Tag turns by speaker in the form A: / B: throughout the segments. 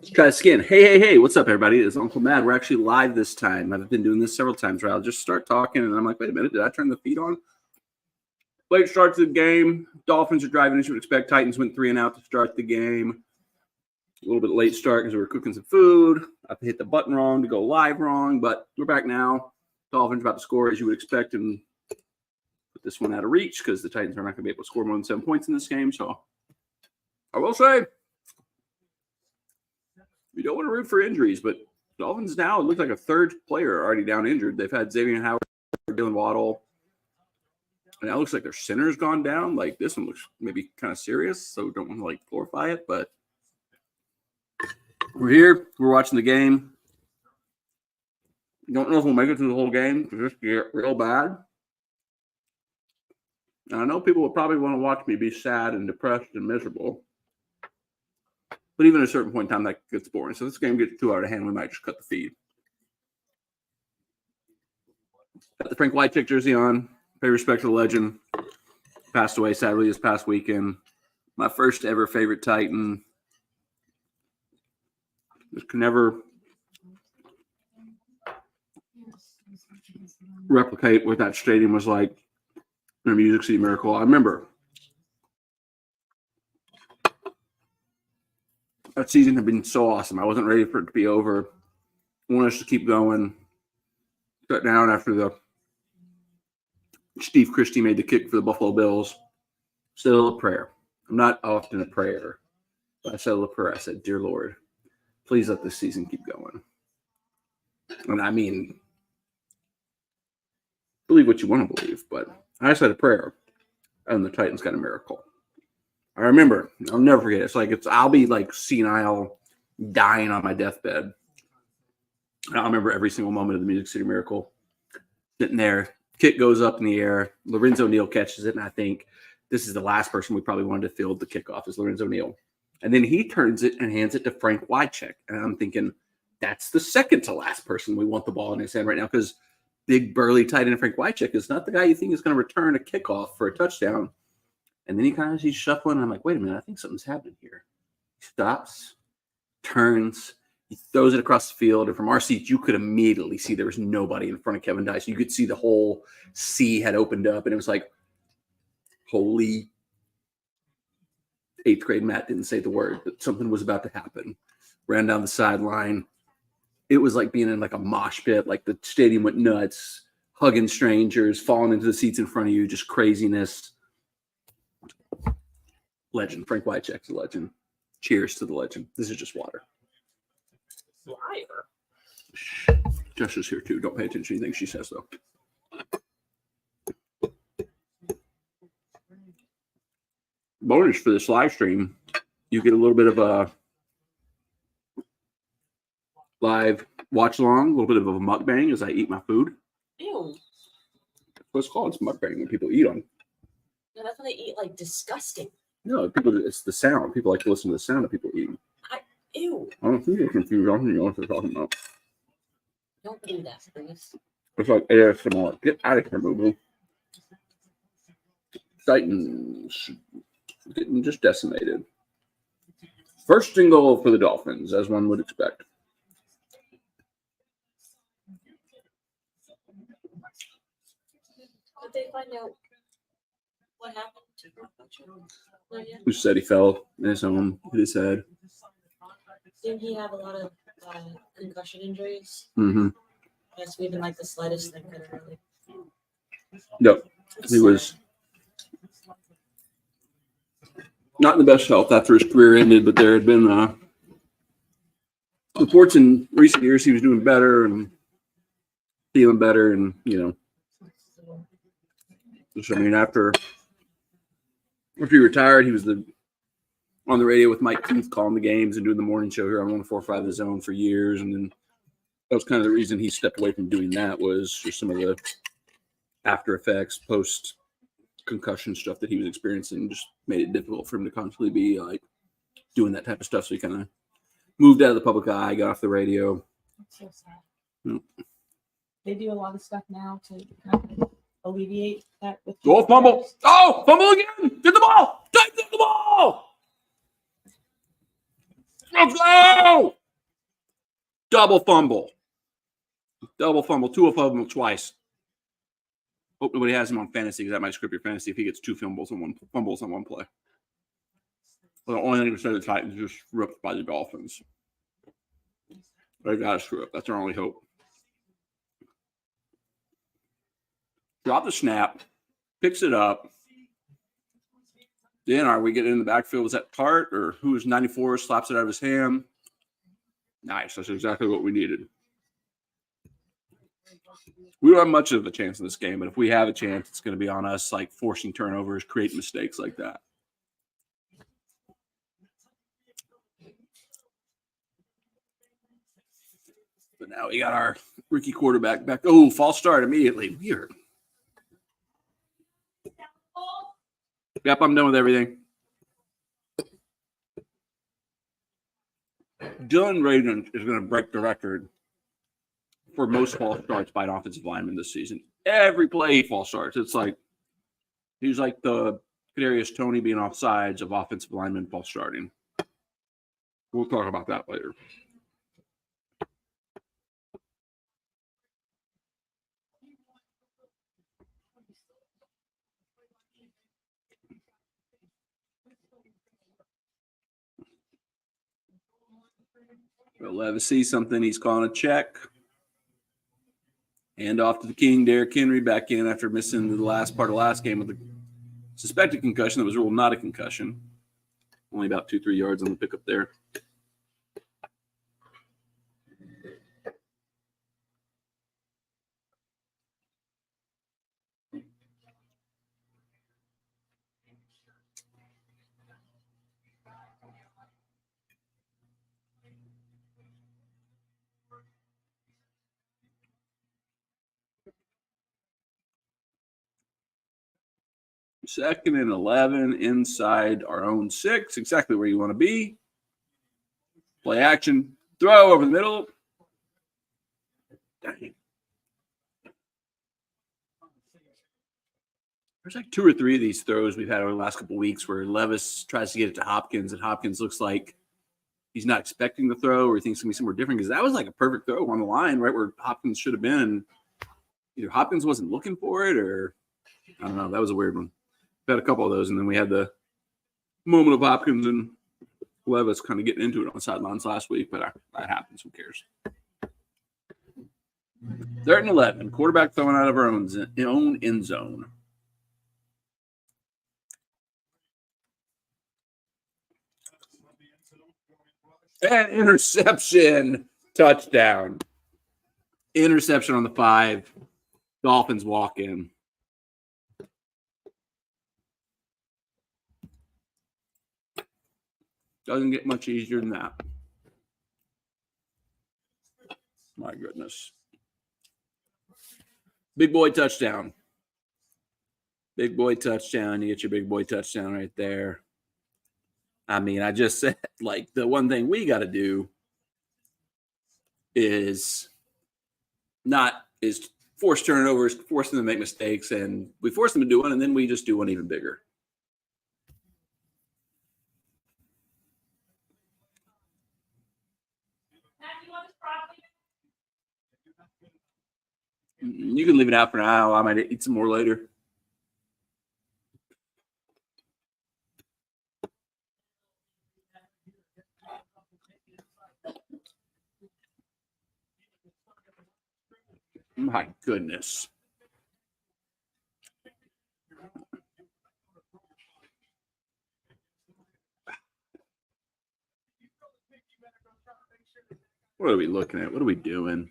A: Let's try this again. Hey, what's up, everybody? It's Uncle Matt. We're actually live this time. I've been doing this several times where I'll just start talking, and I'm like, wait a minute, did I turn the feed on? Late start to the game. Dolphins are driving, as you would expect. Titans went 3-and-out to start the game. A little bit late start because we were cooking some food. I hit the button wrong to go live wrong, but we're back now. Dolphins about to score, as you would expect, and put this one out of reach because the Titans are not going to be able to score more than 7 points in this game. So I will say, we don't want to root for injuries, but Dolphins now, it looks like a third player already down injured. They've had Xavier Howard, Dylan Waddle, and now it looks like their center's gone down. Like, this one looks maybe kind of serious, so don't want to, like, glorify it, but we're here. We're watching the game. Don't know if we'll make it through the whole game because this get real bad. And I know people will probably want to watch me be sad and depressed and miserable. But even at a certain point in time, that gets boring. So this game gets too out of hand. We might just cut the feed. Got the Frank White jersey on. Pay respect to the legend. Passed away sadly this past weekend. My first ever favorite Titan. Just can never replicate what that stadium was like in a Music City Miracle. I remember that season had been so awesome. I wasn't ready for it to be over. I wanted us to keep going. Shut down after the Steve Christie made the kick for the Buffalo Bills. Still a prayer. I'm not often a prayer, but I said a prayer. I said, "Dear Lord, please let this season keep going." And I mean, believe what you want to believe, but I said a prayer, and the Titans got a miracle. I remember, I'll never forget. I'll be like senile, dying on my deathbed. And I'll remember every single moment of the Music City Miracle. Sitting there, kick goes up in the air. Lorenzo Neal catches it, and I think this is the last person we probably wanted to field the kickoff is Lorenzo Neal. And then he turns it and hands it to Frank Wycheck. And I'm thinking, that's the second to last person we want the ball in his hand right now because big, burly tight end Frank Wycheck is not the guy you think is going to return a kickoff for a touchdown. And then he's shuffling, and I'm like, wait a minute, I think something's happening here. He stops, turns, he throws it across the field, and from our seats, you could immediately see there was nobody in front of Kevin Dice. You could see the whole sea had opened up, and it was like, holy, 8th grade Matt didn't say the word, but something was about to happen. Ran down the sideline. It was like being in like a mosh pit, like the stadium went nuts, hugging strangers, falling into the seats in front of you, just craziness. Legend. Frank Wycheck's a legend. Cheers to the legend. This is just water. Liar. Jessica's here too. Don't pay attention to anything she says, though. Bonus for this live stream, you get a little bit of a live watch along, a little bit of a mukbang as I eat my food.
B: Ew.
A: That's what it's called. It's mukbang when people eat on.
B: No, that's when they eat like disgusting.
A: No, it's the sound. People like to listen to the sound of people eating.
B: Ew.
A: I don't think you're confused. I don't think you know what they're talking about.
B: Don't do that, please.
A: It's like ASMR. Get out of here, boo-boo. Titans getting just decimated. First and goal for the Dolphins, as one would expect.
B: Did they find out what happened to
A: Who said he fell in his home, hit his head.
B: Didn't he have a lot of concussion injuries?
A: Mm-hmm.
B: Yes, even like the slightest thing could really.
A: Yep. He was not in the best health after his career ended, but there had been reports in recent years he was doing better and feeling better, and after he retired, he was on the radio with Mike Keith calling the games and doing the morning show here on 104.5 The Zone for years, and then that was kind of the reason he stepped away from doing that, was just some of the after effects, post concussion stuff that he was experiencing just made it difficult for him to constantly be like doing that type of stuff. So he kind of moved out of the public eye, got off the radio.
B: That's so sad.
A: Yep.
B: They do a lot of stuff now to kind of alleviate that. With
A: Goal fumble. Oh, fumble again. Get the ball. Titans Let's go! Double fumble. Two of them twice. Hope nobody has him on fantasy because that might script your fantasy if he gets two fumbles on one play. Well, the only thing to say the Titans are just ripped by the Dolphins. They got to screw up. That's our only hope. Drop the snap. Picks it up. Then are we getting in the backfield? Was that Tart or who's 94? Slaps it out of his hand. Nice. That's exactly what we needed. We don't have much of a chance in this game, but if we have a chance, it's going to be on us, like forcing turnovers, creating mistakes like that. But now we got our rookie quarterback back. Oh, false start immediately. Weird. Yep, I'm done with everything. Dylan Radin is going to break the record for most false starts by an offensive lineman this season. Every play he false starts. It's like he's like the Kadarius Toney being offsides of offensive linemen false starting. We'll talk about that later. Well, Levis sees something. He's calling a check. Hand off to the King. Derrick Henry back in after missing the last part of last game with a suspected concussion that was ruled not a concussion. Only about 2-3 yards on the pickup there. Second and 11 inside our own 6, exactly where you want to be. Play action, throw over the middle. Dang. There's like 2 or 3 of these throws we've had over the last couple of weeks where Levis tries to get it to Hopkins, and Hopkins looks like he's not expecting the throw or he thinks it's going to be somewhere different because that was like a perfect throw on the line, right where Hopkins should have been. Either Hopkins wasn't looking for it or I don't know. That was a weird one. We had a couple of those, and then we had the moment of Hopkins and Levis kind of getting into it on the sidelines last week, but that happens. Who cares? 3rd and 11. Quarterback throwing out of our own end zone. And interception. Touchdown. Interception on the 5. Dolphins walk in. Doesn't get much easier than that. My goodness. Big boy touchdown. Big boy touchdown. You get your big boy touchdown right there. I mean, I just said, like, the one thing we got to do is force turnovers, force them to make mistakes, and we force them to do one, and then we just do one even bigger. You can leave it out for now. I might eat some more later. My goodness. What are we looking at? What are we doing?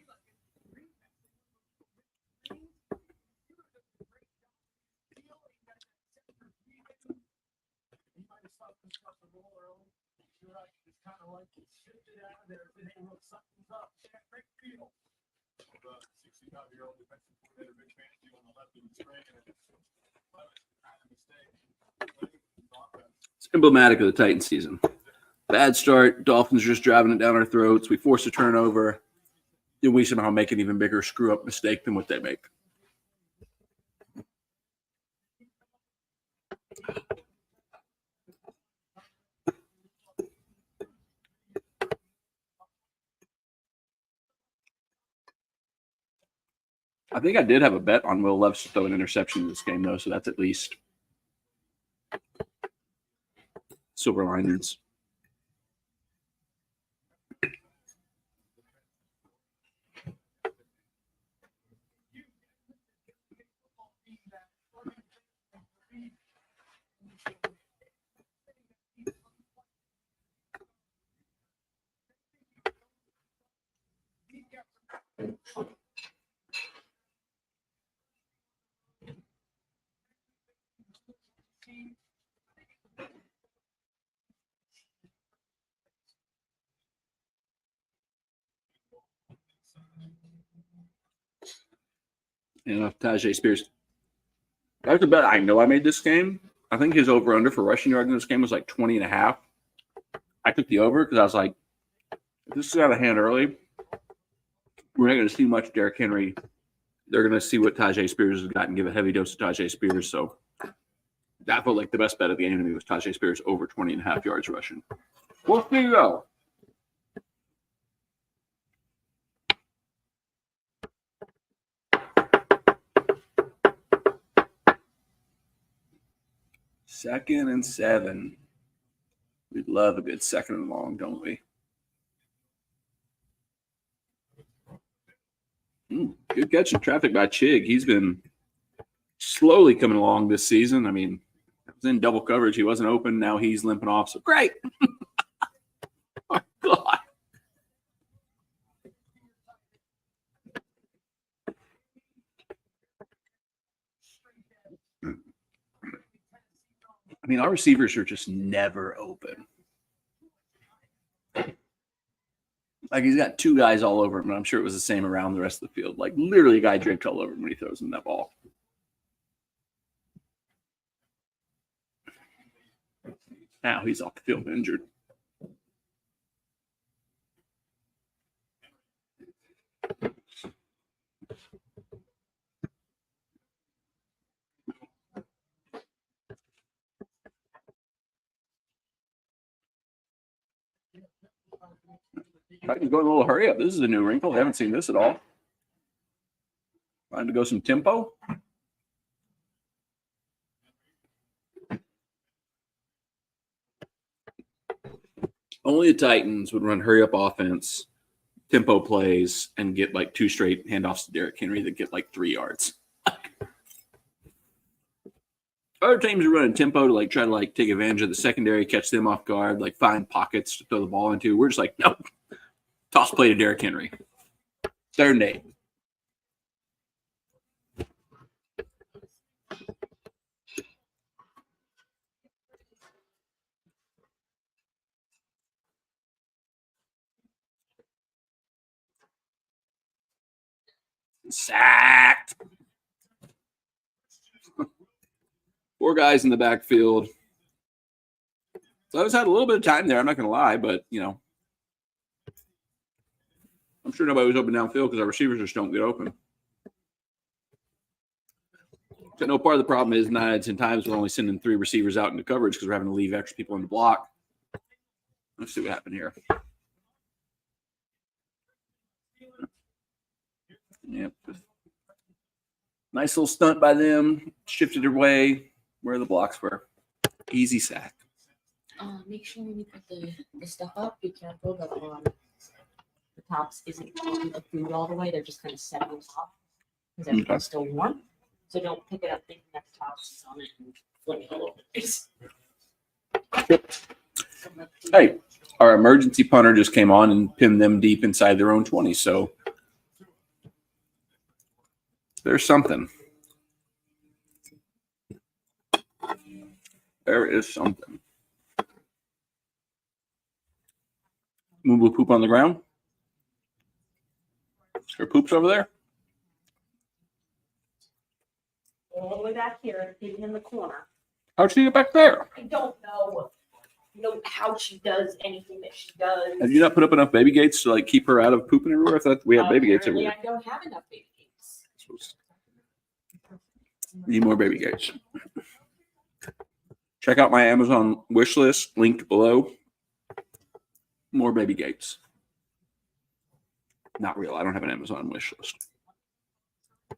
A: It's emblematic of the Titans season. Bad start. Dolphins just driving it down our throats. We force a turnover. Then we somehow make an even bigger screw-up mistake than what they make. I think I did have a bet on Will Levis to throw an interception in this game, though, so that's at least silver linings. And Tajay Spears. That was a bet I know I made this game. I think his over-under for rushing yards in this game was like 20.5. I took the over because I was like, if this is out of hand early, we're not going to see much Derrick Henry. They're going to see what Tajay Spears has got and give a heavy dose of Tajay Spears. So that felt like the best bet of the game to me was Tajay Spears over 20.5 yards rushing. We'll see though. Second and 7. We'd love a good second and long, don't we? Good catch in traffic by Chig. He's been slowly coming along this season. I mean, it was in double coverage. He wasn't open. Now he's limping off. So great. Oh, God. I mean, our receivers are just never open. Like, he's got 2 guys all over him, and I'm sure it was the same around the rest of the field. Like, literally a guy draped all over him when he throws him that ball. Now he's off the field injured. Titans going a little hurry up. This is a new wrinkle. I haven't seen this at all. Trying to go some tempo. Only the Titans would run hurry up offense, tempo plays, and get like 2 straight handoffs to Derrick Henry that get like 3 yards. Other teams are running tempo to like try to like take advantage of the secondary, catch them off guard, like find pockets to throw the ball into. We're just like, nope. Toss play to Derrick Henry. 3rd and 8. Sacked. 4 guys in the backfield. So I was had a little bit of time there. I'm not going to lie, but, you know, I'm sure nobody was open downfield because our receivers just don't get open. So no, part of the problem is 9 out of 10 times we're only sending 3 receivers out into coverage because we're having to leave extra people in the block. Let's see what happened here. Yep. Nice little stunt by them. Shifted their way where the blocks were. Easy sack.
B: Make sure when you put the stuff up, be careful that the tops isn't on the food all the way. They're just kind of set on top because everything's still warm. So don't pick it up thinking that the tops is on it and flip it all over the place.
A: Hey, our emergency punter just came on and pinned them deep inside their own 20. So there's something. There is something. Moo poop on the ground. Is there poops over there?
B: All the way back here, hidden in the corner.
A: How'd she get back there?
B: I don't know. How she does anything that she does.
A: Have you not put up enough baby gates to like keep her out of pooping everywhere? I thought we have baby gates everywhere.
B: I don't have enough baby gates.
A: Need more baby gates. Check out my Amazon wish list linked below. More baby gates. Not real. I don't have an Amazon wish list.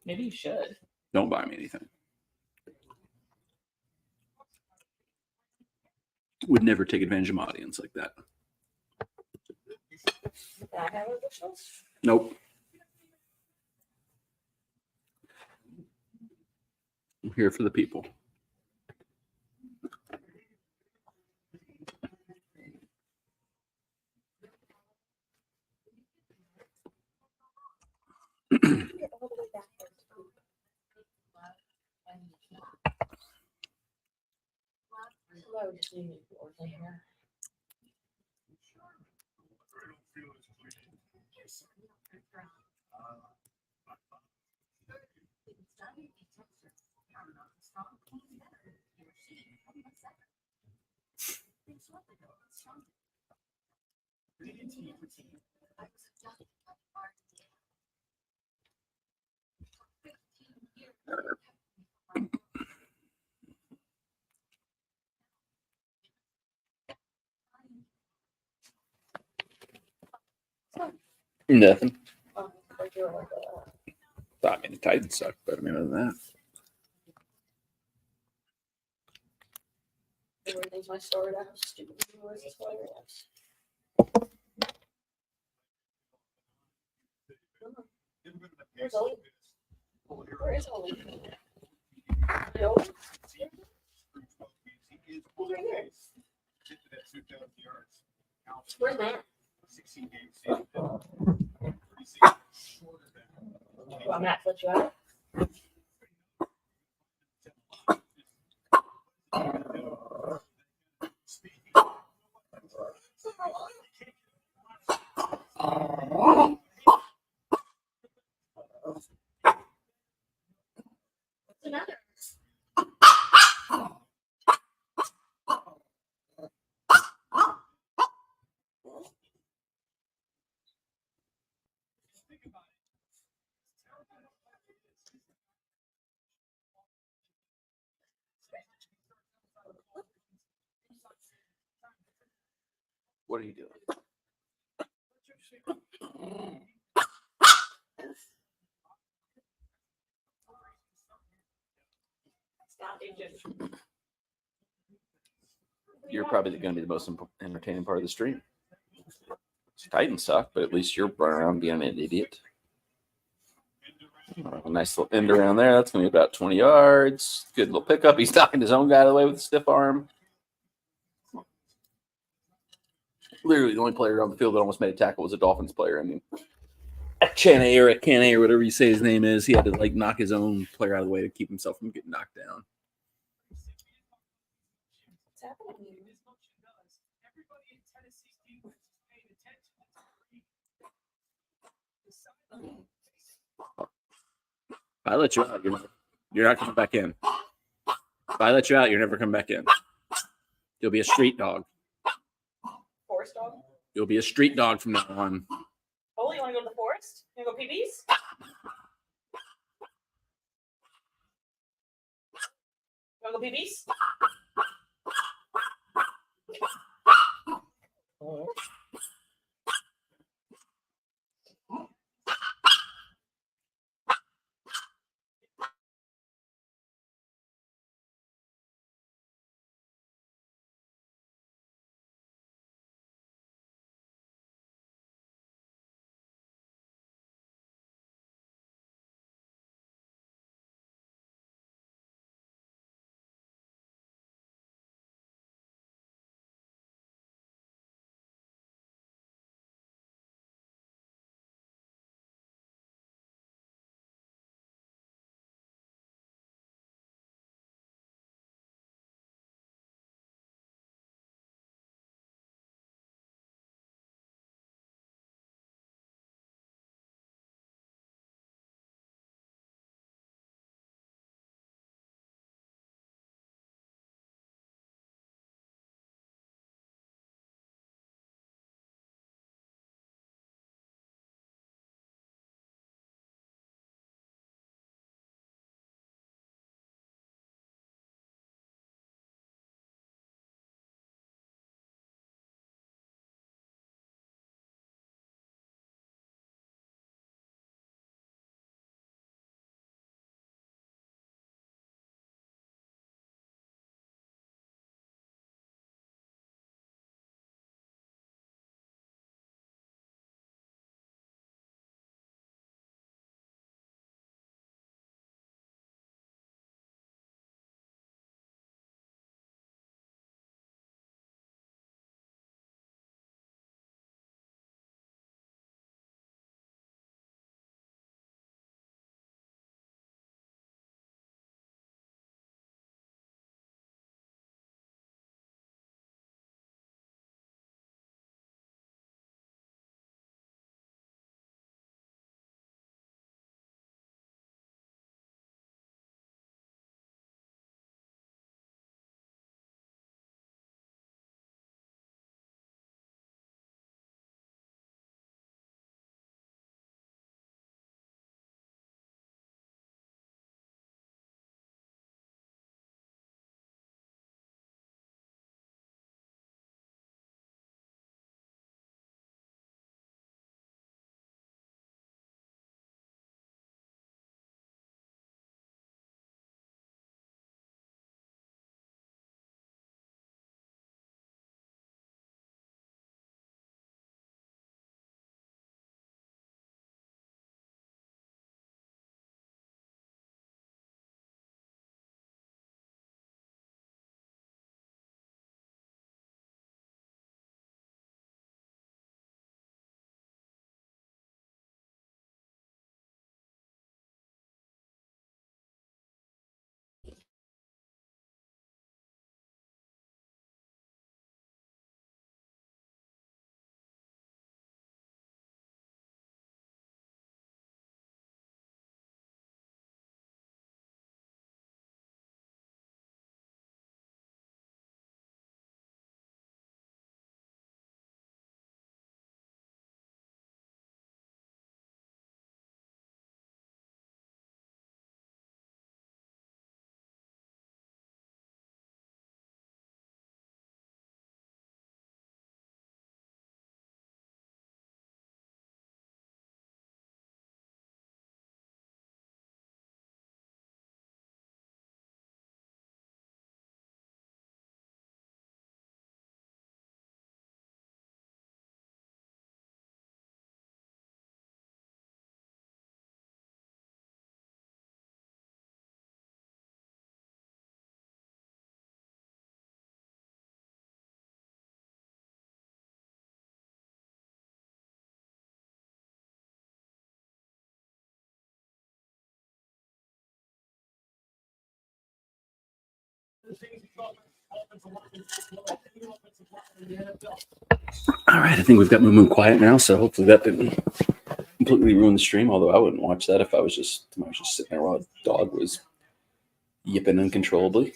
B: Maybe you should.
A: Don't buy me anything. Would never take advantage of my audience like that.
B: Did I have a wish list?
A: Nope. I'm here for the people.
B: I would just need more there.
A: Nothing.
B: Like you're like,
A: I mean, the Titans suck, but I mean, other than that.
B: everything's my story. I have stupid viewers. That's why you're Where's Ollie? Where is Ollie? No. Where's Matt? Well, Matt let you out. What's the matter?
A: What are you doing?
B: Stop, dude.
A: You're probably going to be the most entertaining part of the stream. Titans suck, but at least you're running around being an idiot. A nice little end around there. That's going to be about 20 yards. Good little pickup. He's knocking his own guy out of the way with a stiff arm. Literally, the only player on the field that almost made a tackle was a Dolphins player. I mean, Chanay or whatever you say his name is, he had to like knock his own player out of the way to keep himself from getting knocked down.
B: What's happening?
A: If I let you out, you're not coming back in. If I let you out, you're never coming back in. You'll be a street dog.
B: Forest dog?
A: You'll be a street dog from now on.
B: Oh, you want to go to the forest? You want to go pee-pees? You want to go pee-pees?
A: All right, I think we've got Moo quiet now, so hopefully that didn't completely ruin the stream. Although I wouldn't watch that if I was just sitting there while a dog was yipping uncontrollably.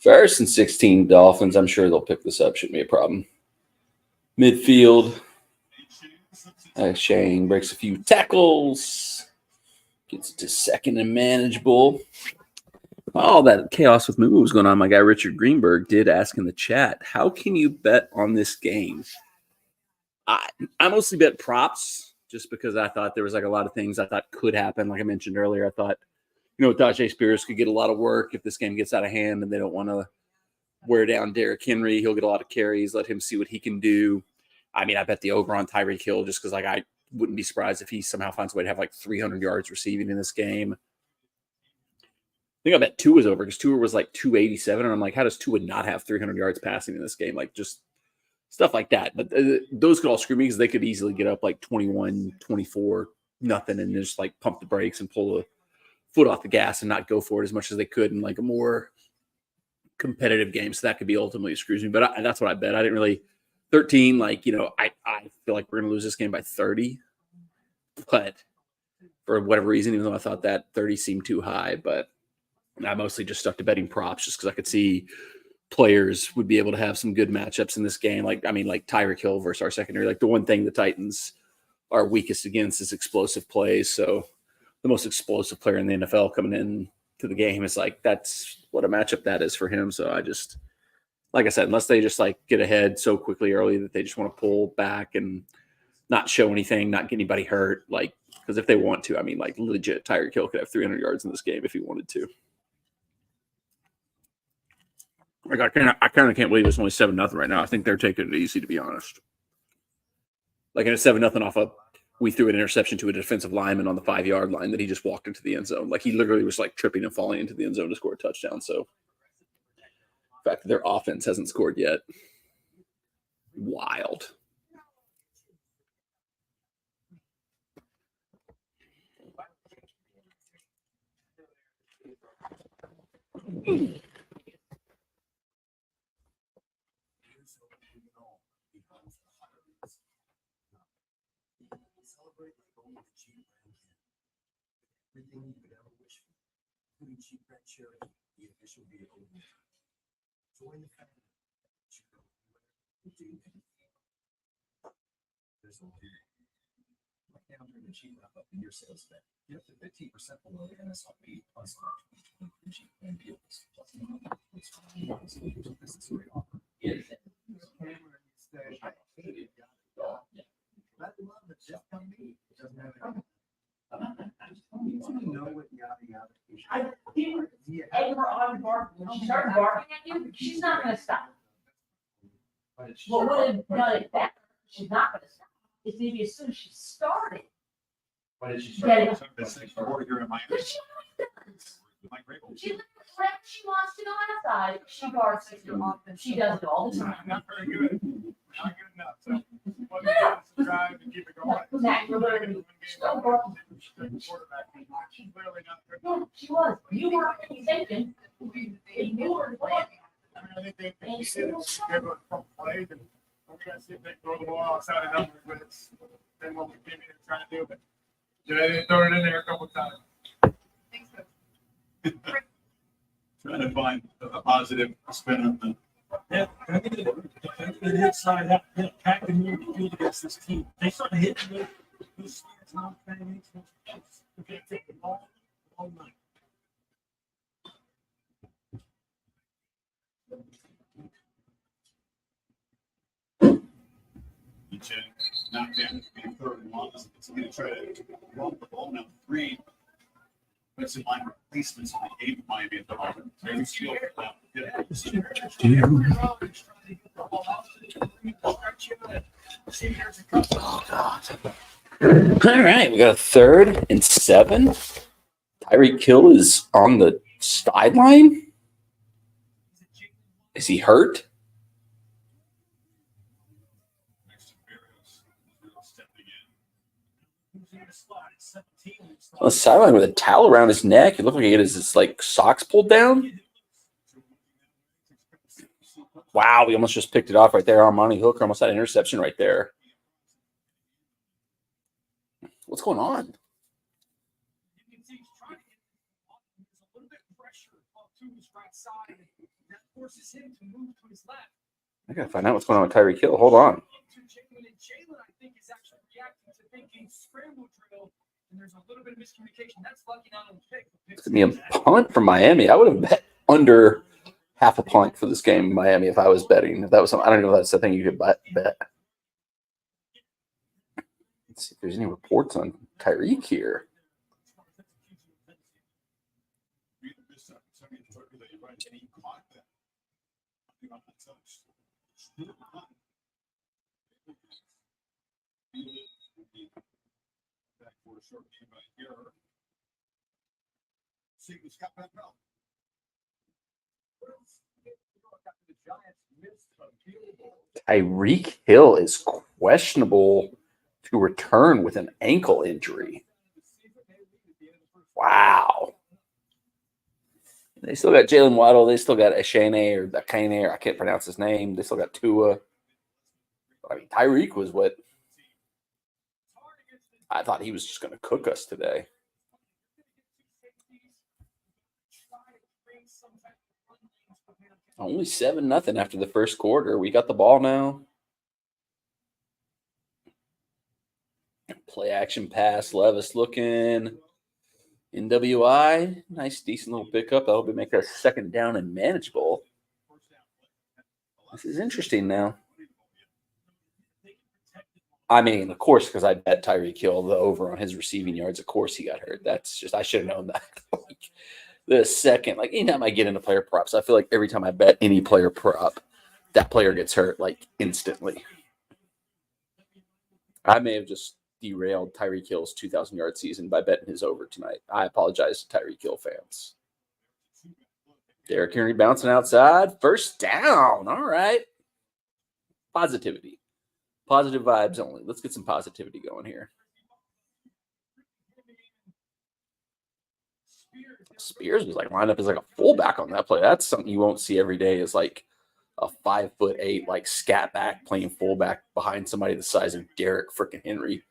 A: First and 16 Dolphins. I'm sure they'll pick this up. Shouldn't be a problem. Midfield. Shane breaks a few tackles. Gets to second and manageable. All that chaos with Moo was going on. My guy Richard Greenberg did ask in the chat, how can you bet on this game? I mostly bet props just because I thought there was like a lot of things I thought could happen. Like I mentioned earlier, I thought, Tajay Spears could get a lot of work if this game gets out of hand and they don't want to wear down Derrick Henry. He'll get a lot of carries. Let him see what he can do. I mean, I bet the over on Tyreek Hill just because I wouldn't be surprised if he somehow finds a way to have like 300 yards receiving in this game. I think I bet Tua was over because Tua was like 287. And I'm like, how does Tua not have 300 yards passing in this game? Like just stuff like that. But those could all screw me because they could easily get up like 21, 24, nothing, and just like pump the brakes and pull the foot off the gas and not go for it as much as they could in like a more competitive game. So that could be ultimately screws me. But that's what I bet. I didn't really 13. I feel like we're going to lose this game by 30. But for whatever reason, even though I thought that 30 seemed too high, but I mostly just stuck to betting props just because I could see players would be able to have some good matchups in this game. Like Tyreek Hill versus our secondary. Like the one thing the Titans are weakest against is explosive plays. So the most explosive player in the NFL coming in to the game is like, that's what a matchup that is for him. So I just, like I said, unless they just like get ahead so quickly early that they just want to pull back and not show anything, not get anybody hurt. Like, because if they want to, I mean, like legit Tyreek Hill could have 300 yards in this game if he wanted to. Like I kind of can't believe it's only 7-0 right now. I think they're taking it easy, to be honest. Like in a 7-0 off up, we threw an interception to a defensive lineman on the 5-yard line that he just walked into the end zone. Like he literally was like tripping and falling into the end zone to score a touchdown. So the fact that their offense hasn't scored yet, wild.
C: Everything you could ever wish for, including cheap red cherry, the official vehicle. Join the family. There's a lot. Right now, during the cheap wrap up in your sales event, get up to 15% below the MSRP on select cheap brand vehicles. Plus, this is a great offer. Let the love that just come me. Doesn't have it. You know what yada yada is.
B: I didn't egg her on barking. When she started barking at you, she's not gonna stop. What would have done it better? She's not gonna stop. It's maybe as soon as she started.
D: Why did she
B: Yeah.
D: start this thing for here in my
B: Because she does.
D: my great old
B: She when she wants to go outside, she barks at you. She does it all the time.
D: not very good. Not good enough. So what we do is drive and keep it going.
B: Zach, you're literally still barking.
D: She's clearly not good.
B: Yeah, she was. You weren't really thinking. You were playing.
D: I mean, I think they did give a couple plays and we're gonna see if they throw the ball outside of numbers, but it's been what we came in and trying to do. But they throw it in there a couple times. Trying to find a positive spin on the.
E: Yeah, I think the inside out, packing you to field against this team. They started hitting me. Those stands not playing. You can't take the ball all night.
D: Knocked down, being third and long. It's going to try to run the ball now. 3. It's in line replacements in the 8 Miami at the moment. Very skilled.
A: Oh, God. All right, we got a 3rd and 7. Tyreek Hill is on the sideline. Is he hurt? On the sideline with a towel around his neck. It looked like he had his like socks pulled down. Wow, we almost just picked it off right there. Armani Hooker almost had an interception right there. What's going on?
E: You can see he's trying to get there's a little bit of pressure up to his right side. That forces him to move to his left.
A: I gotta find out what's going on with Tyreek Hill. Hold on.
E: Jalen, I think, is actually reacting to thinking scramble drill, and there's a little bit of miscommunication. That's lucky not on the pick.
A: It's gonna be a punt from Miami. I would have bet under half a punt for this game in Miami if I was betting. If that was something, I don't know if that's the thing you could bet. Let's see if there's any reports on Tyreek here. Tyreek Hill is questionable to return with an ankle injury. Wow. They still got Jalen Waddle. They still got Ashane or Akane, or I can't pronounce his name. They still got Tua. I mean, Tyreek was what I thought he was just going to cook us today. Only 7-0 after the first quarter. We got the ball now. Play action pass. Levis looking. NWI. Nice, decent little pickup. That'll be make that second down and manageable. This is interesting now. I mean, of course, because I bet Tyreek Hill the over on his receiving yards. Of course he got hurt. That's just, I should have known that. The second, like anytime I get into player props, I feel like every time I bet any player prop, that player gets hurt like instantly. I may have just derailed Tyreek Hill's 2,000-yard season by betting his over tonight. I apologize to Tyreek Hill fans. Derrick Henry bouncing outside. First down. All right. Positivity. Positive vibes only. Let's get some positivity going here. Spears was like lined up as like a fullback on that play. That's something you won't see every day, is like a 5'8" like scat back playing fullback behind somebody the size of Derrick freaking Henry.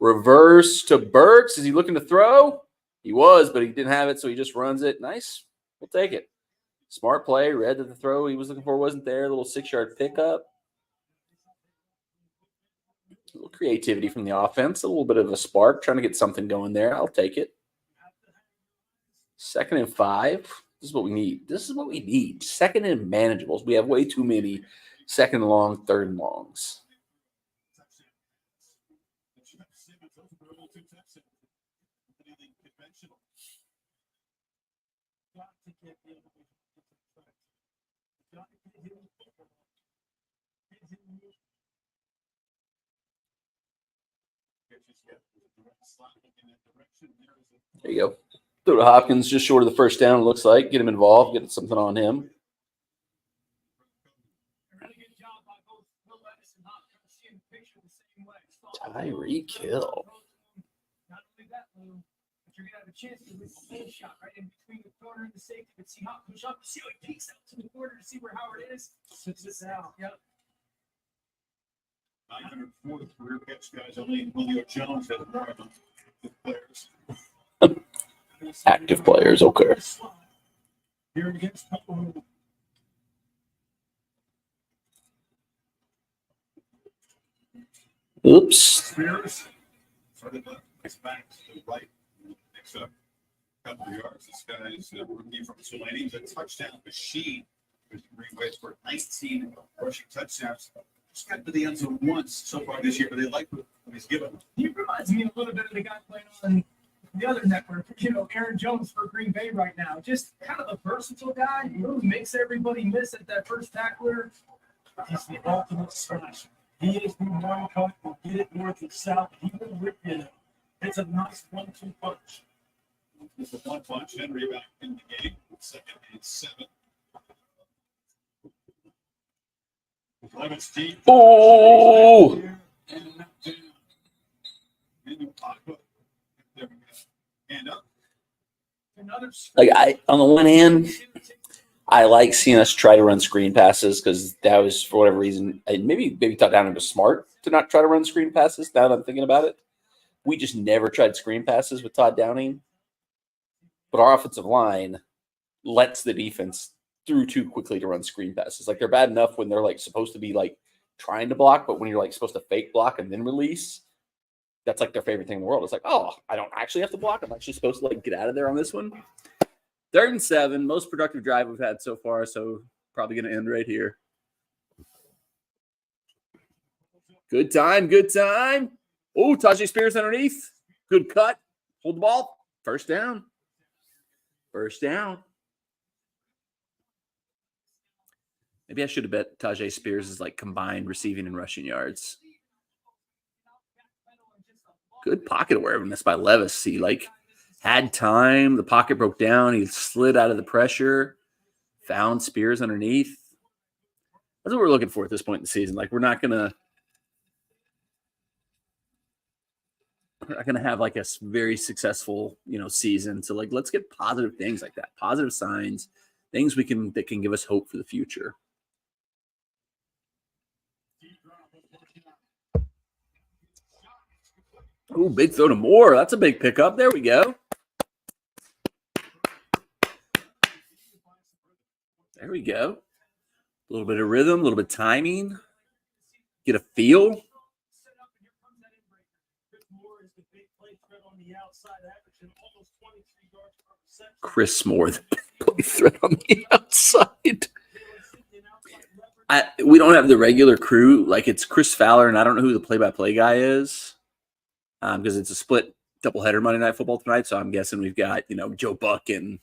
A: Reverse to Burks. Is he looking to throw? He was, but he didn't have it, so he just runs it. Nice. We'll take it. Smart play. Read that the throw he was looking for wasn't there. A little 6-yard pickup. A little creativity from the offense. A little bit of a spark. Trying to get something going there. I'll take it. 2nd and 5. This is what we need. This is what we need. 2nd and manageables. We have way too many 2nd and long, 3rd and longs. There you go. Throw to Hopkins just short of the first down, it looks like. Get him involved, get something on him. Tyreek Hill.
E: You're gonna have a chance to miss the shot right in between the corner and the safety. But see Hop push up, see how he peeks out to the corner to see where Howard is. Sits this out. Yep.
F: 904 career catch guys. Only Julio Jones has more of them. Players.
A: Active players, okay.
E: Here against
A: Oops.
F: Spears. Started the back to the right. Next up, couple of yards. This guy is a rookie from Tulane. He's a touchdown machine. There's Green Waves for 19 rushing touchdowns. Just got to the end zone once so far this year, but they like what he's given them.
E: He reminds me a little bit of the guy playing on the other network, Aaron Jones for Green Bay right now. Just kind of a versatile guy who makes everybody miss at that first tackler. He's the ultimate slasher. He is the one cut will get it north and south. He will rip you. It's a nice 1-2 punch.
F: It's a one punch. Henry back in the game. 2nd and 7. Clements deep.
A: Oh!
F: Hand up.
G: Like on the one hand, I like seeing us try to run screen passes because that was for whatever reason. And maybe Todd Downing was smart to not try to run screen passes. Now that I'm thinking about it, we just never tried screen passes with Todd Downing. But our offensive line lets the defense through too quickly to run screen passes. Like they're bad enough when they're like supposed to be like trying to block, but when you're like supposed to fake block and then release, that's like their favorite thing in the world. It's like, oh, I don't actually have to block. I'm actually supposed to like get out of there on this one. 3rd and 7, most productive drive we've had so far, so probably going to end right here. Good time, good time. Oh, Tajay Spears underneath. Good cut. Hold the ball. First down. First down. Maybe I should have bet Tajay Spears is like combined receiving and rushing yards. Good pocket awareness by Levis. He like had time. The pocket broke down. He slid out of the pressure. Found Spears underneath. That's what we're looking for at this point in the season. Like we're not gonna have like a very successful, season. So like let's get positive things like that, positive signs, things that can give us hope for the future. Ooh, big throw to Moore. That's a big pickup. There we go. There we go. A little bit of rhythm, a little bit of timing. Get a feel. Chris Moore, the play threat on the outside. We don't have the regular crew. Like it's Chris Fowler, and I don't know who the play-by-play guy is. Because it's a split doubleheader Monday Night Football tonight. So I'm guessing we've got, Joe Buck and,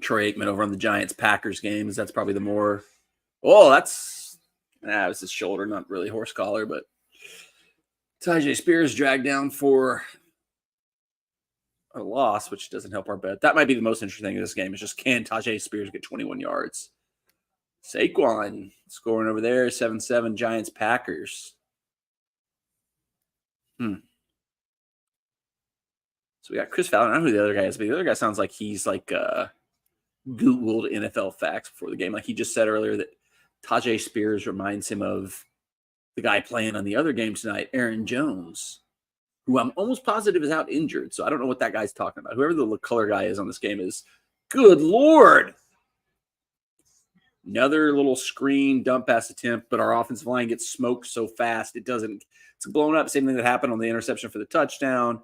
G: Troy Aikman over on the Giants-Packers games. That's probably the more – it was his shoulder, not really horse collar. But Tajay Spears dragged down for a loss, which doesn't help our bet. That might be the most interesting thing in this game is just can Tajay Spears get 21 yards? Saquon scoring over there, 7-7 Giants-Packers. So we got Chris Fowler. I don't know who the other guy is, but the other guy sounds like he's like Googled NFL facts before the game. Like he just said earlier that Tajay Spears reminds him of the guy playing on the other game tonight, Aaron Jones, who I'm almost positive is out injured. So I don't know what that guy's talking about. Whoever the color guy is on this game is, good Lord. Another little screen dump pass attempt, but our offensive line gets smoked so fast it's blown up. Same thing that happened on the interception for the touchdown.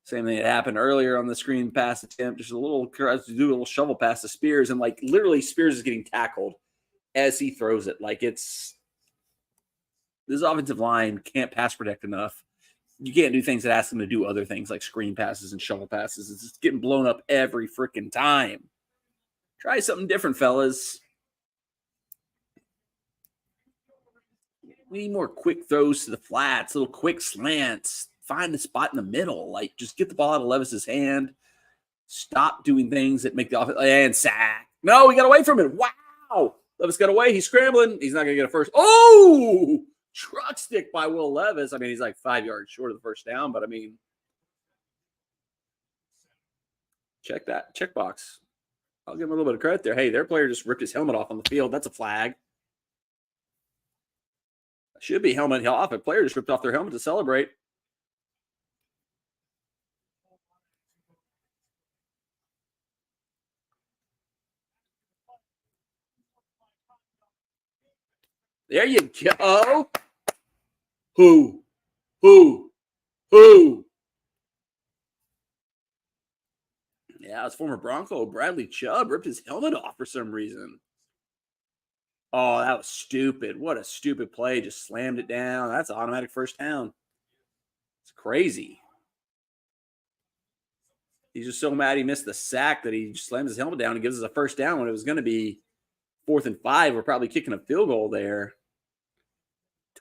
G: Same thing that happened earlier on the screen pass attempt. Just a little shovel pass to Spears, and like literally Spears is getting tackled as he throws it. Like this offensive line can't pass protect enough. You can't do things that ask them to do other things like screen passes and shovel passes. It's just getting blown up every freaking time. Try something different, fellas. We need more quick throws to the flats, little quick slants. Find the spot in the middle. Like, just get the ball out of Levis's hand. Stop doing things that make the offense. And sack. No, he got away from it. Wow. Levis got away. He's scrambling. He's not going to get a first. Oh! Truck stick by Will Levis. I mean, he's like 5 yards short of the first down, but I mean, check that. Check box. I'll give him a little bit of credit there. Hey, their player just ripped his helmet off on the field. That's a flag. Should be helmet off. A player just ripped off their helmet to celebrate. There you go. Who? Yeah, it's former Bronco Bradley Chubb ripped his helmet off for some reason. Oh, that was stupid. What a stupid play. Just slammed it down. That's an automatic first down. It's crazy. He's just so mad he missed the sack that he just slams his helmet down and gives us a first down when it was going to be 4th and 5. We're probably kicking a field goal there.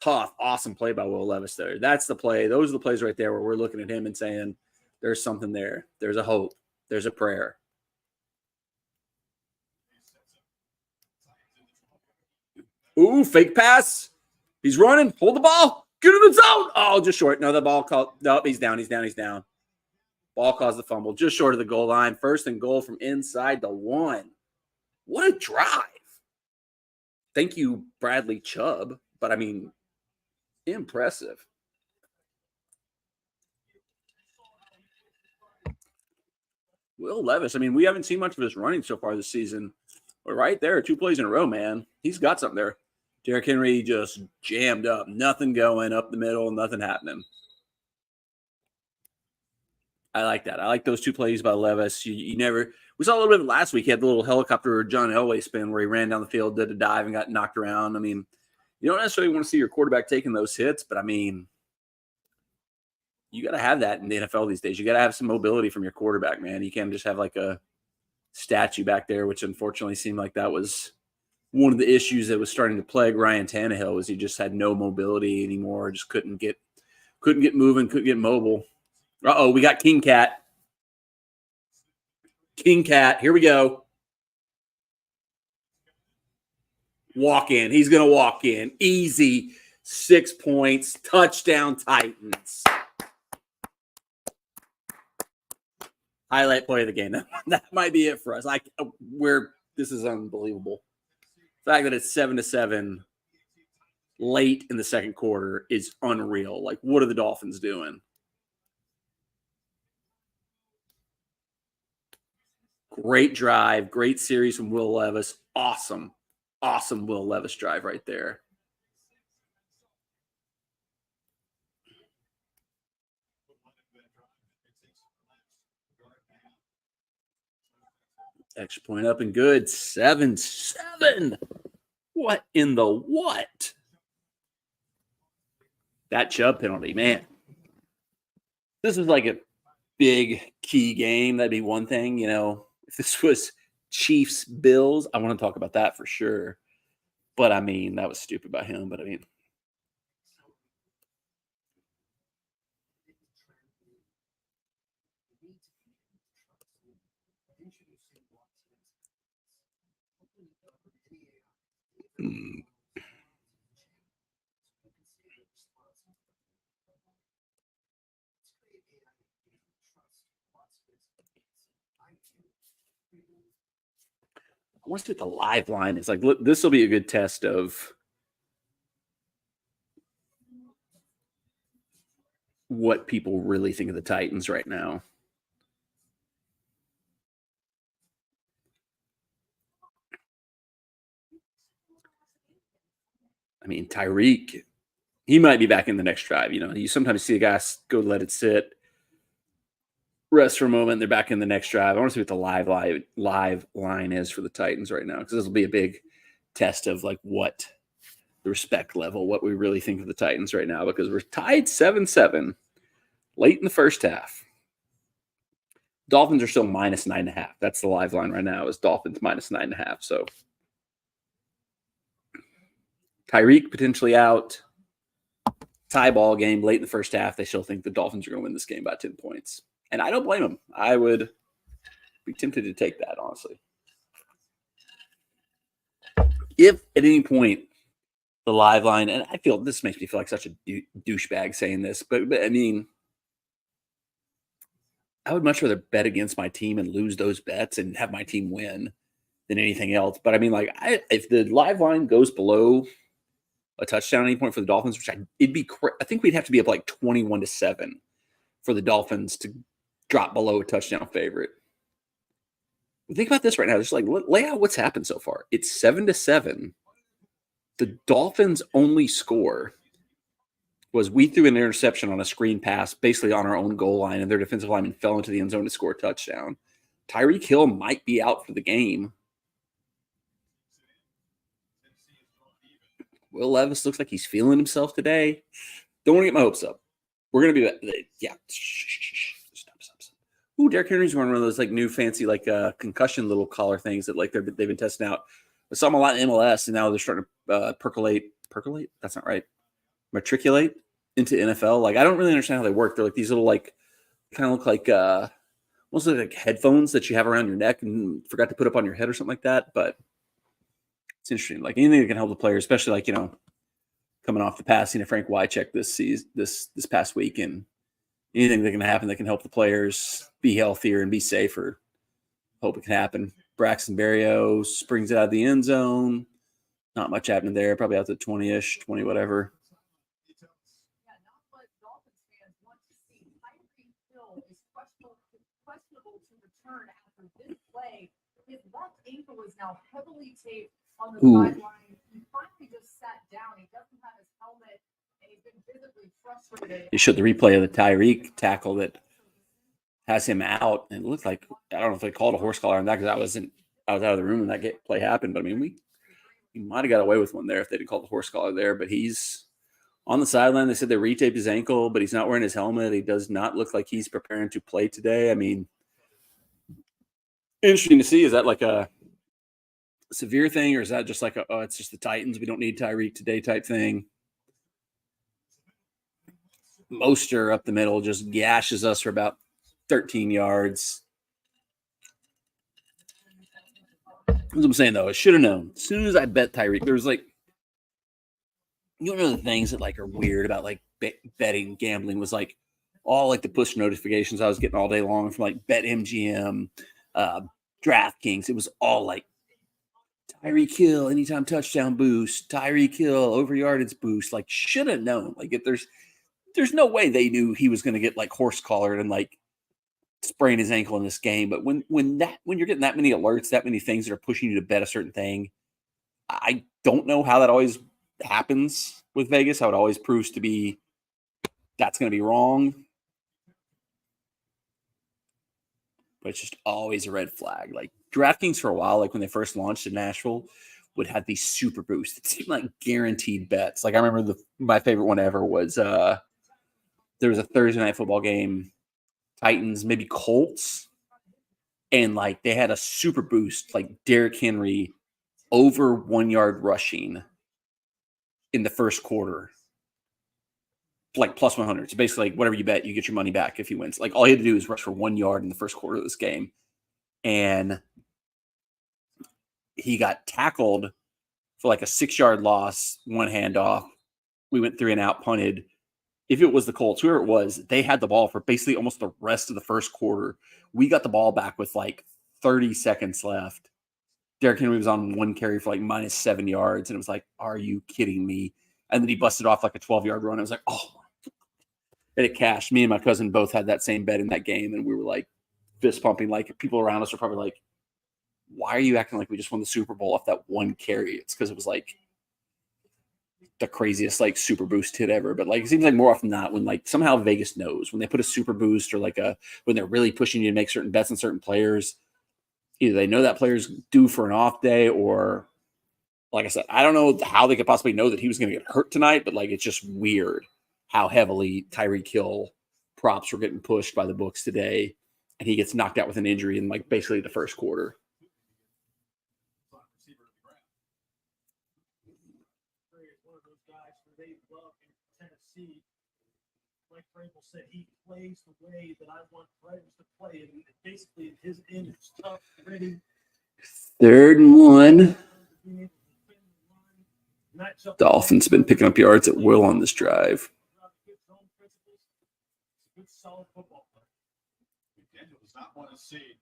G: Tough, awesome play by Will Levis there. That's the play. Those are the plays right there where we're looking at him and saying, there's something there. There's a hope. There's a prayer. Ooh, fake pass. He's running. Hold the ball. Get in the zone. Oh, just short. No, the ball called. No, he's down. He's down. Ball caused the fumble, just short of the goal line. 1st and goal from inside the 1. What a drive. Thank you, Bradley Chubb. But, I mean, impressive. Will Levis, I mean, we haven't seen much of his running so far this season. But right there, 2 plays in a row, man. He's got something there. Derrick Henry just jammed up. Nothing going up the middle, nothing happening. I like that. I like those 2 plays by Levis. You never – we saw a little bit last week. He had the little helicopter John Elway spin where he ran down the field, did a dive, and got knocked around. I mean, you don't necessarily want to see your quarterback taking those hits, but, I mean, you got to have that in the NFL these days. You got to have some mobility from your quarterback, man. You can't just have like a statue back there, which unfortunately seemed like that was one of the issues that was starting to plague Ryan Tannehill, was he just had no mobility anymore, just couldn't get moving, couldn't get mobile. Uh-oh, we got King Cat. King Cat, here we go. Walk in. He's going to walk in. Easy. 6 points. Touchdown, Titans. Highlight play of the game. That might be it for us. This is unbelievable. The fact that it's 7-7 late in the second quarter is unreal. Like, what are the Dolphins doing? Great drive, great series from Will Levis. Awesome Will Levis drive right there. Extra point up and good. 7-7. What in the what? That Chubb penalty, man. This is like a big key game. That'd be one thing, you know. If this was Chiefs Bills, I want to talk about that for sure. But I mean, that was stupid by him. But I mean, I want to see what the live line is. Like, look, this will be a good test of what people really think of the Titans right now. I mean, Tyreek, he might be back in the next drive. You know, you sometimes see a guy go let it sit, rest for a moment, they're back in the next drive. I want to see what the live line is for the Titans right now, because this will be a big test of like what the respect level, what we really think of the Titans right now, because we're tied 7-7 late in the first half. Dolphins are still minus 9.5. That's the live line right now, is Dolphins minus 9.5. So Tyreek potentially out. Tie ball game late in the first half. They still think the Dolphins are going to win this game by 10 points. And I don't blame them. I would be tempted to take that, honestly. If at any point the live line, and I feel this makes me feel like such a douchebag saying this, but I mean, I would much rather bet against my team and lose those bets and have my team win than anything else. But I mean, like, if the live line goes below a touchdown at any point for the Dolphins, which I think we'd have to be up like 21-7 for the Dolphins to drop below a touchdown favorite. But think about this right now. Just like lay out what's happened so far. It's 7-7. The Dolphins' only score was we threw an interception on a screen pass, basically on our own goal line, and their defensive lineman fell into the end zone to score a touchdown. Tyreek Hill might be out for the game. Will Levis looks like he's feeling himself today. Don't want to get my hopes up. We're going to be, yeah. Stop. Ooh, Derrick Henry's wearing one of those like new fancy like concussion little collar things that like they've been testing out. I saw them a lot in MLS, and now they're starting to percolate. That's not right. Matriculate into NFL. Like, I don't really understand how they work. They're like these little like kind of look like mostly like headphones that you have around your neck and forgot to put up on your head or something like that. But it's interesting. Like anything that can help the player, especially like, you know, coming off the passing of Frank Wycheck this past week, and anything that can happen that can help the players be healthier and be safer. Hope it can happen. Braxton Berrios brings it out of the end zone. Not much happening there. Probably out to 20-ish, 20 whatever.
E: Yeah, not what Dolphins fans want to see. Tyreek Hill is questionable to return after this play. His left ankle is now heavily taped on the sideline. He finally just sat down. He doesn't have his helmet, and he's been visibly frustrated.
G: They showed the replay of the Tyreek tackle that has him out, and it looked like, I don't know if they called a horse collar on that because I was out of the room when that play happened. But I mean, we might have got away with one there if they didn't call the horse collar there. But he's on the sideline. They said they retaped his ankle, but he's not wearing his helmet. He does not look like he's preparing to play today. I mean, interesting to see. Is that like a severe thing, or is that just like it's just the Titans, we don't need Tyreek today type thing? Moster up the middle just gashes us for about 13 yards. As I'm saying, though, I should have known. As soon as I bet Tyreek, there was like, you know, the things that like are weird about like betting, gambling was like all like the push notifications I was getting all day long from like BetMGM, DraftKings. It was all like Tyreek Hill, anytime touchdown boost, Tyreek Hill, over yardage boost. Like, should have known. Like, if there's no way they knew he was going to get like horse collared and like sprain his ankle in this game. But when you're getting that many alerts, that many things that are pushing you to bet a certain thing, I don't know how that always happens with Vegas. How it always proves to be that's going to be wrong. But it's just always a red flag. Like DraftKings for a while, like when they first launched in Nashville, would have these super boosts. It seemed like guaranteed bets. Like I remember my favorite one ever was there was a Thursday night football game, Titans, maybe Colts, and like they had a super boost, like Derrick Henry over 1 yard rushing in the first quarter, like plus 100. So basically, like whatever you bet, you get your money back if he wins. Like all he had to do is rush for 1 yard in the first quarter of this game, and he got tackled for like a 6 yard loss, one handoff. We went 3 and out, punted. If it was the Colts, whoever it was, they had the ball for basically almost the rest of the first quarter. We got the ball back with like 30 seconds left. Derrick Henry was on one carry for like minus 7 yards, and it was like, are you kidding me? And then he busted off like a 12-yard run. I was like, oh. And it cashed. Me and my cousin both had that same bet in that game, and we were like fist pumping. Like people around us are probably like, why are you acting like we just won the Super Bowl off that one carry? It's because it was like the craziest like super boost hit ever. But like it seems like more often than not, when like somehow Vegas knows when they put a super boost or like when they're really pushing you to make certain bets on certain players, either they know that player's due for an off day, or like I said, I don't know how they could possibly know that he was going to get hurt tonight, but like it's just weird how heavily Tyreek Hill props were getting pushed by the books today, and he gets knocked out with an injury in like basically the first quarter.
E: One of those guys who they love in Tennessee. Like Vrabel said, he plays the way that I want players to play, and basically his image, tough, ready.
G: 3rd and 1. Dolphins been picking up yards at will on this drive.
E: Good solid football player.
F: McDaniel does not want to see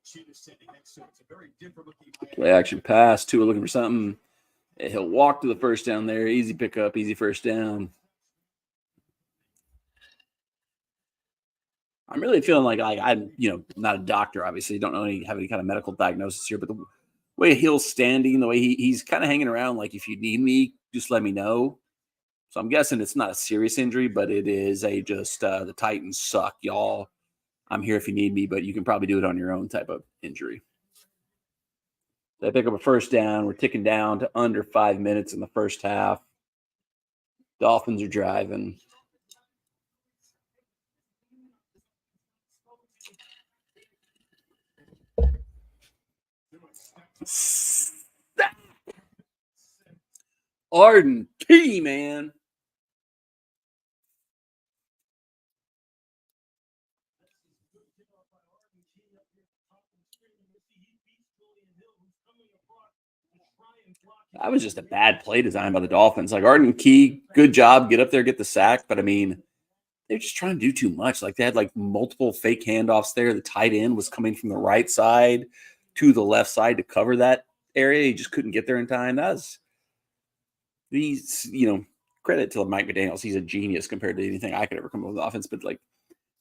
F: Cheetah sitting next to it. It's a very different looking
G: Play action pass. Tua looking for something. He'll walk to the first down there. Easy pickup, easy first down. I'm really feeling like I'm, not a doctor, obviously. Don't have any kind of medical diagnosis here, but the way Hill's standing, the way he's kind of hanging around, like if you need me, just let me know. So I'm guessing it's not a serious injury, but it is the Titans suck, y'all. I'm here if you need me, but you can probably do it on your own type of injury. They pick up a first down. We're ticking down to under 5 minutes in the first half. Dolphins are driving. Arden Key, man. That was just a bad play design by the Dolphins. Like Arden Key, good job, get up there, get the sack. But I mean, they're just trying to do too much. Like they had like multiple fake handoffs there. The tight end was coming from the right side to the left side to cover that area. He just couldn't get there in time. He's, credit to Mike McDaniels. He's a genius compared to anything I could ever come up with offense. But like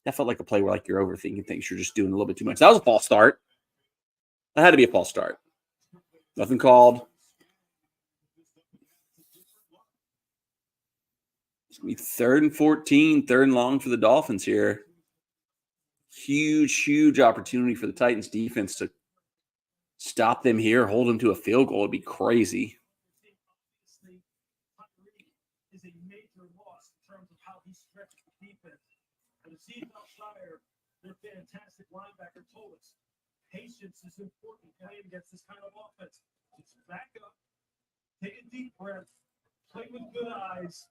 G: that felt like a play where like you're overthinking things. You're just doing a little bit too much. That was a false start. That had to be a false start. Nothing called. It's going to be 3rd and 14, 3rd and long for the Dolphins here. Huge opportunity for the Titans defense to stop them here, hold them to a field goal. It'd be crazy.
E: Is a major loss in terms of how he stretched the defense. And Steve Shire, their fantastic linebacker, told us patience is important playing against this kind of offense. Just back up, take a deep breath, play with good eyes,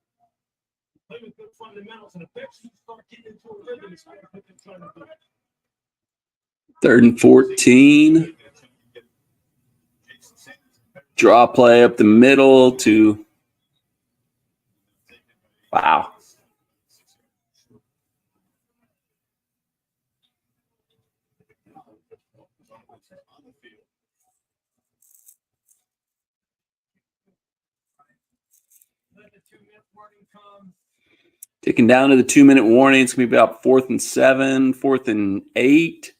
E: play with good fundamentals, and eventually you start getting into a rhythm. It's what they're trying to do.
G: 3rd and 14. Draw play up the middle to wow. Ticking down to the 2-minute warning. It's going to be about 4th and 7, 4th and 8.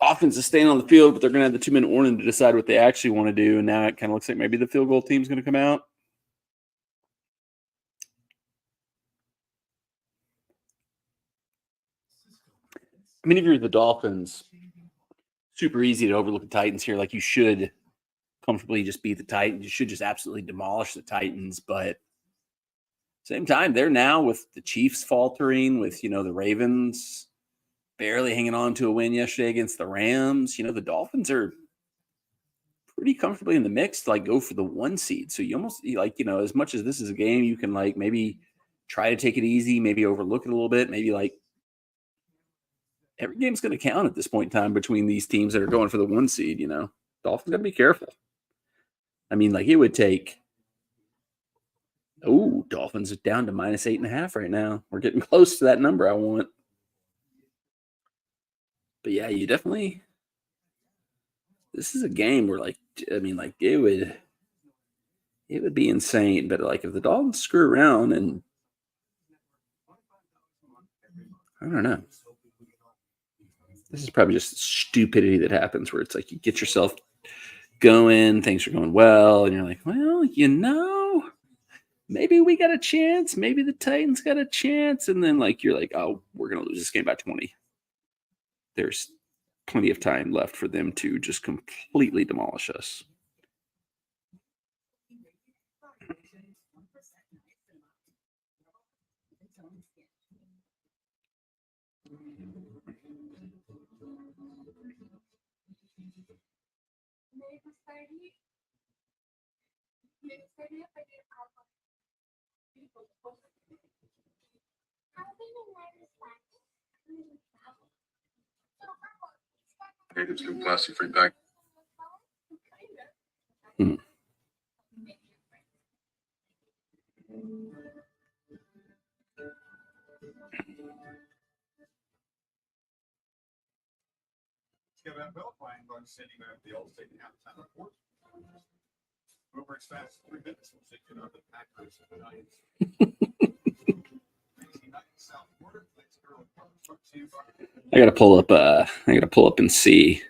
G: Offense is staying on the field, but they're going to have the 2-minute warning to decide what they actually want to do. And now it kind of looks like maybe the field goal team's going to come out. I mean, if you're the Dolphins, super easy to overlook the Titans here. Like you should comfortably just beat the Titans. You should just absolutely demolish the Titans. But same time, they're now with the Chiefs faltering, with, the Ravens barely hanging on to a win yesterday against the Rams. The Dolphins are pretty comfortably in the mix to, go for the 1 seed. So you almost, as much as this is a game, you can, maybe try to take it easy, maybe overlook it a little bit, maybe, every game's going to count at this point in time between these teams that are going for the 1 seed, Dolphins got to be careful. I mean, it would take Dolphins are down to -8.5 right now. We're getting close to that number I want. But yeah, you definitely. This is a game where, it would be insane. But if the Dolphins screw around, and I don't know, this is probably just stupidity that happens where it's you get yourself going, things are going well, and you're like, well, maybe we got a chance. Maybe the Titans got a chance. And then you're like, oh, we're going to lose this game by 20. There's plenty of time left for them to just completely demolish us.
F: It's a plastic free bag. Kevin Bell playing on sending out the old state halftime report. Over as fast as 3 minutes, we'll take it out the Packers and the Giants.
G: I gotta pull up and see.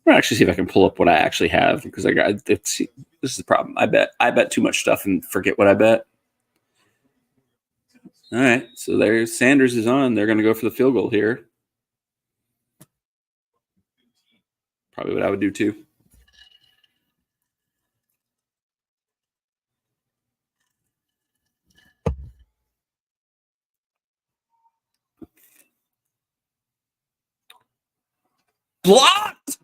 G: I'll actually see if I can pull up what I actually have, because this is the problem. I bet too much stuff and forget what I bet. All right, so there's Sanders is on. They're gonna go for the field goal here. Probably what I would do too. Blocked!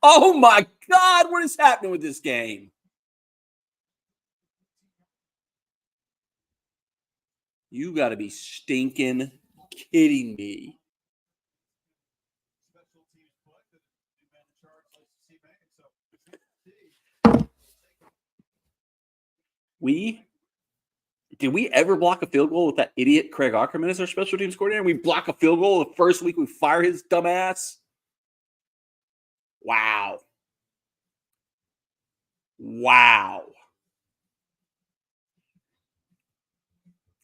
G: Oh my God, what is happening with this game? You got to be stinking kidding me.
A: Did we ever block a field goal with that idiot Craig Ackerman as our special teams coordinator? We block a field goal the first week we fire his dumb ass? Wow.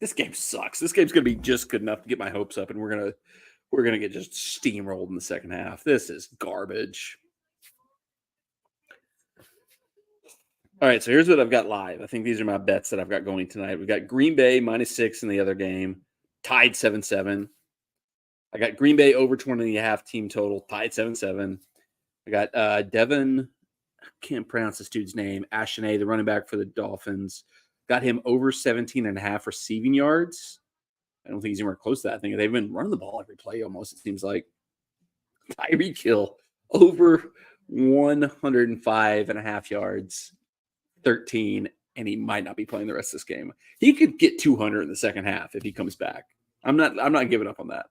A: This game sucks. This game's gonna be just good enough to get my hopes up, and we're gonna get just steamrolled in the second half. This is garbage. All right, so here's what I've got live. I think these are my bets that I've got going tonight. We've got Green Bay -6 in the other game, tied 7-7. I got Green Bay over 20.5 team total, tied 7-7. I got Devin, I can't pronounce this dude's name, Ashane, the running back for the Dolphins. Got him over 17.5 receiving yards. I don't think he's anywhere close to that. I think they've been running the ball every play almost, it seems like. Tyreek Hill over 105.5 yards, 13, and he might not be playing the rest of this game. He could get 200 in the second half if he comes back. I'm not giving up on that.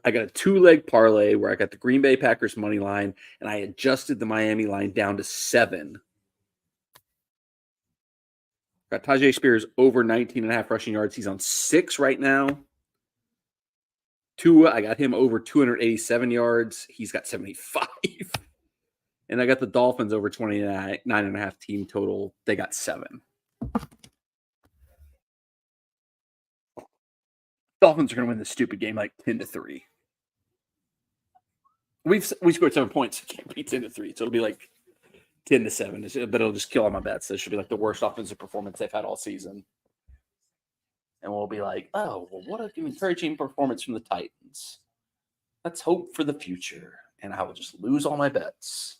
A: I got a 2-leg parlay where I got the Green Bay Packers money line, and I adjusted the Miami line down to 7. Got Tajay Spears over 19.5 rushing yards. He's on 6 right now. Tua, I got him over 287 yards. He's got 75. And I got the Dolphins over 29.5 team total. They got 7. Dolphins are going to win this stupid game like 10-3. We scored 7 points. Can't be 10-3. So it'll be like 10-7. But it'll just kill all my bets. This should be like the worst offensive performance they've had all season. And we'll be like, oh, well, what an encouraging performance from the Titans. Let's hope for the future. And I will just lose all my bets.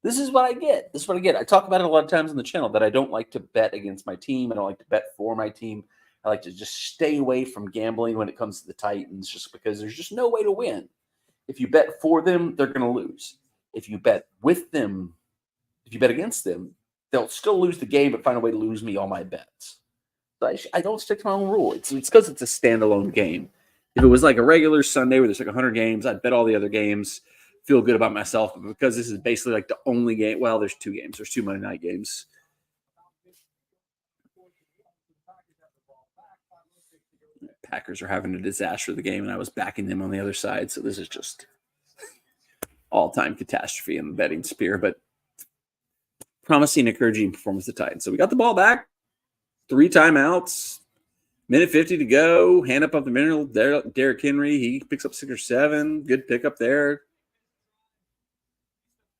A: This is what I get. I talk about it a lot of times on the channel that I don't like to bet against my team. I don't like to bet for my team. I like to just stay away from gambling when it comes to the Titans just because there's just no way to win. If you bet for them, they're going to lose. If you bet with them, if you bet against them, they'll still lose the game but find a way to lose me all my bets. So I don't stick to my own rule. It's because it's a standalone game. If it was like a regular Sunday where there's like 100 games, I'd bet all the other games, feel good about myself. But because this is basically like the only game, well, there's 2 games. There's 2 Monday night games. Packers are having a disaster of the game, and I was backing them on the other side. So this is just all-time catastrophe in the betting sphere. But promising, encouraging performance of the Titans. So we got the ball back. 3 timeouts. Minute 50 to go. Hand up the middle. Derrick Henry. He picks up 6 or 7. Good pickup there.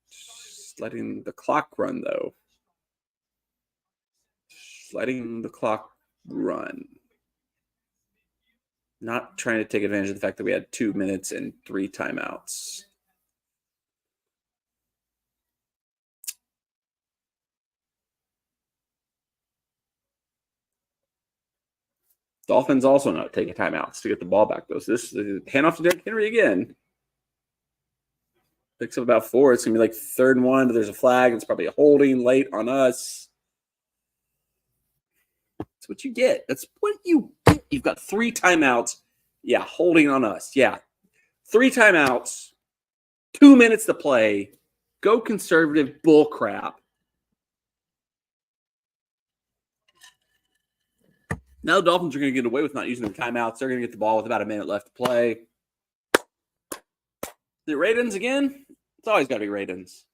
A: Just letting the clock run, though. Just letting the clock run. Not trying to take advantage of the fact that we had 2 minutes and 3 timeouts. Dolphins also not taking timeouts to get the ball back, though. So this is handoff to Derrick Henry again. Picks up about 4. It's going to be like 3rd and 1, but there's a flag. It's probably a holding late on us. That's what you get. That's what you get. You've got 3 timeouts. Yeah, holding on us. Yeah. 3 timeouts. 2 minutes to play. Go conservative bull crap. Now the Dolphins are going to get away with not using their timeouts. They're going to get the ball with about a minute left to play. Is it Raidens again? It's always got to be Raidens.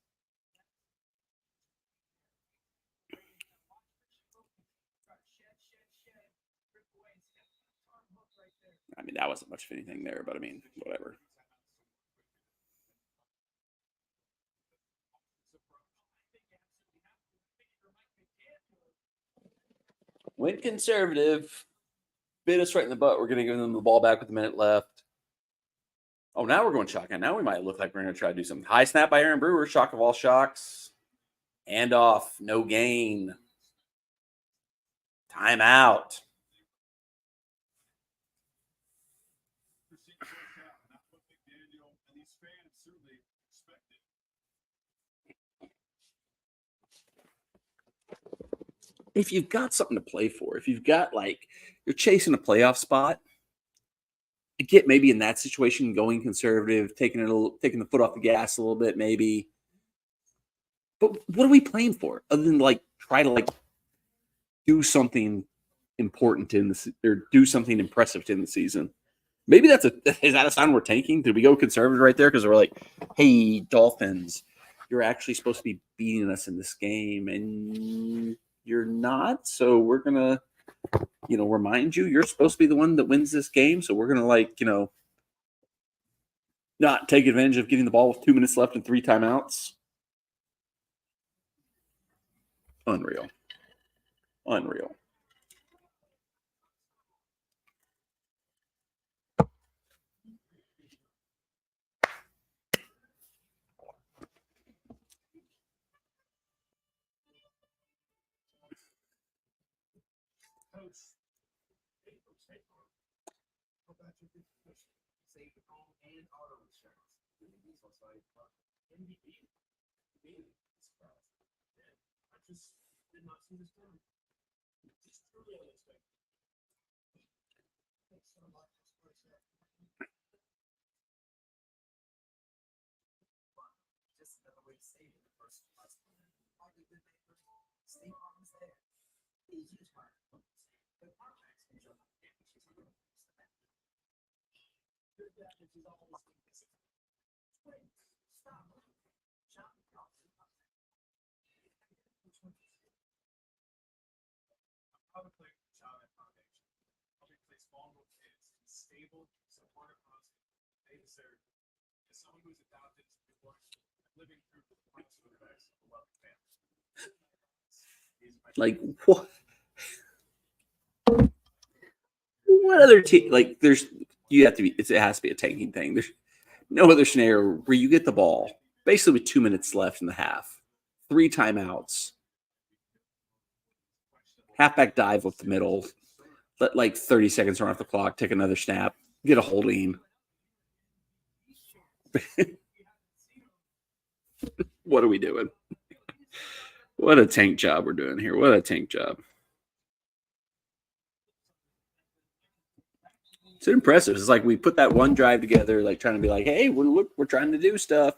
A: I mean, that wasn't much of anything there, but I mean, whatever. Went conservative. Bit us right in the butt. We're going to give them the ball back with a minute left. Oh, now we're going shotgun. Now we might look like we're going to try to do something. High snap by Aaron Brewer. Shock of all shocks. Hand off. No gain. Timeout. If you've got something to play for, if you've got like you're chasing a playoff spot, I get maybe in that situation going conservative, taking the foot off the gas a little bit, maybe. But what are we playing for other than like try to like do something important in this or do something impressive to end the season. Maybe is that a sign we're tanking? Did we go conservative right there? Because we're like, hey, Dolphins, you're actually supposed to be beating us in this game, and you're not. So we're gonna, remind you you're supposed to be the one that wins this game. So we're gonna not take advantage of getting the ball with 2 minutes left and 3 timeouts. Unreal. Like what? What other team? Like it has to be a tanking thing. There's no other scenario where you get the ball basically with 2 minutes left in the half, 3 timeouts, halfback dive with the middle, let like 30 seconds run off the clock, take another snap, get a holding. What are we doing? What a tank job we're doing here. What a tank job. It's impressive. It's like we put that one drive together, like trying to be like, hey, we're trying to do stuff.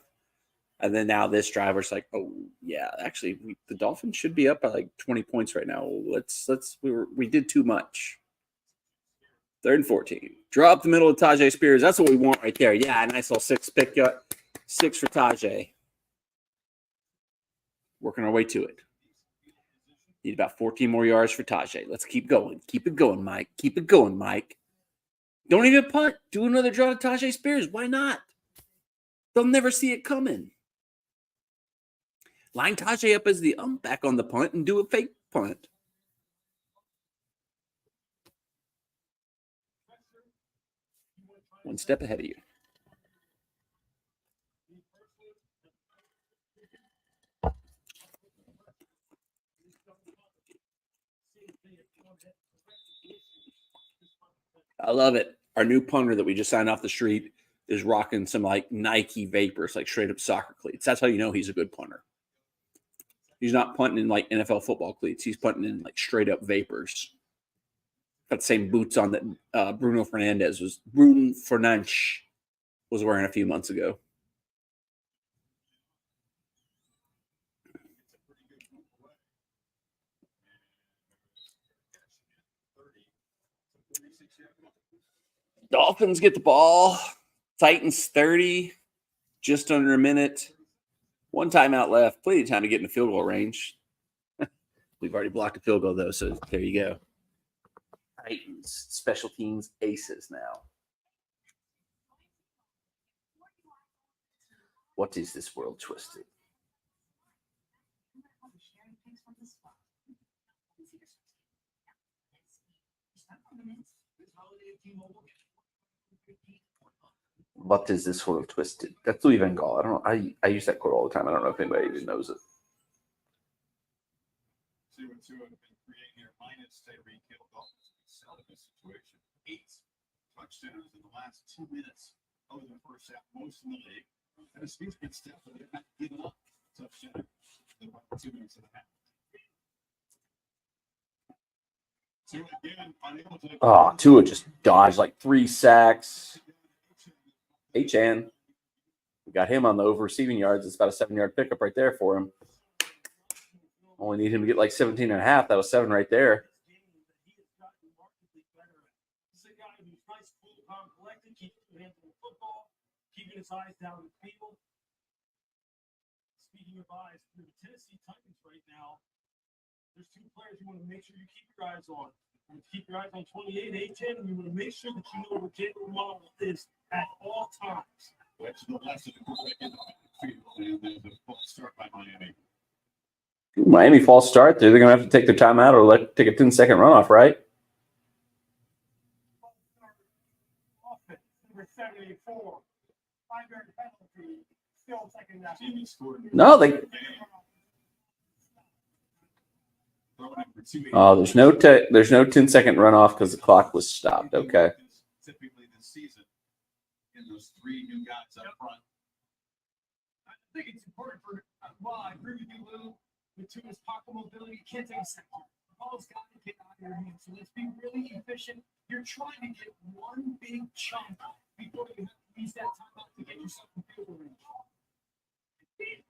A: And then now this driver's like, oh yeah, actually the Dolphins should be up by like 20 points right now. We did too much. 3rd and 14. Draw up the middle of Tajay Spears. That's what we want right there. Yeah, nice little 6 for Tajay. Working our way to it. Need about 14 more yards for Tajay. Let's keep going. Keep it going, Mike. Keep it going, Mike. Don't even punt. Do another draw to Tajay Spears. Why not? They'll never see it coming. Line Tajay up as the back on the punt and do a fake punt. One step ahead of you. I love it. Our new punter that we just signed off the street is rocking some like Nike Vapors, like straight up soccer cleats. That's how you know he's a good punter. He's not punting in like NFL football cleats. He's punting in like straight up Vapors. Got the same boots on that Bruno Fernandes was wearing a few months ago. Dolphins get the ball. Titans 30, just under a minute. 1 timeout left. Plenty of time to get in the field goal range. We've already blocked a field goal, though, so there you go. Titans, special teams aces now. What is this world twisted? What is this world twisted? That's Louis Van Gaal. I don't know. I use that quote all the time. I don't know if anybody even knows it.
F: See what two have been creating here. Minus Tyreek Hill. Dolphins excel in this situation. 8 touchdowns in the last 2 minutes of the first half, most in the league. And a speech good step, but they're not giving up touchdown in about 2 minutes of the half.
A: Tua just dodged like 3 sacks. HN. We got him on the over receiving yards. It's about a 7-yard pickup right there for him.
G: Only need him to get like 17 and a half. That was 7 right there.
E: This is a guy who's nice, cool, calm, collected, keeping his hands on the football, keeping his eyes down the field. Speaking of eyes, for the Tennessee Titans right now, there's 2 players you want to make sure you keep your eyes on. You keep your eyes on 28, A10, and you want to make sure that you know where Jalen Waddle is at all times.
F: That's the last of the quarterback in the field, and there's a false start by Miami.
G: Miami false start. They're going to have to take their timeout or take a 10-second runoff, right?
E: Offense, number 74, 5-yard penalty, still second down.
F: Jimmy scored.
G: No, they. Oh, there's no 10-second runoff because the clock was stopped. Okay.
F: Typically this season, in those 3 new guys up front.
E: I think it's important for, well, I agree with you, Lou, with Tua's pocket mobility, you can't take a second. The ball's got to get out of your hands. So let's be really efficient. You're trying to get one big chunk before you have to use that timeout to get yourself in field goal range.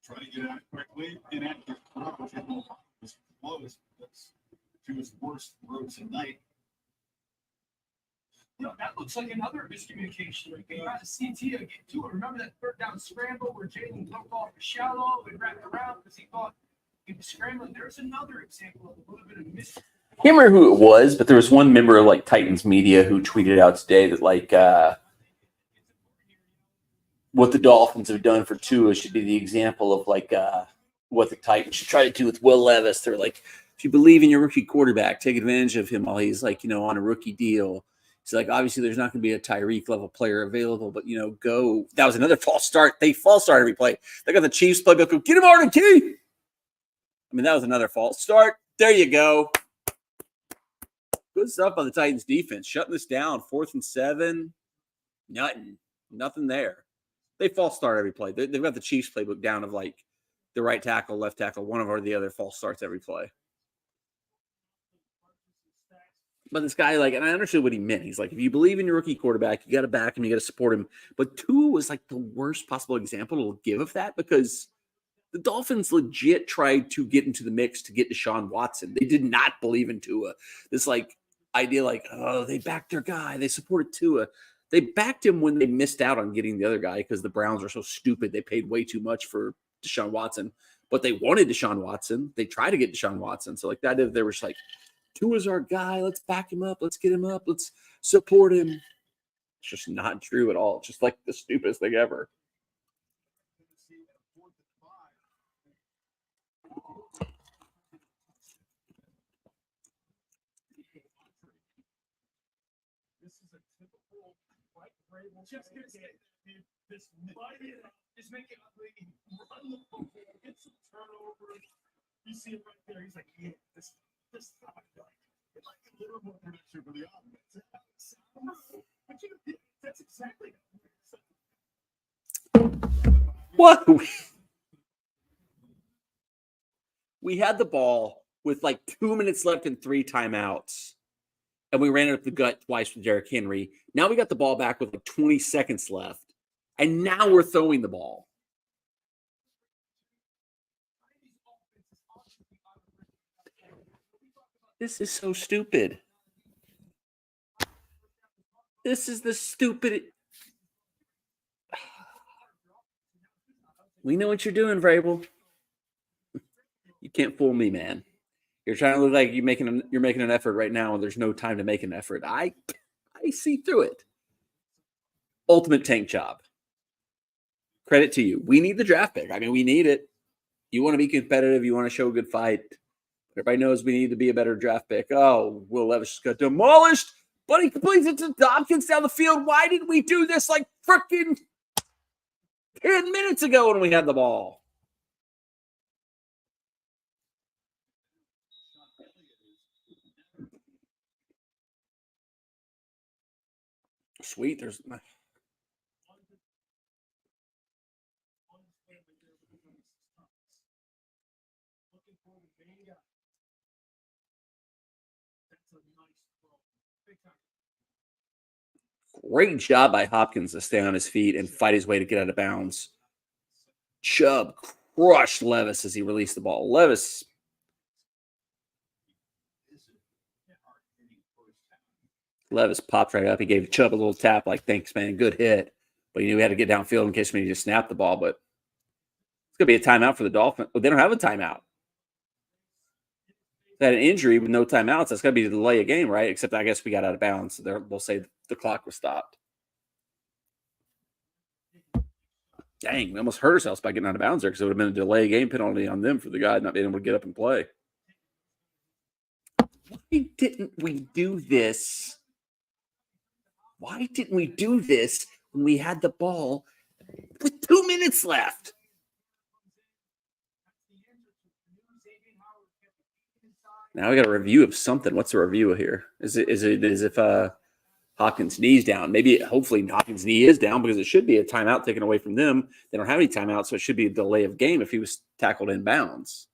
F: Trying to get out quickly, inaccurate was close. That's to his worst throws tonight.
E: No, that looks like another miscommunication. Like they got a CT to get to it. Remember that 3rd down scramble where Jalen broke off the shallow and wrapped around because he thought he was scrambling. There's another example of a little bit of mis.
G: I can't remember who it was, but there was one member of like Titans media who tweeted out today that like what the Dolphins have done for Tua should be the example of like what the Titans should try to do with Will Levis. They're like, if you believe in your rookie quarterback, take advantage of him while he's like, on a rookie deal. It's like, obviously there's not going to be a Tyreek level player available, but go. That was another false start. They false start every play. They got the Chiefs playbook. Go get him, Arden Key. I mean, that was another false start. There you go. Good stuff by the Titans defense. Shutting this down. 4th and 7. Nothing there. They false start every play. They've got the Chiefs playbook down of like the right tackle, left tackle, one or the other false starts every play. But this guy, and I understood what he meant. He's like, if you believe in your rookie quarterback, you got to back him, you got to support him. But Tua was like the worst possible example to give of that because the Dolphins legit tried to get into the mix to get Deshaun Watson. They did not believe in Tua. This idea they backed their guy. They supported Tua. They backed him when they missed out on getting the other guy because the Browns are so stupid. They paid way too much for Deshaun Watson. But they wanted Deshaun Watson. They tried to get Deshaun Watson. So that they were just like, Tua's our guy. Let's back him up. Let's get him up. Let's support him. It's just not true at all. It's just like the stupidest thing ever.
E: Just make it ugly. Run the football. Get some turnovers. You see it right there. He's like, yeah, this is how I like. It's like a little more production for the offense. But that's exactly
G: What? We had the ball with 2 minutes left and 3 timeouts. And we ran it up the gut twice with Derrick Henry. Now we got the ball back with 20 seconds left. And now we're throwing the ball. This is so stupid. This is the stupid. We know what you're doing, Vrabel. You can't fool me, man. You're trying to look like you're making an effort right now, and there's no time to make an effort. I see through it. Ultimate tank job. Credit to you. We need the draft pick. I mean, we need it. You want to be competitive. You want to show a good fight. Everybody knows we need to be a better draft pick. Oh, Will Levis just got demolished, but he completes it to Hopkins down the field. Why didn't we do this freaking 10 minutes ago when we had the ball? Sweet. There's great job by Hopkins to stay on his feet and fight his way to get out of bounds. Chubb crushed Levis as he released the ball. Levis. Levis popped right up. He gave Chubb a little tap, like, thanks, man. Good hit. But he knew he had to get downfield in case he just snapped the ball. But it's going to be a timeout for the Dolphins. Well, they don't have a timeout. They had an injury with no timeouts. That's going to be the delay of game, right? Except I guess we got out of bounds. So they'll say the clock was stopped. Dang, we almost hurt ourselves by getting out of bounds there because it would have been a delay of game penalty on them for the guy not being able to get up and play. Why didn't we do this? Why didn't we do this when we had the ball with 2 minutes left? Now we got a review of something. What's the review here? Is it as if Hopkins' knee's down? Maybe, hopefully, Hopkins' knee is down because it should be a timeout taken away from them. They don't have any timeouts, so it should be a delay of game if he was tackled in bounds.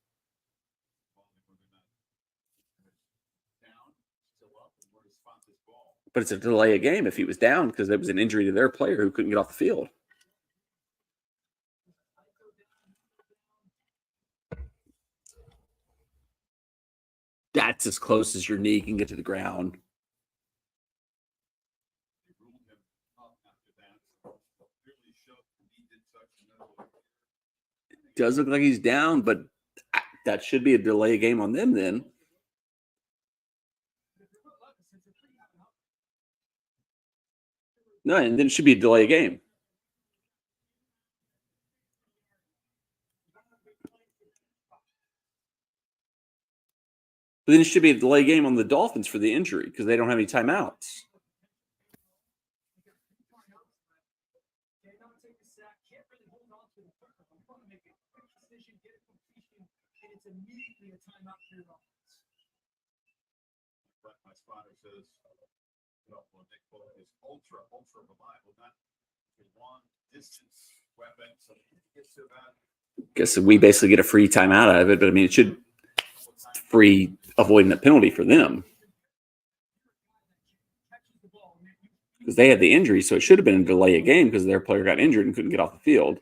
G: But it's a delay of game if he was down because there was an injury to their player who couldn't get off the field. That's as close as your knee can get to the ground. It does look like he's down, but that should be a delay game on them then. No, and then it should be a delay game. But then it should be a delay game on the Dolphins for the injury because they don't have any timeouts.
F: My spotter says, is ultra reliable, not a long distance weapon. So it gets to about.
G: Guess we basically get a free timeout out of it, but I mean, it should free avoiding the penalty for them because they had the injury, so it should have been a delay of game because their player got injured and couldn't get off the field.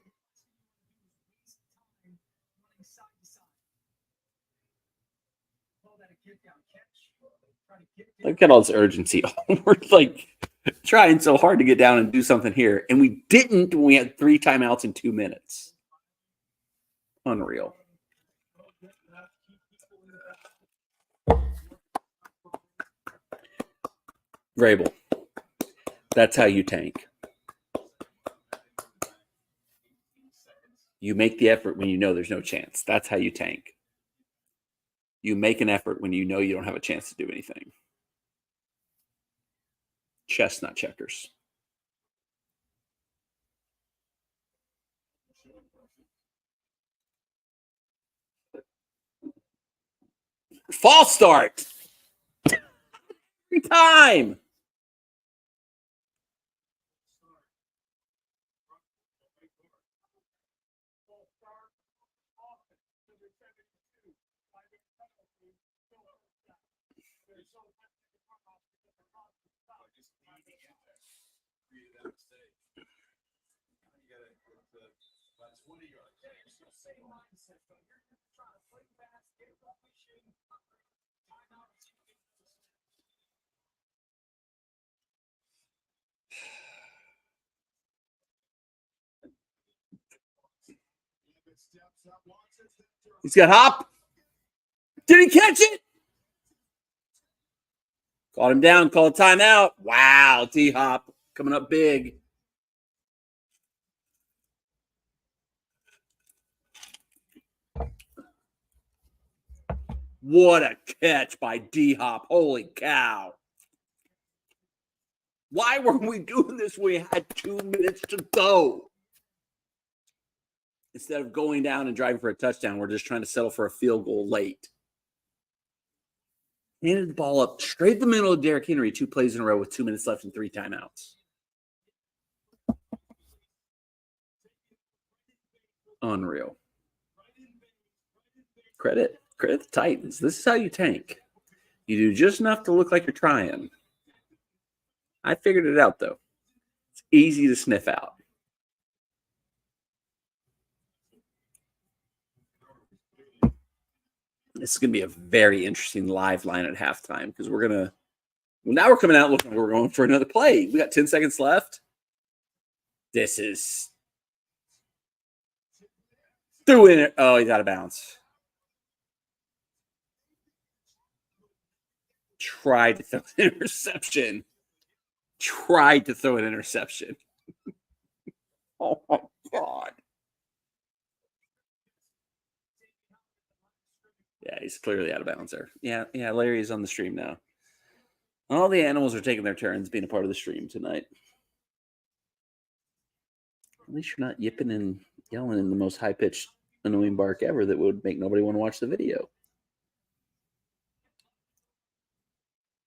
G: Look at all this urgency. We're like trying so hard to get down and do something here, and we didn't when we had 3 timeouts in 2 minutes. Unreal. Vrabel, that's how you tank. You make the effort when you know there's no chance. That's how you tank. You make an effort when you know you don't have a chance to do anything. Chestnut checkers. False start. Every time. He's got hop. Did he catch it? Caught him down. Call a timeout. Wow, D-Hop coming up big. What a catch by D-Hop. Holy cow. Why were we doing this when we had 2 minutes to go? Instead of going down and driving for a touchdown, we're just trying to settle for a field goal late. Handed the ball up straight in the middle of Derrick Henry 2 plays in a row with 2 minutes left and 3 timeouts. Unreal. Credit the Titans. This is how you tank. You do just enough to look like you're trying. I figured it out, though. It's easy to sniff out. This is going to be a very interesting live line at halftime because we're going to. Well, now we're coming out looking like we're going for another play. We got 10 seconds left. This is. Threw in it. Oh, he's out of bounds. Tried to throw an interception. Tried to throw an interception. Oh, my God. Yeah, he's clearly out of bounds there. Yeah, Larry's on the stream now. All the animals are taking their turns being a part of the stream tonight. At least you're not yipping and yelling in the most high-pitched, annoying bark ever that would make nobody want to watch the video.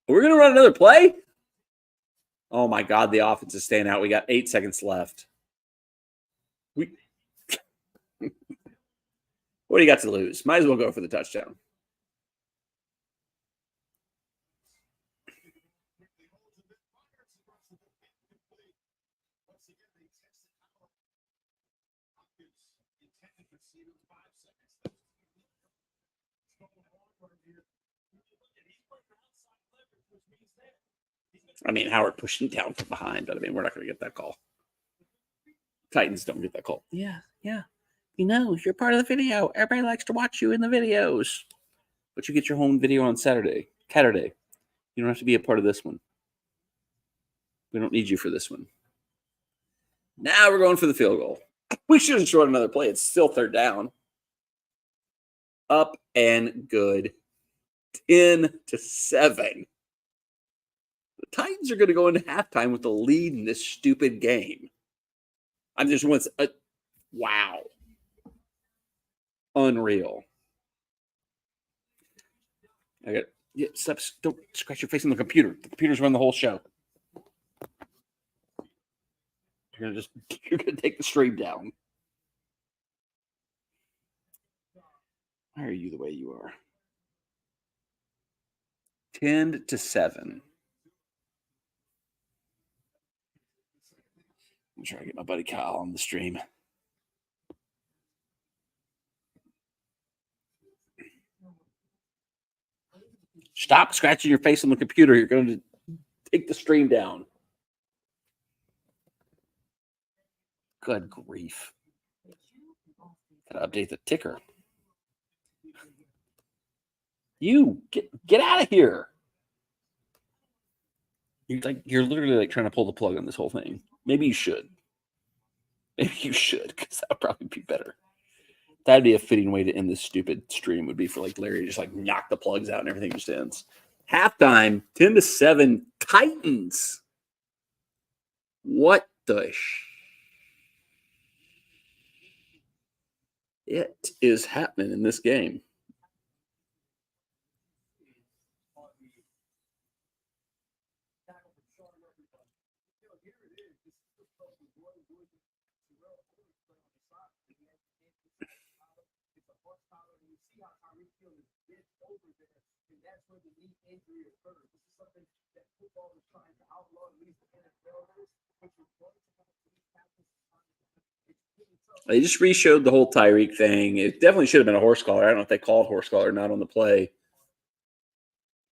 G: We're going to run another play? Oh, my God, the offense is staying out. We got 8 seconds left. What do you got to lose? Might as well go for the touchdown. I mean, Howard pushing down from behind, but I mean, we're not going to get that call. Titans don't get that call. Yeah. You know, you're part of the video. Everybody likes to watch you in the videos. But you get your home video on Saturday. You don't have to be a part of this one. We don't need you for this one. Now we're going for the field goal. We should have short another play. It's still third down. Up and good. 10-7. The Titans are going to go into halftime with the lead in this stupid game. I'm just once. Wow. Unreal. Stop. Don't scratch your face on the computer. The computer's run the whole show. You're gonna take the stream down. Why are you the way you are? 10-7. I'm trying to get my buddy Kyle on the stream. Stop scratching your face on the computer. You're going to take the stream down. Good grief. Gotta update the ticker. You get out of here. You're literally like trying to pull the plug on this whole thing. Maybe you should. Because that would probably be better. That'd be a fitting way to end this stupid stream, would be for like Larry to just like knock the plugs out and everything just ends. Halftime, 10-7, Titans. What the It is happening in this game. They just re-showed the whole Tyreek thing. It definitely should have been a horse collar. I don't know if they called horse collar or not on the play.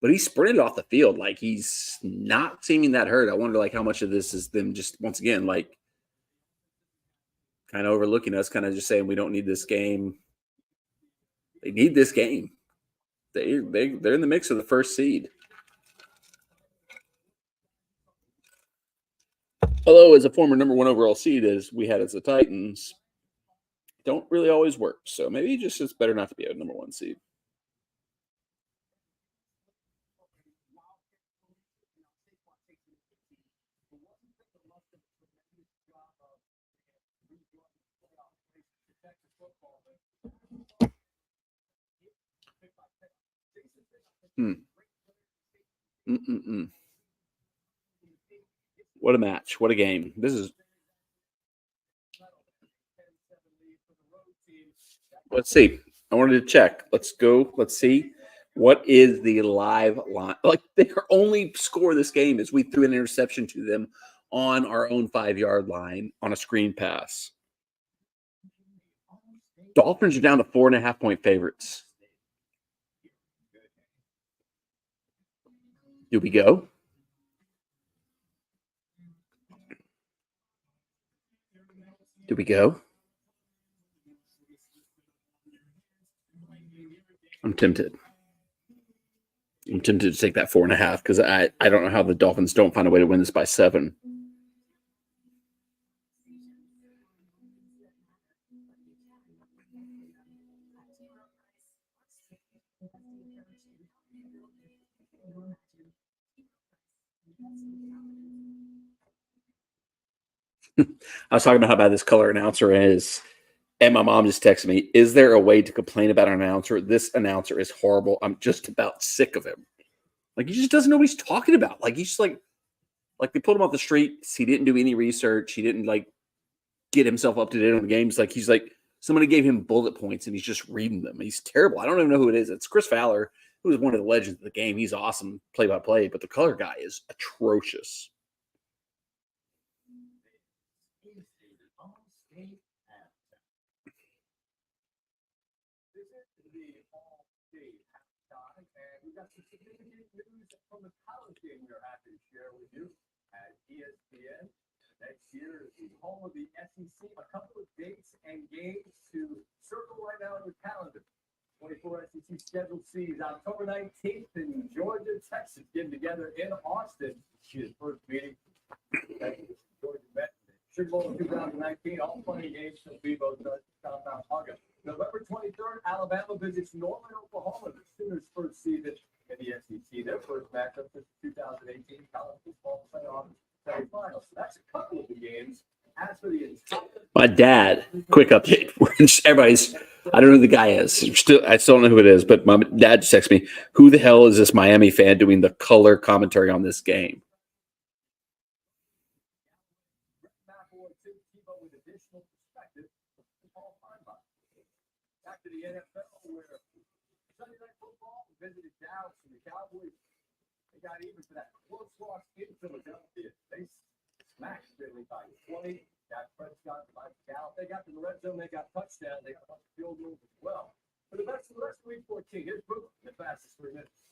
G: But he sprinted off the field like he's not seeming that hurt. I wonder like how much of this is them just once again like kind of overlooking us, kind of just saying we don't need this game. They need this game. They're in the mix of the first seed. Although as a former number 1 overall seed as we had as the Titans, don't really always work. So maybe just it's better not to be a number 1 seed. What a match. What a game. This is. Let's see. I wanted to check. Let's go. Let's see. What is the live line? Like, their only score of this game is we threw an interception to them on our own 5-yard line on a screen pass. Dolphins are down to 4.5-point favorites. Do we go? Do we go? I'm tempted. I'm tempted to take that 4.5 because I don't know how the Dolphins don't find a way to win this by 7. I was talking about how bad this color announcer is, and my mom just texted me, "Is there a way to complain about an announcer? This announcer is horrible. I'm just about sick of him. Like, he just doesn't know what he's talking about. Like, he's just like they pulled him off the streets. He didn't do any research. He didn't like get himself up to date on the games. Like, he's like somebody gave him bullet points and he's just reading them. He's terrible. I don't even know who it is. It's Chris Fowler, who is one of the legends of the game. He's awesome play by play, but the color guy is atrocious.
C: We've got some significant news from the college game we're happy to share with you at ESPN. Next year is the home of the SEC. A couple of dates and games to circle right now on your calendar. 24 SEC schedule sees October 19th in Georgia, Texas, getting together in Austin. His first meeting. Georgia met Sugar Bowl 2019. All playing games from Bebo to Southbound August. November 23rd, Alabama visits Norman, Oklahoma, the Sooners' first season in the SEC. Their first matchup since 2018 college football playoff semifinals. So that's a couple of the games. As for the
G: my dad, quick update. Everybody's, I don't know who the guy is. I still don't know who it is, but my dad just texted me, "Who the hell is this Miami fan doing the color commentary on this game?"
C: Back to the NFL, where Sunday Night Football visited Dallas, and the Cowboys, they got even for that close loss in Philadelphia. They smashed Philly by 20. Got Prescott by Dallas. They got to the red zone. They got touchdown. They got a bunch of field goals as well. For the rest of week 14, here's Brooke, the fastest 3 minutes.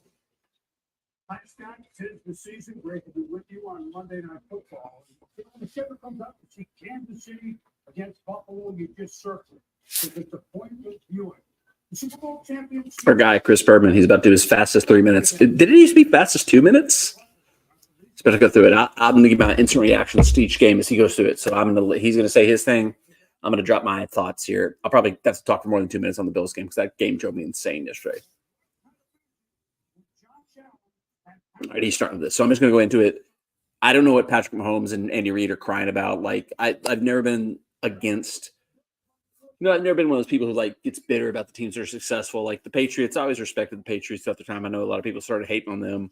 H: Hi, Scott. Tis the season. Great to be with you on Monday Night Football. When the shiver comes up to see Kansas City against Buffalo, you just circle it. Because it's a pointless viewing. The Super Bowl champions.
G: Our guy, Chris Bergman, he's about to do his fastest 3 minutes. Did it used to be fastest 2 minutes? He's about to go through it. I'm going to give my instant reactions to each game as he goes through it. So he's going to say his thing. I'm going to drop my thoughts here. I'll probably have to talk for more than 2 minutes on the Bills game because that game drove me insane yesterday. All right, he's starting with this. So I'm just going to go into it. I don't know what Patrick Mahomes and Andy Reid are crying about. Like, I've never been against – I've never been one of those people who like gets bitter about the teams that are successful. Like the Patriots, I always respected the Patriots throughout the time. I know a lot of people started hating on them.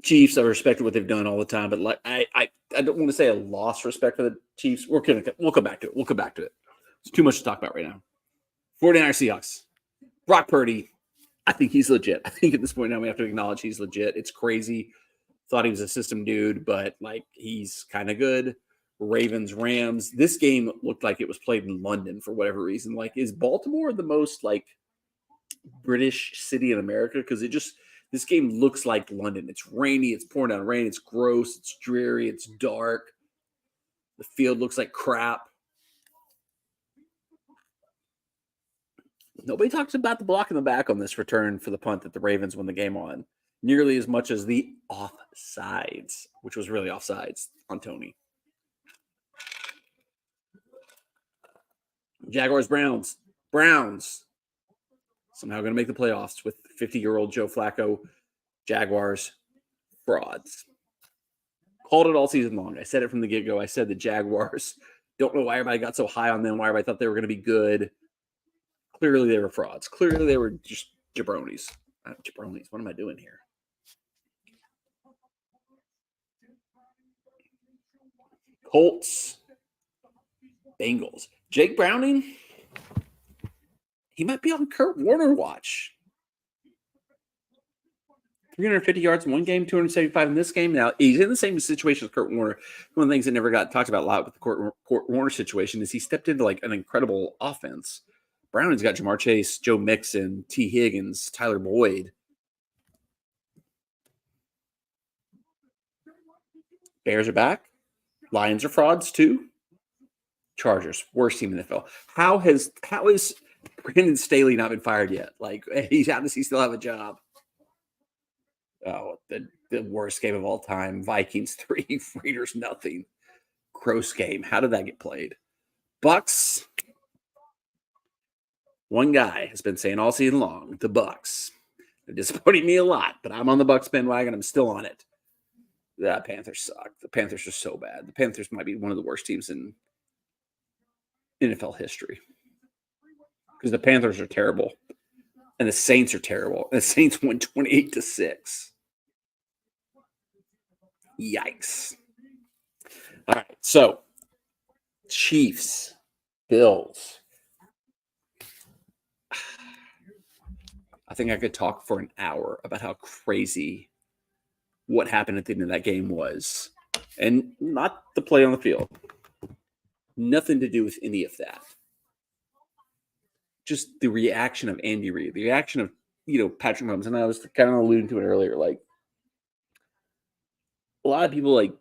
G: Chiefs, I respected what they've done all the time, but like I don't want to say I lost respect for the Chiefs. We'll come back to it. We'll come back to it. It's too much to talk about right now. 49ers Seahawks. Brock Purdy, I think he's legit. I think at this point now we have to acknowledge he's legit. It's crazy. Thought he was a system dude, but like he's kind of good. Ravens, Rams. This game looked like it was played in London for whatever reason. Like, is Baltimore the most like British city in America? Because this game looks like London. It's rainy. It's pouring down rain. It's gross. It's dreary. It's dark. The field looks like crap. Nobody talks about the block in the back on this return for the punt that the Ravens won the game on, nearly as much as the offsides, which was really offsides on Tony. Jaguars, Browns. Somehow going to make the playoffs with 50-year-old Joe Flacco. Jaguars, frauds. Called it all season long. I said it from the get-go. I said the Jaguars. Don't know why everybody got so high on them, why everybody thought they were going to be good. Clearly they were frauds. Clearly they were just jabronis. Jabronis. What am I doing here? Colts, Bengals. Jake Browning, he might be on Kurt Warner watch. 350 yards in one game, 275 in this game. Now, he's in the same situation as Kurt Warner. One of the things that never got talked about a lot with the Kurt Warner situation is he stepped into like an incredible offense.
A: Browning's got Jamar Chase, Joe Mixon, T. Higgins, Tyler Boyd. Bears are back. Lions are frauds too. Chargers, worst team in the NFL. How is Brandon Staley not been fired yet? Like, how does he still have a job? Oh, the worst game of all time. Vikings 3, Raiders nothing. Gross game. How did that get played? Bucks. One guy has been saying all season long, the Bucks. They're disappointing me a lot, but I'm on the Bucks bandwagon. I'm still on it. The Panthers suck. The Panthers are so bad. The Panthers might be one of the worst teams in NFL history because the Panthers are terrible and the Saints are terrible. And the Saints won 28-6. Yikes. All right. So Chiefs, Bills. I think I could talk for an hour about how crazy what happened at the end of that game was. And not the play on the field. Nothing to do with any of that. Just the reaction of Andy Reid, the reaction of, Patrick Mahomes. And I was kind of alluding to it earlier. Like, a lot of people, like,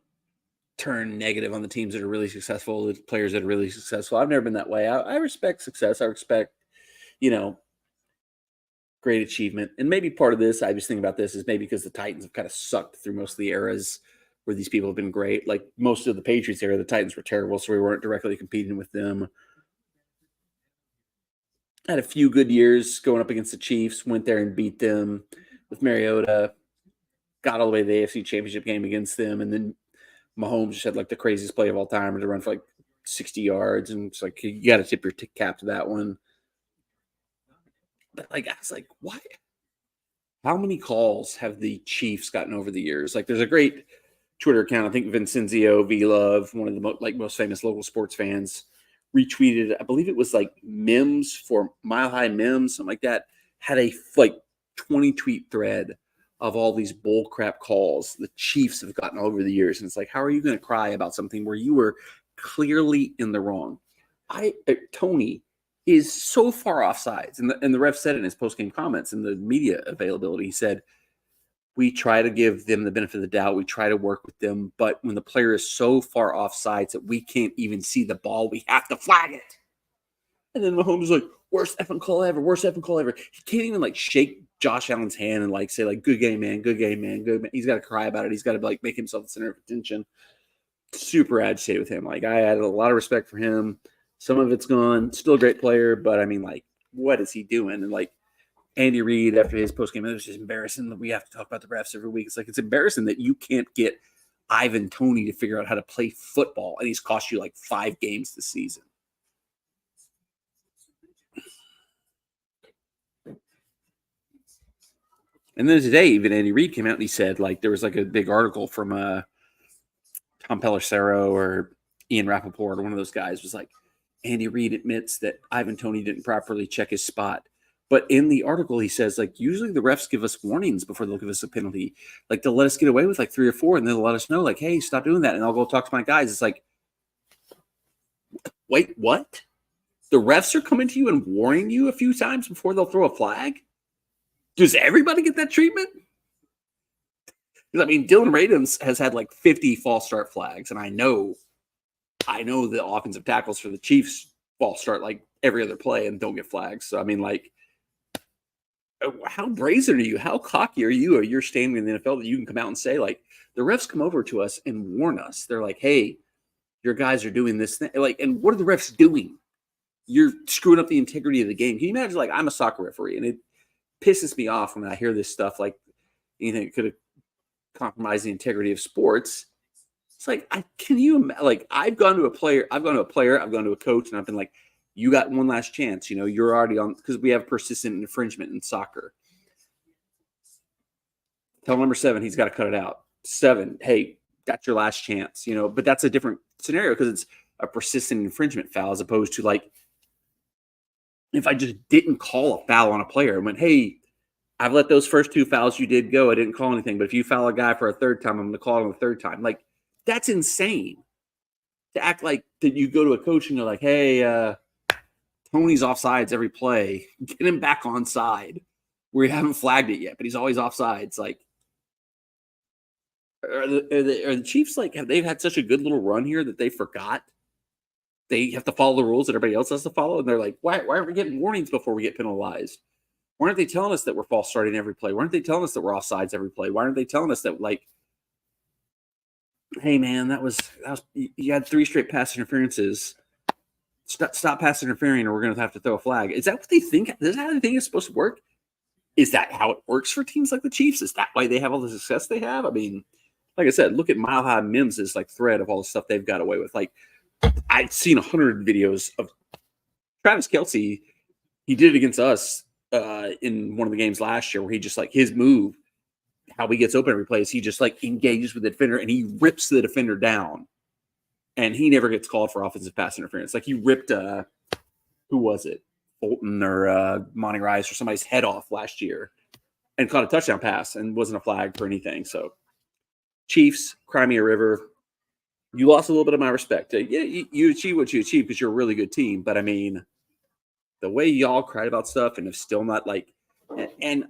A: turn negative on the teams that are really successful, the players that are really successful. I've never been that way. I respect success. I respect, great achievement. And maybe part of this, I was thinking about this, is maybe because the Titans have kind of sucked through most of the eras where these people have been great. Like most of the Patriots era, the Titans were terrible, so we weren't directly competing with them. Had a few good years going up against the Chiefs, went there and beat them with Mariota, got all the way to the AFC Championship game against them, and then Mahomes just had like the craziest play of all time to run for like 60 yards, and it's like you got to tip your cap to that one. But like I was like, why? How many calls have the Chiefs gotten over the years? Like, there's a great Twitter account. I think Vincenzo V Love, one of the most famous local sports fans, retweeted. I believe it was like Mims for Mile High Mims, something like that. Had a 20 tweet thread of all these bull crap calls the Chiefs have gotten over the years, and it's like, how are you going to cry about something where you were clearly in the wrong? Tony is so far off sides. And the ref said it in his post-game comments and the media availability. He said, we try to give them the benefit of the doubt. We try to work with them. But when the player is so far off sides that we can't even see the ball, we have to flag it. And then Mahomes is like, worst effing call ever, worst effing call ever. He can't even shake Josh Allen's hand and say good game, man, good game, man, good man. He's got to cry about it. He's got to make himself the center of attention. Super agitated with him. I had a lot of respect for him. Some of it's gone. Still a great player, but what is he doing? And Andy Reid, after his postgame, it was just embarrassing that we have to talk about the refs every week. It's embarrassing that you can't get Ivan Toney to figure out how to play football, and he's cost you 5 games this season. And then today, even Andy Reid came out and he said, there was a big article from Tom Pelissero or Ian Rappaport or one of those guys was Andy Reid admits that Ivan Toney didn't properly check his spot. But in the article, he says, usually the refs give us warnings before they'll give us a penalty. They'll let us get away with 3 or 4, and they'll let us know, hey, stop doing that. And I'll go talk to my guys. It's wait, what? The refs are coming to you and warning you a few times before they'll throw a flag? Does everybody get that treatment? Because, Dylan Radins has had 50 false start flags, and I know the offensive tackles for the Chiefs false start every other play and don't get flags. So, how brazen are you? How cocky are you? Or you're standing in the NFL that you can come out and say, the refs come over to us and warn us. They're hey, your guys are doing this thing. And what are the refs doing? You're screwing up the integrity of the game. Can you imagine, I'm a soccer referee, and it pisses me off when I hear this stuff, anything that could have compromised the integrity of sports. It's I've gone to a player, I've gone to a coach, and I've been you got one last chance. You're already on, because we have persistent infringement in soccer. Tell number 7 he's got to cut it out. 7, hey, that's your last chance. But that's a different scenario because it's a persistent infringement foul as opposed to if I just didn't call a foul on a player and went, hey, I've let those first 2 fouls you did go. I didn't call anything. But if you foul a guy for a 3rd time, I'm going to call him a 3rd time. That's insane to act that you go to a coach and you're hey, Tony's offsides every play. Get him back on side. We haven't flagged it yet, but he's always offsides. Like, are the Chiefs like have they had such a good little run here that they forgot they have to follow the rules that everybody else has to follow? And they're like, why aren't we getting warnings before we get penalized? Why aren't they telling us that we're false starting every play? Why aren't they telling us that we're offsides every play? Why aren't they telling us that, like, hey man, that was you had 3 straight pass interferences. Stop pass interfering, or we're going to have to throw a flag. Is that what they think? Is that how they think it's supposed to work? Is that how it works for teams like the Chiefs? Is that why they have all the success they have? I mean, like I said, look at Mile High Mims' like thread of all the stuff they've got away with. Like, I'd seen 100 videos of Travis Kelce. He did it against us in one of the games last year, where he just like his move, how he gets open every play is he just like engages with the defender and he rips the defender down, and he never gets called for offensive pass interference. Like he ripped who was it, Bolton or Monty Rice or somebody's head off last year, and caught a touchdown pass and wasn't a flag for anything. So Chiefs, cry me a river. You lost a little bit of my respect. Yeah, you achieve what you achieve because you're a really good team. But I mean, the way y'all cried about stuff and have still not like, and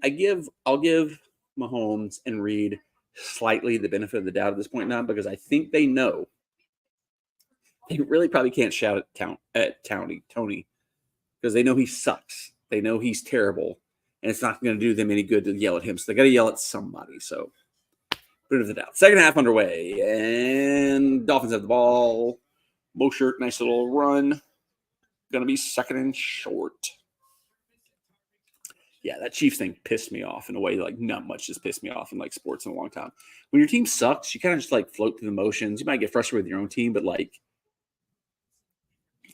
A: I'll give Mahomes and Reed slightly the benefit of the doubt at this point now, because I think they know they really probably can't shout at Tony because they know he sucks. They know he's terrible, and it's not going to do them any good to yell at him. So they got to yell at somebody. So bit of the doubt. Second half underway, and Dolphins have the ball. Mostert, nice little run. Going to be second and short. Yeah, that Chiefs thing pissed me off in a way like not much has pissed me off in like sports in a long time. When your team sucks, you kind of just like float through the motions. You might get frustrated with your own team, but like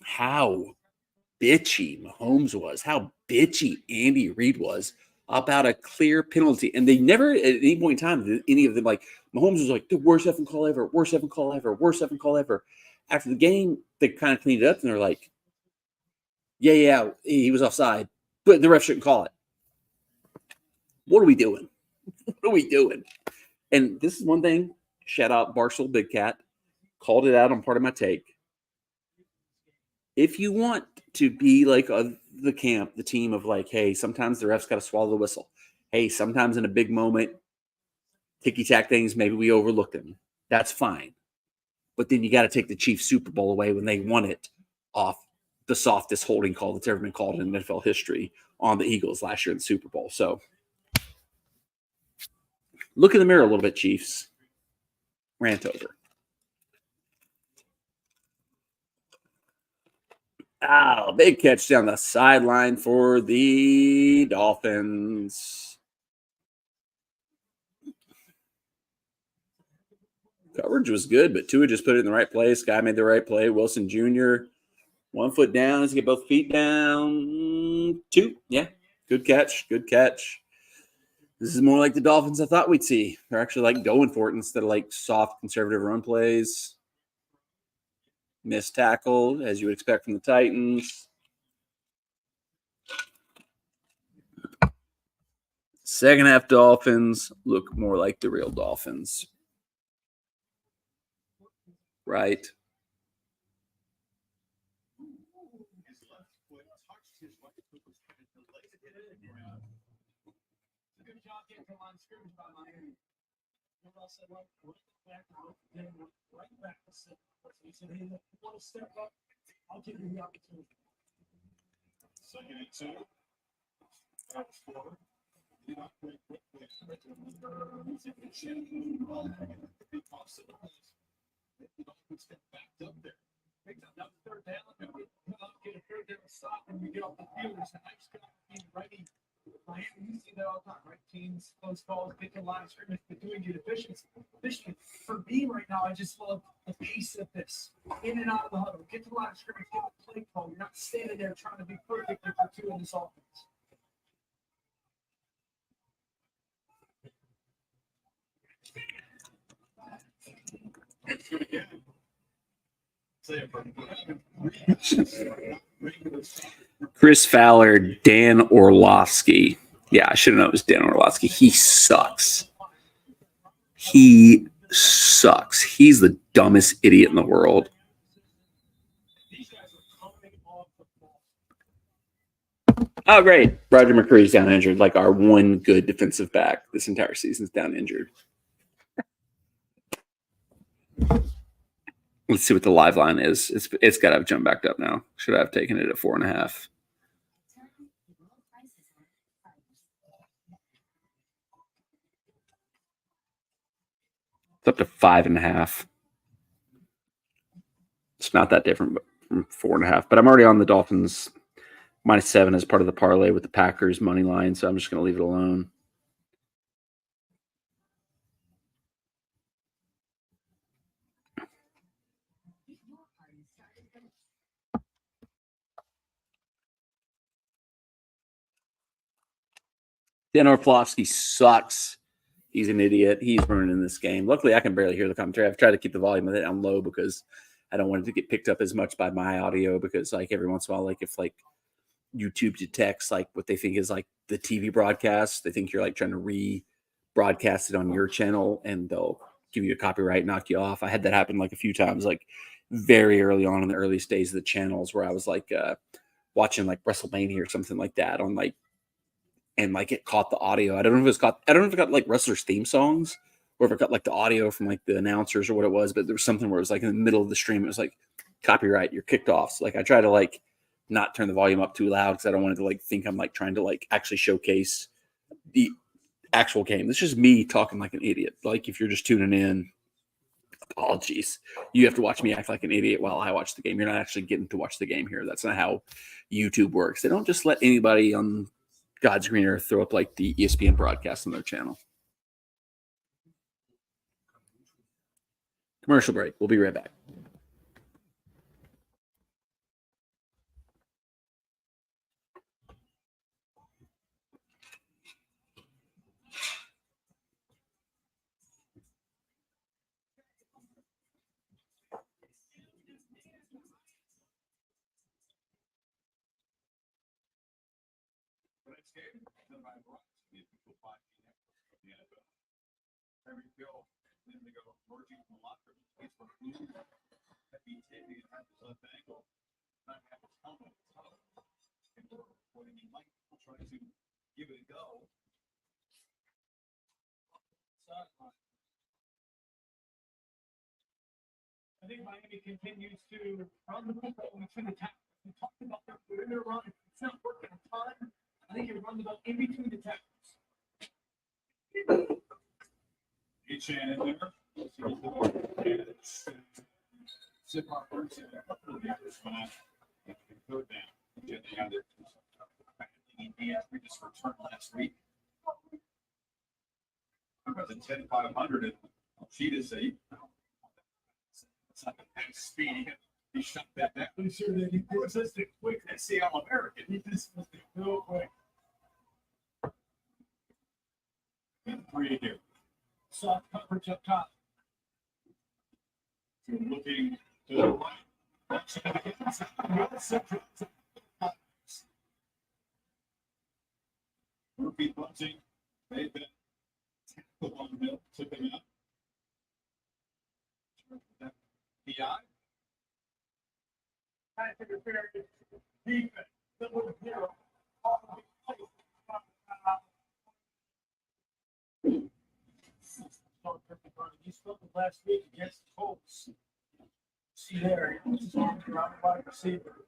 A: how bitchy Mahomes was, how bitchy Andy Reid was about a clear penalty. And they never at any point in time, any of them, like Mahomes was like the worst effing call ever, worst effing call ever, worst effing call ever. After the game, they kind of cleaned it up and they're like, yeah, he was offside, but the ref shouldn't call it. What are we doing? What are we doing? And this is one thing, shout out Barstool Big Cat, called it out on part of my take. If you want to be like the team of like, hey, sometimes the ref's got to swallow the whistle. Hey, sometimes in a big moment, ticky-tack things, maybe we overlooked them. That's fine. But then you got to take the Chiefs Super Bowl away when they won it off the softest holding call that's ever been called in NFL history on the Eagles last year in the Super Bowl. So look in the mirror a little bit, Chiefs. Rant over. Big catch down the sideline for the Dolphins. Coverage was good, but Tua just put it in the right place. Guy made the right play. Wilson Jr., 1 foot down. Let's get both feet down. 2. Yeah, good catch. Good catch. This is more like the Dolphins I thought we'd see. They're actually like going for it instead of like soft conservative run plays. Missed tackle, as you would expect from the Titans. Second half Dolphins look more like the real Dolphins. Right?
E: Good job getting to line scrimmage by Miami. Right back. He said, hey, look, you want to step up? I'll give you the opportunity.
F: Second and 2. That was 4. Backed up there.
E: Now third down, get a third down stop, and we get off the field. It's a nice guy being ready. Miami, you see that all the time, right? Teams, close calls, get the line of scrimmage, but doing it efficiently. For me right now, I just love the pace of this. In and out of the huddle. Get the line of scrimmage, get the play call. You're not standing there trying to be perfect if you're 2 in this offense.
A: Chris Fowler, Dan Orlovsky. Yeah, I should have known it was Dan Orlovsky. He sucks. He sucks. He's the dumbest idiot in the world. Oh, great. Roger McCreary's down injured. Like our one good defensive back this entire season's down injured. Let's see what the live line is. It's got to have jumped back up now. Should I have taken it at 4.5? It's up to 5.5. It's not that different from 4.5, but I'm already on the Dolphins -7 as part of the parlay with the Packers money line, so I'm just going to leave it alone. Dan Orlovsky sucks. He's an idiot. He's ruining this game. Luckily, I can barely hear the commentary. I've tried to keep the volume of it down low because I don't want it to get picked up as much by my audio because, like, every once in a while, like, if, like, YouTube detects, like, what they think is, like, the TV broadcast, they think you're, like, trying to rebroadcast it on your channel, and they'll give you a copyright, knock you off. I had that happen, like, a few times, like, very early on in the earliest days of the channels where I was, like, watching, like, WrestleMania or something like that on, like, and like it caught the audio. I don't know if it got like wrestlers' theme songs or if it got like the audio from like the announcers or what it was, but there was something where it was like in the middle of the stream, it was like copyright, you're kicked off. So like I try to like not turn the volume up too loud because I don't want it to like think I'm like trying to like actually showcase the actual game. This is just me talking like an idiot. Like if you're just tuning in, apologies. You have to watch me act like an idiot while I watch the game. You're not actually getting to watch the game here. That's not how YouTube works. They don't just let anybody on God's green earth throw up like the ESPN broadcast on their channel. Commercial break. We'll be right back.
F: Give it a go.
E: I think Miami continues to run the football between the tackles. We talked about that we're in their run. It's not working a ton. I think it runs the ball in between the tackles.
F: Hey, Shannon there. Zip our first in a couple of years when I go down. We just returned last week. I was at 10,500 and she just said, it's not the speed. He shot that back.
E: I'm sure that he processed it quick.
F: And see, I'm American.
E: He just was real quick.
F: 3 here.
E: Soft coverage up top.
F: Looking to the right. Murphy punching. They've been tackled on the middle, took him out. PI.
E: I think it's very good defense. That was zero. He spoke last week against the Colts. See there, he was on the wide receiver.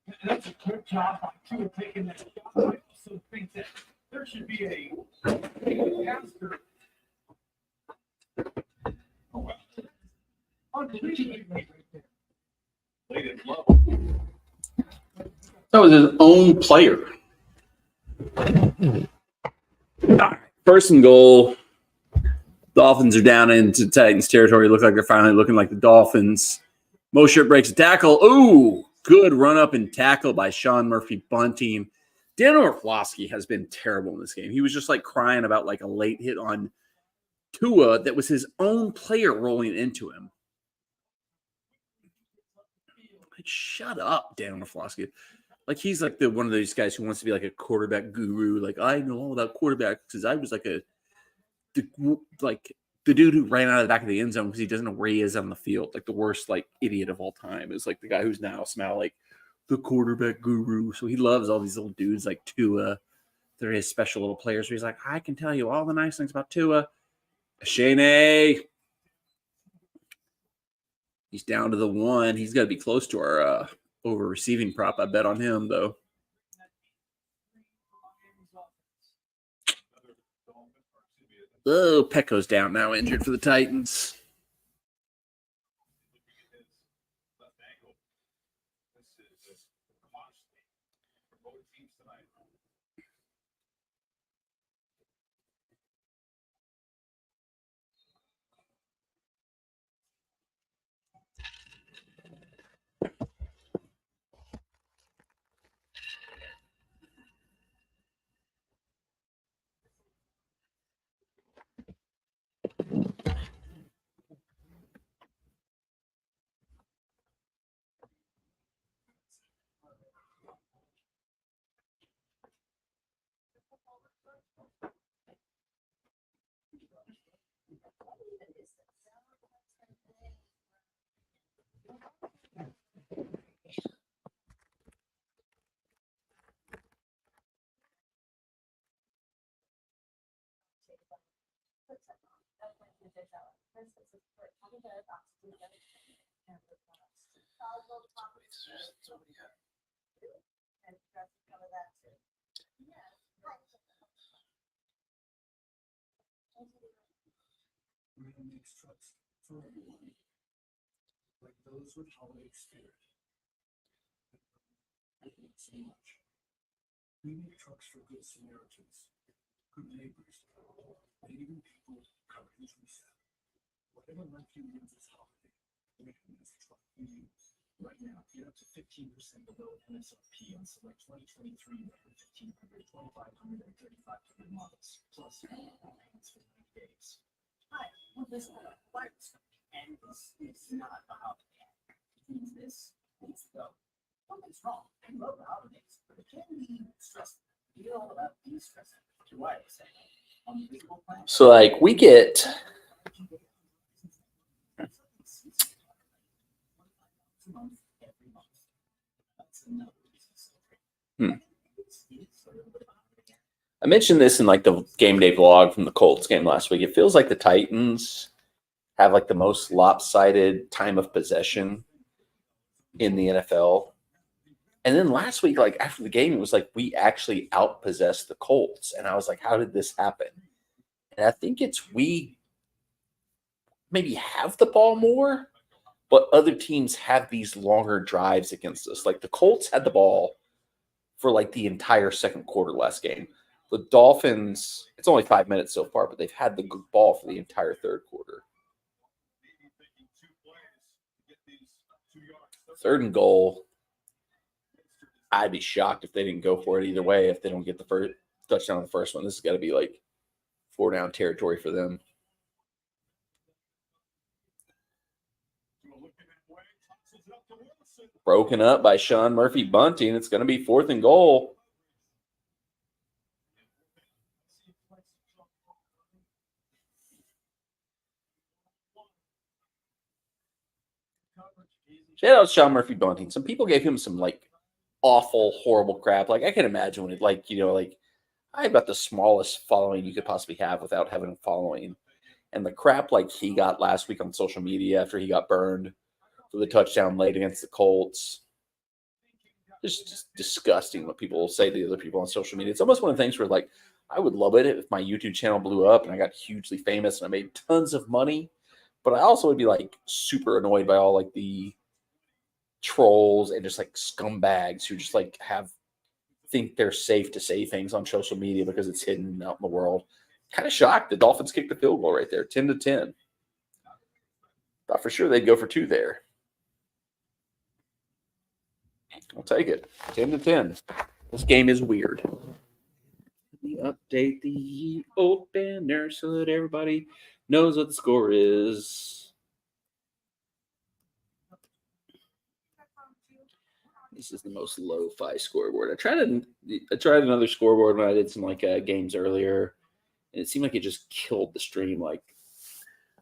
E: And that's a good job by Tua taking that shot. I also think that there should be a passer.
F: Oh, wow.
E: Unbelievably right there.
F: Played it low.
A: That was his own player. All right. First and goal. Dolphins are down into Titans territory. Look like they're finally looking like the Dolphins. Mosher breaks a tackle. Ooh, good run up and tackle by Sean Murphy Bunting. Dan Orlovsky has been terrible in this game. He was just like crying about like a late hit on Tua that was his own player rolling into him. Like, shut up, Dan Orlovsky. Like he's like the one of those guys who wants to be like a quarterback guru. Like I know all about quarterbacks because I was like the dude who ran out of the back of the end zone because he doesn't know where he is on the field. Like the worst like idiot of all time is like the guy who's now somehow like
G: the quarterback guru. So he loves all these little dudes like Tua. They're his special little players. Where he's like, I can tell you all the nice things about Tua. Shane, he's down to the 1. He's got to be close to our over receiving prop. I bet on him though. Oh, Pecco's down now, injured for the Titans.
H: Makes trucks for everyone, like those with holiday spirit. Thank you so much. We make trucks for good Samaritans, good neighbors, and even people covered in reset. Whatever life you live this holiday, we can use the truck you use. Right now, get up to 15% below MSRP on select 2023 1500, 2500, and 3500 models, plus payments for 90 days. Hi, well, this is a wireless and this is not about this. It's though. Something's wrong. I love the holidays, but it can be stressful. You know about de-stressing. Wireless.
G: So, like, we get I mentioned this in like the game day vlog from the Colts game last week. It feels like the Titans have like the most lopsided time of possession in the NFL. And then last week, like after the game, it was like we actually outpossessed the Colts. And I was like, how did this happen? And I think it's we maybe have the ball more, but other teams have these longer drives against us. Like the Colts had the ball for like the entire second quarter last game. The Dolphins, it's only 5 minutes so far, but they've had the ball for the entire third quarter. 3rd and goal. I'd be shocked if they didn't go for it either way. If they don't get the first touchdown on the first one, this has got to be like 4-down territory for them. Broken up by Sean Murphy Bunting. It's going to be 4th and goal. Shout out Sean Murphy Bunting. Some people gave him some like awful, horrible crap. Like I can imagine when it like, you know, like I have about the smallest following you could possibly have without having a following. And the crap like he got last week on social media after he got burned for the touchdown late against the Colts. It's just disgusting what people will say to the other people on social media. It's almost one of the things where like I would love it if my YouTube channel blew up and I got hugely famous and I made tons of money. But I also would be like super annoyed by all like the trolls and just like scumbags who just like think they're safe to say things on social media because it's hidden out in the world. Kind of shocked the Dolphins kicked the field goal right there, 10-10. Thought for sure they'd go for 2 there. I'll take it. 10-10. This game is weird. Let me update the opener so that everybody knows what the score is. This is the most lo-fi scoreboard. I tried another scoreboard when I did some like games earlier, and it seemed like it just killed the stream. Like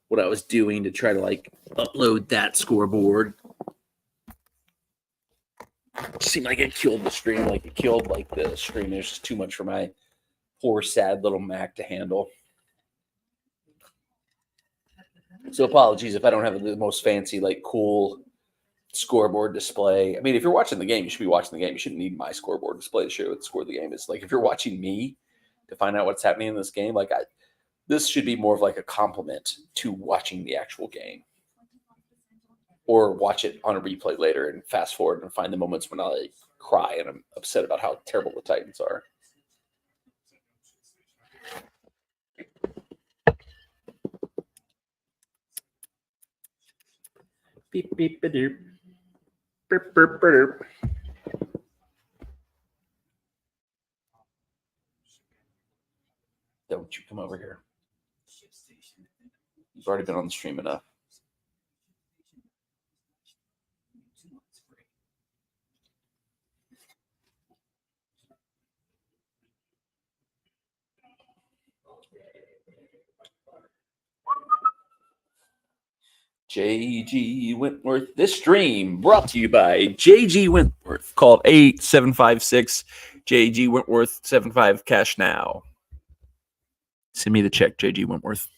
G: what I was doing to try to like upload that scoreboard. It seemed like it killed the stream. Like it killed like the stream. There's just too much for my poor, sad little Mac to handle. So apologies if I don't have the most fancy, like cool scoreboard display. I mean, if you're watching the game, you should be watching the game. You shouldn't need my scoreboard display to show what the score of the game is. Like if you're watching me to find out what's happening in this game, this should be more of like a compliment to watching the actual game. Or watch it on a replay later and fast forward and find the moments when I cry and I'm upset about how terrible the Titans are. Beep, beep, ba-doop. Burp, burp, burp. Don't you come over here. You've already been on the stream enough. JG Wentworth. This stream brought to you by JG Wentworth. Call 8756 JG Wentworth 75 cash now. Send me the check, JG Wentworth.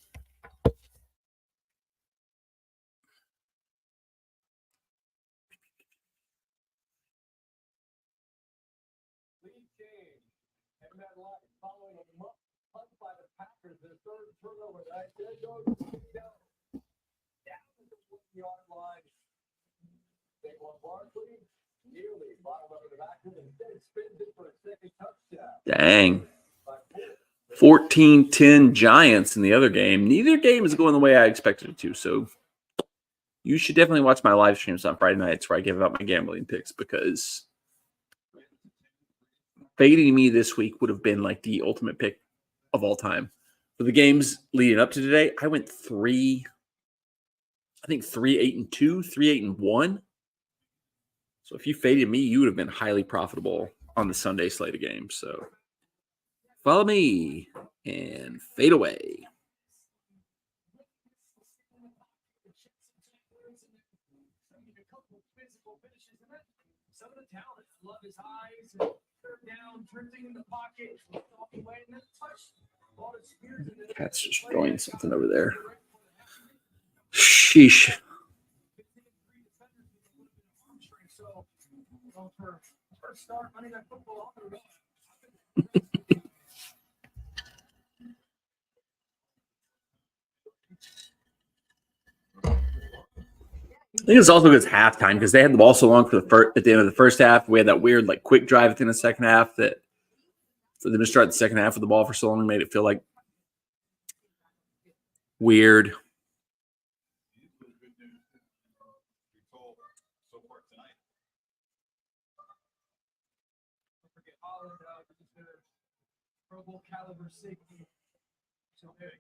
C: Lead change. And that line following a punt by the Packers. Their third turnover. Right there goes down to the 1-yard line. Big one, Barkley. Nearly bottom of the back and instead spins it for a second touchdown.
G: Dang. 14-10 Giants in the other game. Neither game is going the way I expected it to. So you should definitely watch my live streams on Friday nights where I give out my gambling picks, because fading me this week would have been like the ultimate pick of all time. For the games leading up to today, I went 3-8-2, 3-8-1. So if you faded me, you would have been highly profitable on the Sunday slate of games. So follow me and fade away.
E: Some of the talent, love his eyes, down, turning in the pocket, off the way, and then touch.
G: Cat's just throwing something over there. Sheesh.
E: First start Monday Night Football.
G: I think it's also because halftime, because they had the ball so long for at the end of the first half. We had that weird like quick drive at the end of the second half that for them to start the second half with the ball for so long made it feel like weird.
E: Pro Bowl caliber safety. So they're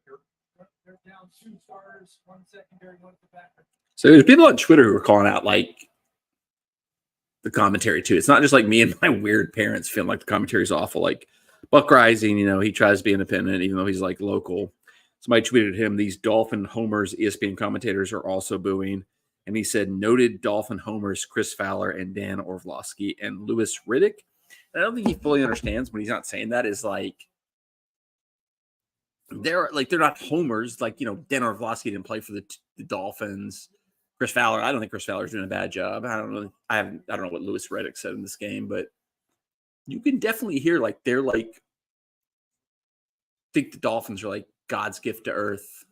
E: down 2 starters, 1 secondary, 1 at the back.
G: So there's people on Twitter who are calling out like the commentary too. It's not just like me and my weird parents feeling like the commentary is awful. Like Buck Rising, he tries to be independent even though he's like local. Somebody tweeted him, "These Dolphin homers ESPN commentators are also booing." And he said, "Noted Dolphin homers Chris Fowler and Dan Orlovsky and Louis Riddick." And I don't think he fully understands when he's not saying that is like they're not homers. Like, Dan Orlovsky didn't play for the Dolphins. Chris Fowler, I don't think Chris Fowler's doing a bad job. I don't know what Louis Riddick said in this game, but you can definitely hear like they're like think the Dolphins are like God's gift to earth.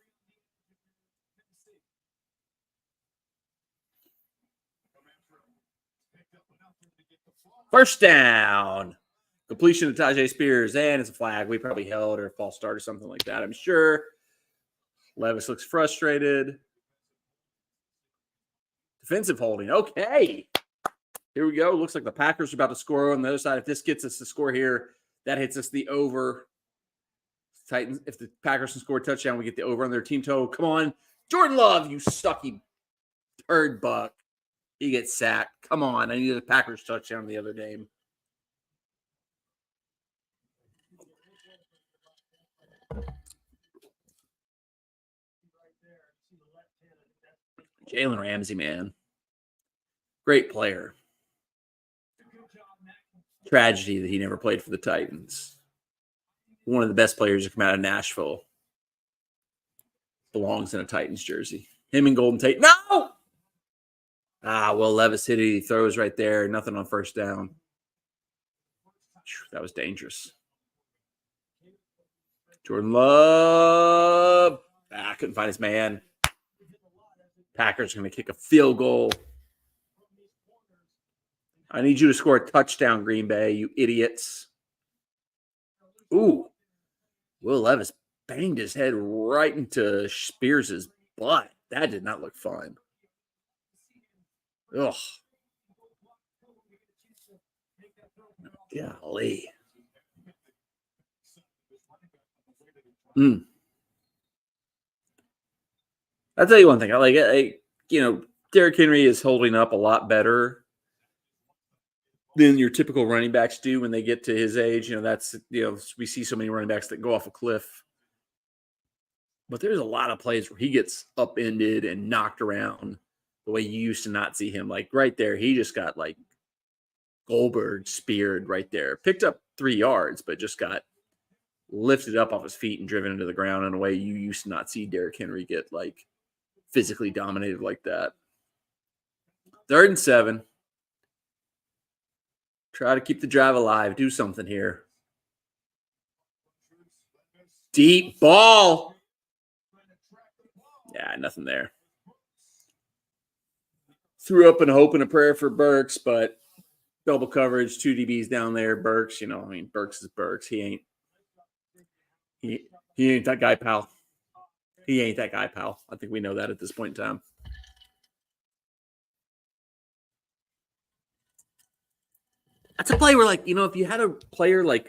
G: First down. Completion to Tajay Spears, and it's a flag. We probably held or a false start or something like that, I'm sure. Levis looks frustrated. Defensive holding. Okay. Here we go. Looks like the Packers are about to score on the other side. If this gets us to score here, that hits us the over. Titans, if the Packers can score a touchdown, we get the over on their team total. Come on. Jordan Love, you sucky turd buck. He gets sacked. Come on. I needed a Packers touchdown in the other game. Jalen Ramsey, man. Great player. tragedy that he never played for the Titans. One of the best players to come out of Nashville belongs in a Titans jersey. Him and Golden Tate. No! Will Levis hit it. He throws right there. Nothing on first down. That was dangerous. Jordan Love. Couldn't find his man. Packers are going to kick a field goal. I need you to score a touchdown, Green Bay, you idiots. Ooh. Will Levis banged his head right into Spears' butt. That did not look fun. Ugh. Golly. I'll tell you one thing. Derrick Henry is holding up a lot better than your typical running backs do when they get to his age. We see so many running backs that go off a cliff. But there's a lot of plays where he gets upended and knocked around the way you used to not see him. Like right there, he just got like Goldberg speared right there. Picked up 3 yards, but just got lifted up off his feet and driven into the ground in a way you used to not see Derrick Henry get like physically dominated like that. 3rd and 7. Try to keep the drive alive. Do something here. Deep ball. Yeah, nothing there. Threw up and a hope and a prayer for Burks, but double coverage, 2 DBs down there. Burks, Burks is Burks. He ain't that guy, pal. He ain't that guy, pal. I think we know that at this point in time. That's a play where, if you had a player like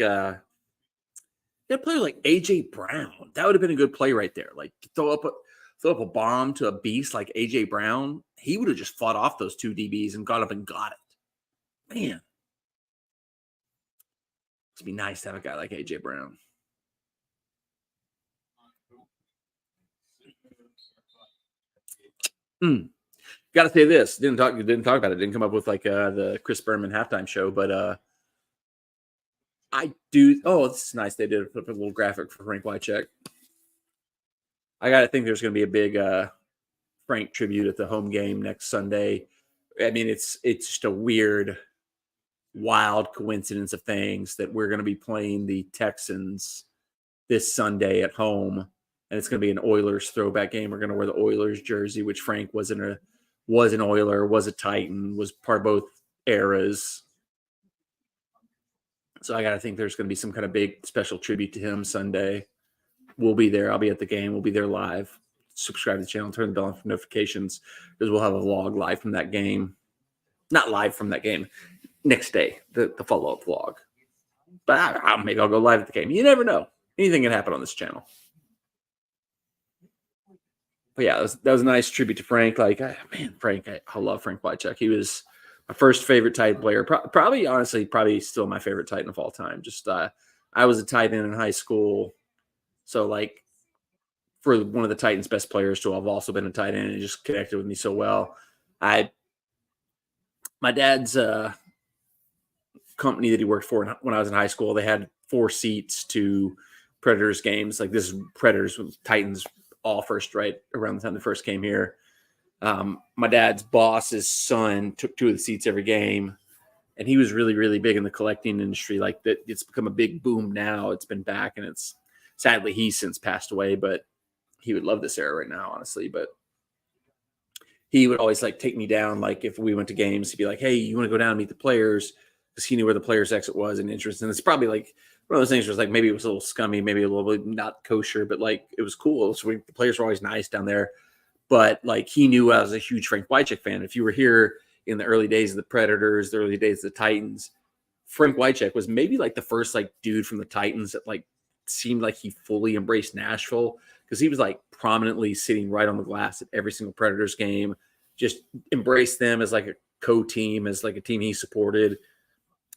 G: AJ Brown, that would have been a good play right there. Like throw up a bomb to a beast like AJ Brown. He would have just fought off those 2 DBs and got up and got it. Man, it'd be nice to have a guy like AJ Brown. Got to say this. Didn't talk about it. Didn't come up with the Chris Berman halftime show, but I do. Oh, this is nice. They did a little graphic for Frank Wycheck. I got to think there's going to be a big Frank tribute at the home game next Sunday. I mean, it's just a weird, wild coincidence of things that we're going to be playing the Texans this Sunday at home, and it's going to be an Oilers throwback game. We're going to wear the Oilers jersey, which Frank was an Oiler, was a Titan, was part of both eras. So I got to think there's going to be some kind of big special tribute to him Sunday. We'll be there. I'll be at the game. We'll be there live. Subscribe to the channel, turn the bell on for notifications, because we'll have a vlog live from that game. Not live from that game. Next day, the follow-up vlog. But maybe I'll go live at the game. You never know. Anything can happen on this channel. But yeah, that was a nice tribute to Frank. Frank, I love Frank Wycheck. He was my first favorite Titan player. Probably still my favorite Titan of all time. Just I was a Titan in high school. So for one of the Titans' best players to have also been a tight end, and just connected with me so well. My dad's company that he worked for when I was in high school, they had 4 seats to Predators games. Like this is Predators with Titans all first, right around the time they first came here. My dad's boss's son took 2 of the seats every game, and he was really, really big in the collecting industry. Like that, it's become a big boom now. It's been back, and it's sadly he's since passed away, but he would love this era right now, honestly. But he would always take me down. If we went to games, he'd be like, "Hey, you want to go down and meet the players?" Because he knew where the players' exit was and interest. And it's probably one of those things where maybe it was a little scummy, maybe a little bit not kosher, but it was cool. So the players were always nice down there. But he knew I was a huge Frank Wycheck fan. If you were here in the early days of the Predators, the early days of the Titans, Frank Wycheck was maybe the first dude from the Titans that seemed like he fully embraced Nashville, because he was prominently sitting right on the glass at every single Predators game, just embraced them as a co-team, as a team he supported.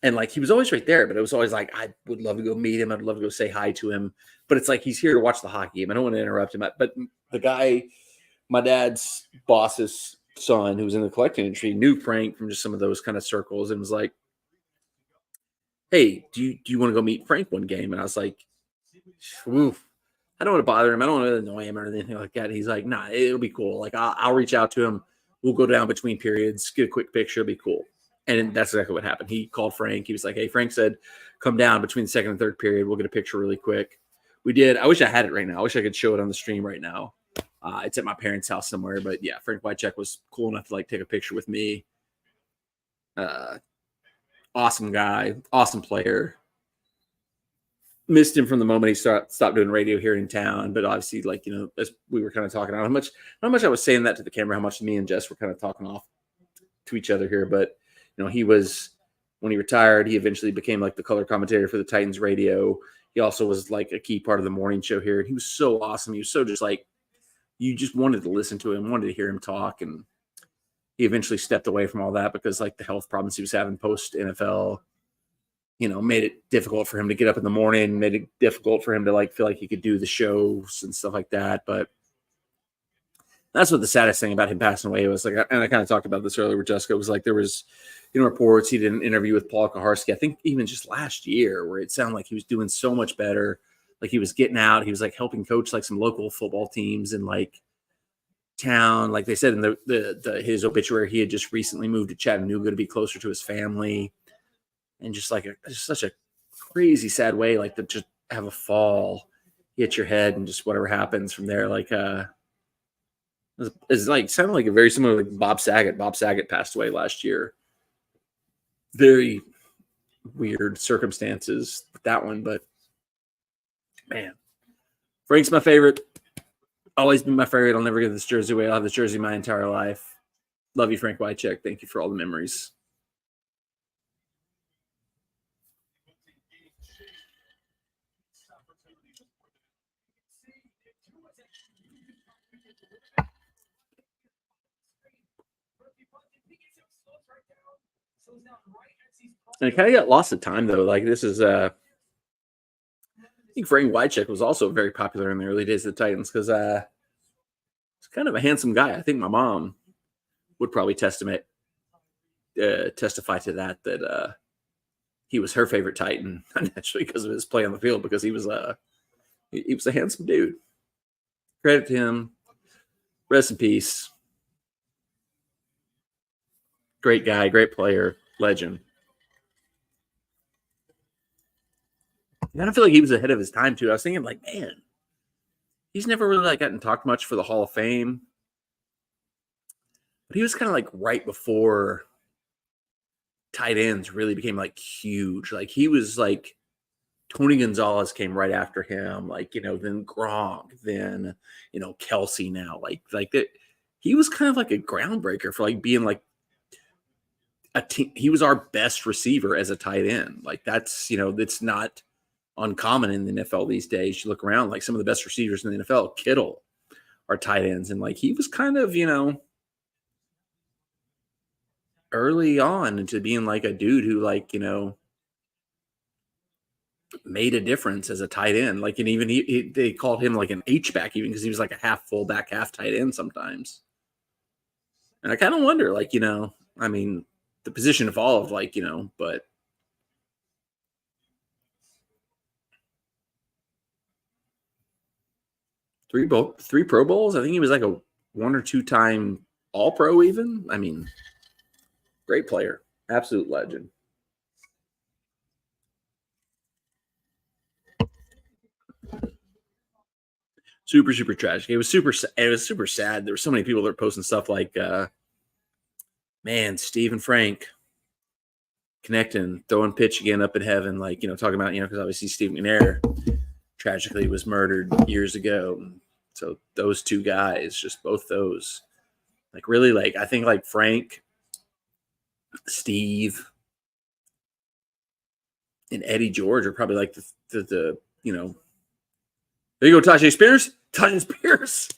G: And he was always right there, but it was always I would love to go meet him. I'd love to go say hi to him, but it's he's here to watch the hockey game. I don't want to interrupt him. But the guy, my dad's boss's son, who was in the collecting industry, knew Frank from just some of those kind of circles, and was hey, do you want to go meet Frank one game? And I was like, oof, I don't want to bother him. I don't want to annoy him or anything like that. He's like, nah, it'll be cool. Like, I'll reach out to him. We'll go down between periods, get a quick picture. It'll be cool. And that's exactly what happened. He called Frank. He was like, hey, Frank said, come down between the second and third period. We'll get a picture really quick. We did. I wish I had it right now. I wish I could show it on the stream right now. It's at my parents' house somewhere. But yeah, Frank Wycheck was cool enough to like take a picture with me. Awesome guy, awesome player. Missed him from the moment he stopped doing radio here in town. But obviously, like, you know, as we were kind of talking how much I was saying that to the camera, how much me and Jess were kind of talking off to each other here. But, you know, when he retired, he eventually became like the color commentator for the Titans radio. He also was like a key part of the morning show here. And he was so awesome. He was so just like, you just wanted to listen to him, wanted to hear him talk. And he eventually stepped away from all that because like the health problems he was having post NFL, you know, made it difficult for him to get up in the morning, made it difficult for him to like feel like he could do the shows and stuff like that. But that's what the saddest thing about him passing away was. Like, and I kind of talked about this earlier with Jessica. It was like there was, you know, reports he did an interview with Paul Kaharski, I think even just last year, where it sounded like he was doing so much better. Like he was getting out, he was like helping coach like some local football teams in like town. Like they said in the his obituary, he had just recently moved to Chattanooga to be closer to his family. And just like just such a crazy sad way, like to just have a fall, hit your head, and just whatever happens from there. Like it's like sounded like a very similar like Bob Saget. Bob Saget passed away last year. Very weird circumstances with that one, but man, Frank's my favorite. Always been my favorite. I'll never get this jersey away. I'll have this jersey my entire life. Love you, Frank Wycheck. Thank you for all the memories. And it kind of got lost of time though. Like this is I think Frank Wycheck was also very popular in the early days of the Titans because he's kind of a handsome guy. I think my mom would probably testify to that he was her favorite Titan, not naturally because of his play on the field, because he was a handsome dude. Credit to him. Rest in peace. Great guy, great player, legend. And I feel like he was ahead of his time too. I was thinking, like, man, he's never really like gotten talked much for the Hall of Fame, but he was kind of like right before tight ends really became like huge. Like he was like Tony Gonzalez came right after him, like, you know, then Gronk, then, you know, Kelsey now, like that. He was kind of like a groundbreaker for like being like a team. He was our best receiver as a tight end. Like that's, you know, that's not uncommon in the NFL these days. You look around, like some of the best receivers in the NFL, Kittle, are tight ends. And like he was kind of, you know, early on into being like a dude who, like, you know, made a difference as a tight end. Like, and even they called him like an H-back even because he was like a half fullback, half tight end sometimes. And I kind of wonder, like, you know, I mean, the position evolved, like, you know, but three Pro Bowls. I think he was like a 1 or 2 time All-Pro even. I mean, great player, absolute legend. Super, super tragic. It was super sad. There were so many people that were posting stuff like, man, Steve and Frank connecting, throwing pitch again up in heaven. Like, you know, talking about, you know, because obviously Steve McNair tragically was murdered years ago. So those two guys, just both those, like really, like, I think like Frank, Steve, and Eddie George are probably like the you know, there you go, Tajay Spears. Tajay Spears.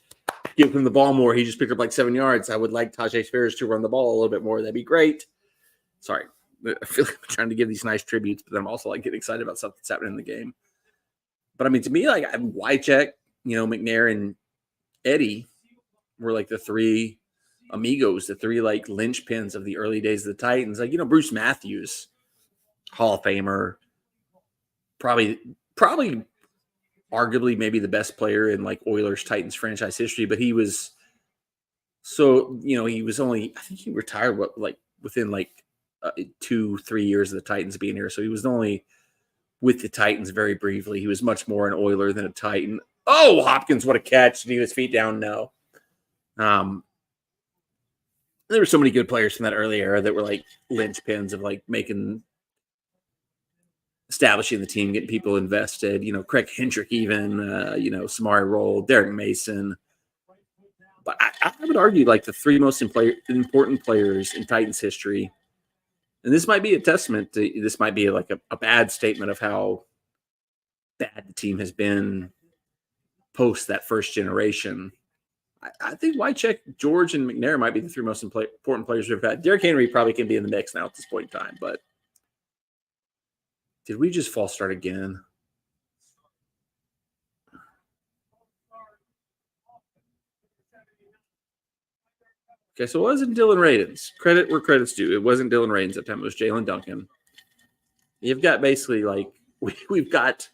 G: Give him the ball more. He just picked up like 7 yards. I would like Tajay Spears to run the ball a little bit more. That'd be great. Sorry. I feel like I'm trying to give these nice tributes, but I'm also like getting excited about stuff that's happening in the game. But I mean, to me, like Wycheck, you know, McNair and Eddie were like the three amigos, the three like linchpins of the early days of the Titans. Like, you know, Bruce Matthews Hall of Famer, probably arguably maybe the best player in like Oilers Titans franchise history, but he was he was only, I think he retired like within like 2-3 years of the Titans being here. So he was only with the Titans very briefly. He was much more an Oiler than a Titan. Oh, Hopkins, what a catch. Did he have his feet down? No. There were so many good players from that early era that were like linchpins of like establishing the team, getting people invested. Craig Hendrick, even, Samari Roll, Derek Mason. But I would argue like the three most important players in Titans history. And this might be a testament to, this might be like a bad statement of how bad the team has been post that first generation. I think Wycheck, George, and McNair might be the three most important players we've had. Derrick Henry probably can be in the mix now at this point in time, but did we just false start again? Okay, so it wasn't Dylan Radins. Credit where credit's due. It wasn't Dylan Radins that time. It was Jalen Duncan. You've got basically like we've got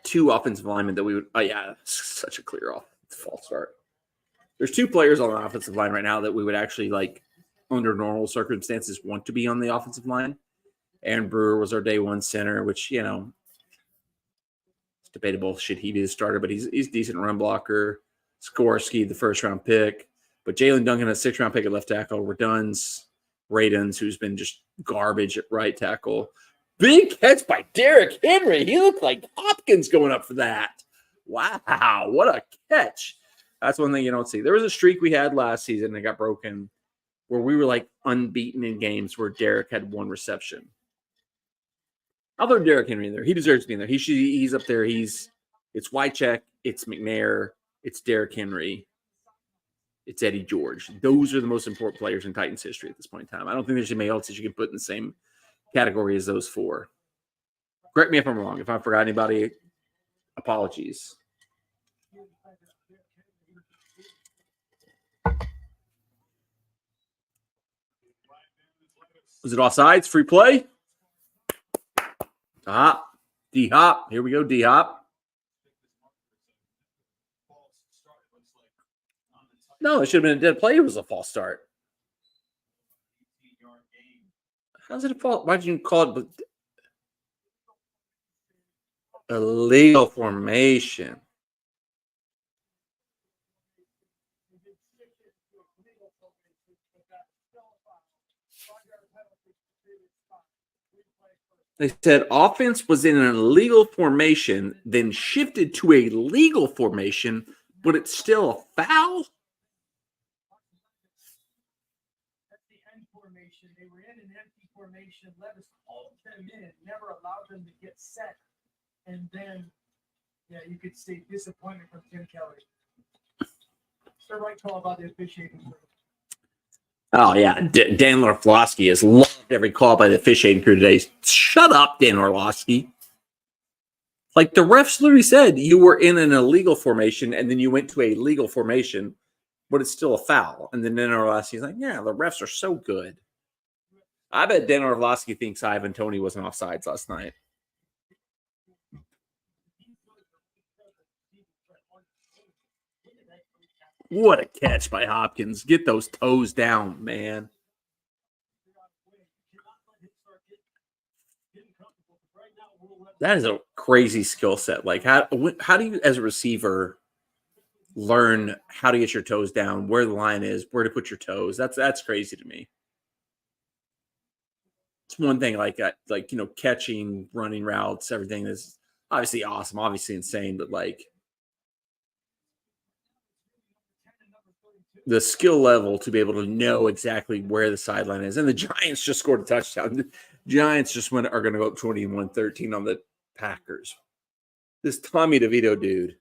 G: two offensive linemen that we would. Oh yeah, such a clear false start. There's two players on the offensive line right now that we would actually like under normal circumstances want to be on the offensive line. Aaron Brewer was our day one center, which it's debatable should he be the starter, but he's a decent run blocker. Skorsky, the first round pick, but Jalen Duncan, a 6th round pick at left tackle. Radins, who's been just garbage at right tackle. Big catch by Derrick Henry. He looked like Hopkins going up for that. Wow, what a catch. That's one thing you don't see. There was a streak we had last season that got broken where we were like unbeaten in games where Derrick had 1 reception. I'll throw Derrick Henry in there. He deserves to be in there. He's up there. It's Wycheck, it's McNair, it's Derrick Henry, it's Eddie George. Those are the most important players in Titans history at this point in time. I don't think there's anybody else that you can put in the same category as those 4. Correct me if I'm wrong. If I forgot anybody, apologies. Was it offsides? Free play? D-Hop. Here we go, D-Hop. No, it should have been a dead play. It was a false start. How's it a fault? Why did you call it illegal formation? They said offense was in an illegal formation, then shifted to a legal formation, but it's still a foul?
E: That's the end formation. They were in an empty formation. Levis called them in, never allowed them to get set. And then, you could see disappointment from Tim Kelly. It's the right call about the officiating.
G: Oh, yeah. Dan Orlovsky has loved every call by the officiating crew today. Shut up, Dan Orlovsky. Like the refs literally said, you were in an illegal formation and then you went to a legal formation, but it's still a foul. And then Dan Orlovsky's like, yeah, the refs are so good. I bet Dan Orlovsky thinks Ivan Toney wasn't offsides last night. What a catch by Hopkins. Get those toes down, man. That is a crazy skill set. Like, how do you, as a receiver, learn how to get your toes down, where the line is, where to put your toes? That's crazy to me. It's one thing like catching, running routes, everything is obviously awesome, obviously insane, but like the skill level to be able to know exactly where the sideline is. And the Giants just scored a touchdown. The Giants just are going to go up 21-13 on the Packers. This Tommy DeVito dude,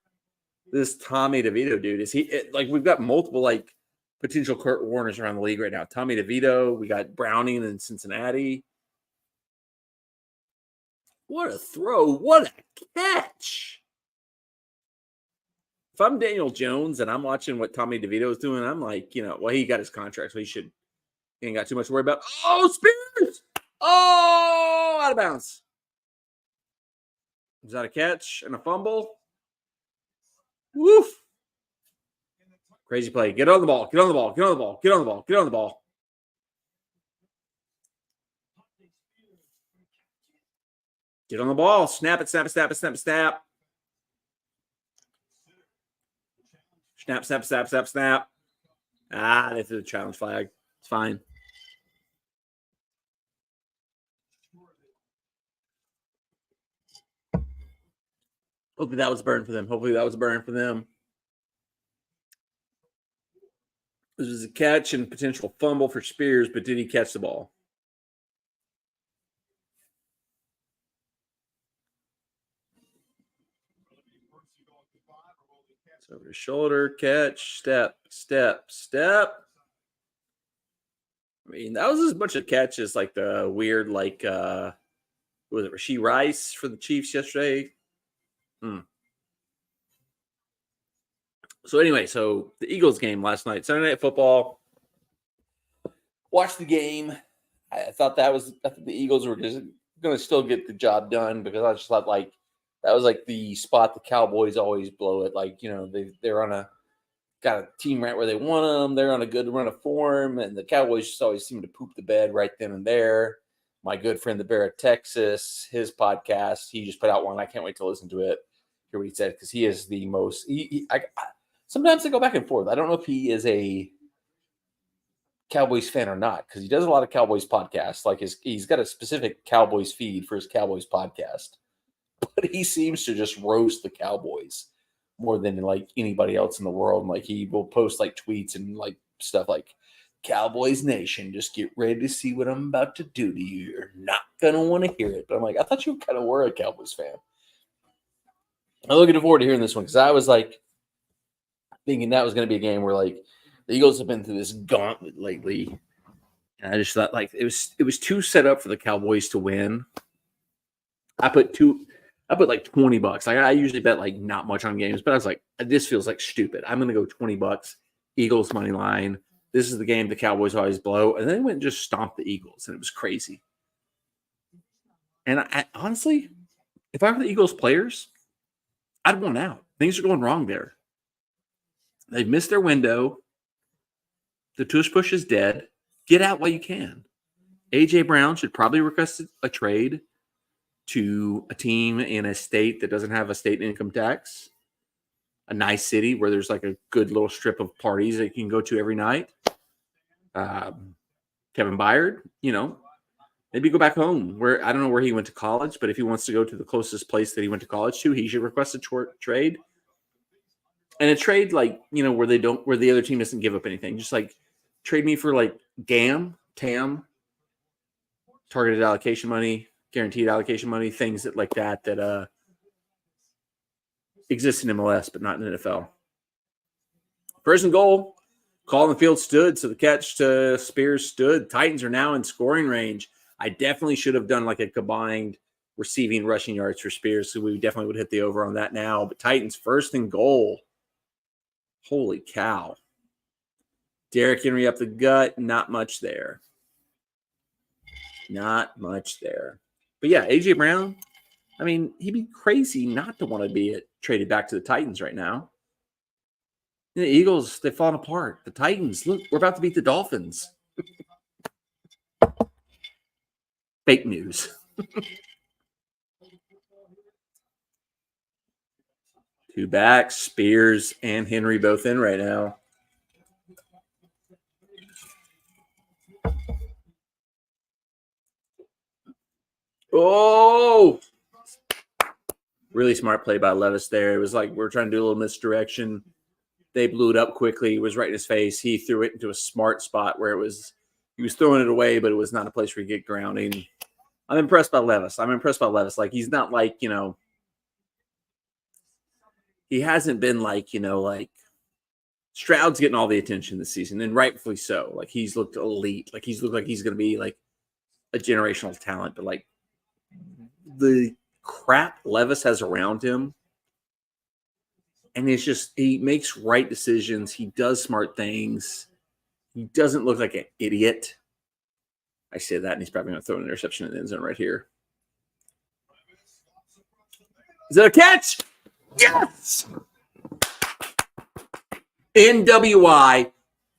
G: is he like, we've got multiple like potential Kurt Warners around the league right now. Tommy DeVito, we got Browning in Cincinnati. What a throw. What a catch. If I'm Daniel Jones and I'm watching what Tommy DeVito is doing, I'm like, well, he got his contract, so he should
A: Ain't got too much to worry about. Oh, Spears! Oh, out of bounds. Is that a catch and a fumble? Woof. Crazy play. Get on the ball. Get on the ball. Get on the ball. Get on the ball. Get on the ball. Get on the ball. Snap it, snap it, snap it, snap it, snap. Snap, snap, snap, snap, snap. Ah, they threw the challenge flag. It's fine. Hopefully that was a burn for them. Hopefully that was a burn for them. This was a catch and potential fumble for Spears, but did he catch the ball? So over the shoulder, catch, step, step, step. I mean, that was as much a catch as like the weird, like, was it Rashee Rice for the Chiefs yesterday? So anyway, so the Eagles game last night, Sunday Night Football. Watched the game. I thought the Eagles were just going to still get the job done because I just thought like that was like the spot the Cowboys always blow it. Like, you know, they're on got a team right where they want them. They're on a good run of form, and the Cowboys just always seem to poop the bed right then and there. My good friend, the Bear of Texas, his podcast, he just put out one. I can't wait to listen to it. Hear what he said because he is the most. Sometimes I go back and forth. I don't know if he is a Cowboys fan or not because he does a lot of Cowboys podcasts. Like he's got a specific Cowboys feed for his Cowboys podcast, but he seems to just roast the Cowboys more than like anybody else in the world. And like he will post like tweets and like stuff like Cowboys Nation, just get ready to see what I'm about to do to you. You're not gonna want to hear it. But I'm like, I thought you kind of were a Cowboys fan. I'm looking forward to hearing this one because I was like thinking that was going to be a game where like the Eagles have been through this gauntlet lately, and I just thought like it was too set up for the Cowboys to win. I put like $20. Like I usually bet like not much on games, but I was like, this feels like stupid. I'm going to go $20. Eagles money line. This is the game the Cowboys always blow, and then they went and just stomped the Eagles, and it was crazy. And I honestly, if I were the Eagles players, I'd want out. Things are going wrong there. They've missed their window. The tush push is dead. Get out while you can. A.J. Brown should probably request a trade to a team in a state that doesn't have a state income tax, a nice city where there's like a good little strip of parties that you can go to every night. Kevin Byard, you know, maybe go back home where I don't know where he went to college, but if he wants to go to the closest place that he went to college to, he should request a trade. And a trade like, you know, where the other team doesn't give up anything. Just like trade me for like TAM, targeted allocation money, guaranteed allocation money, things that like that exist in MLS, but not in the NFL. First and goal, call on the field stood, so the catch to Spears stood. Titans are now in scoring range. I definitely should have done like a combined receiving rushing yards for Spears, so we definitely would hit the over on that now. But Titans first and goal. Holy cow. Derrick Henry up the gut, not much there. Not much there. But yeah, A.J. Brown, I mean, he'd be crazy not to want to be traded back to the Titans right now. The Eagles, they've fallen apart. The Titans, look, we're about to beat the Dolphins. Fake news. Two backs, Spears and Henry both in right now. Oh! Really smart play by Levis there. It was like we're trying to do a little misdirection. They blew it up quickly. It was right in his face. He threw it into a smart spot where he was throwing it away, but it was not a place where you get grounding. I'm impressed by Levis. Like, he's not like, you know, he hasn't been like, you know, like Stroud's getting all the attention this season, and rightfully so. Like, he's looked elite. Like, he's looked like he's going to be like a generational talent, but like the crap Levis has around him, and it's just he makes right decisions. He does smart things. He doesn't look like an idiot.
G: I say that, and he's probably going to throw an interception in the end zone right here. Is that a catch? Yes! NWI.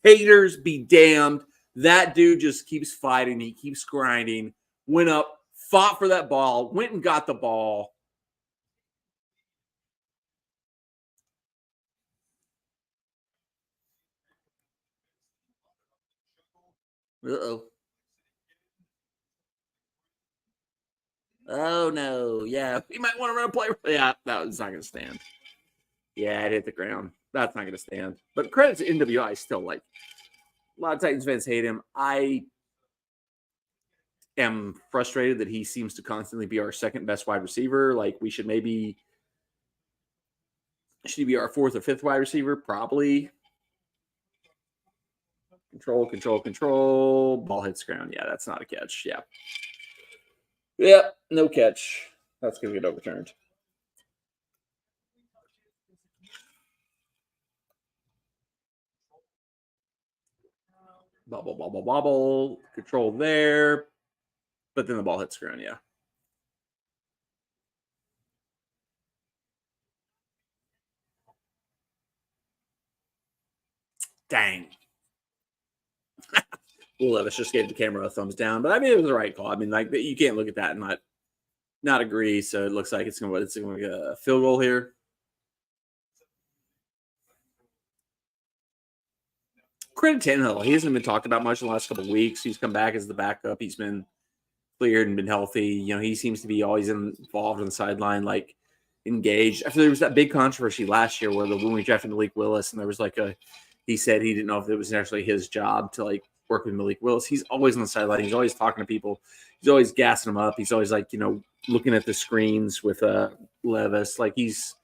G: Haters be damned. That dude just keeps fighting. He keeps grinding. Went up, fought for that ball, went and got the ball. Uh-oh. Oh, no. Yeah, he might want to run a play. Yeah, that was not going to stand. Yeah, it hit the ground. That's not going to stand. But credit to NWI still. Like, a lot of Titans fans hate him. I am frustrated that he seems to constantly be our second best wide receiver. Like, we should maybe – should he be our fourth or fifth wide receiver? Probably. Control. Ball hits ground. Yeah, that's not a catch. Yeah. Yep, no catch. That's going to get overturned. Bobble. Control there. But then the ball hits ground, yeah. Dang. Will Levis just gave the camera a thumbs down, but I mean it was the right call. I mean, like you can't look at that and not agree. So it looks like it's gonna be a field goal here. Credit to Tannehill. He hasn't been talked about much in the last couple of weeks. He's come back as the backup. He's been cleared and been healthy. You know, he seems to be always involved on the sideline, like engaged. I feel there was that big controversy last year when we drafted Malik Willis, and there was he said he didn't know if it was actually his job to like work with Malik Willis. He's always on the sideline. He's always talking to people. He's always gassing them up. He's always like, looking at the screens with Levis. Like he's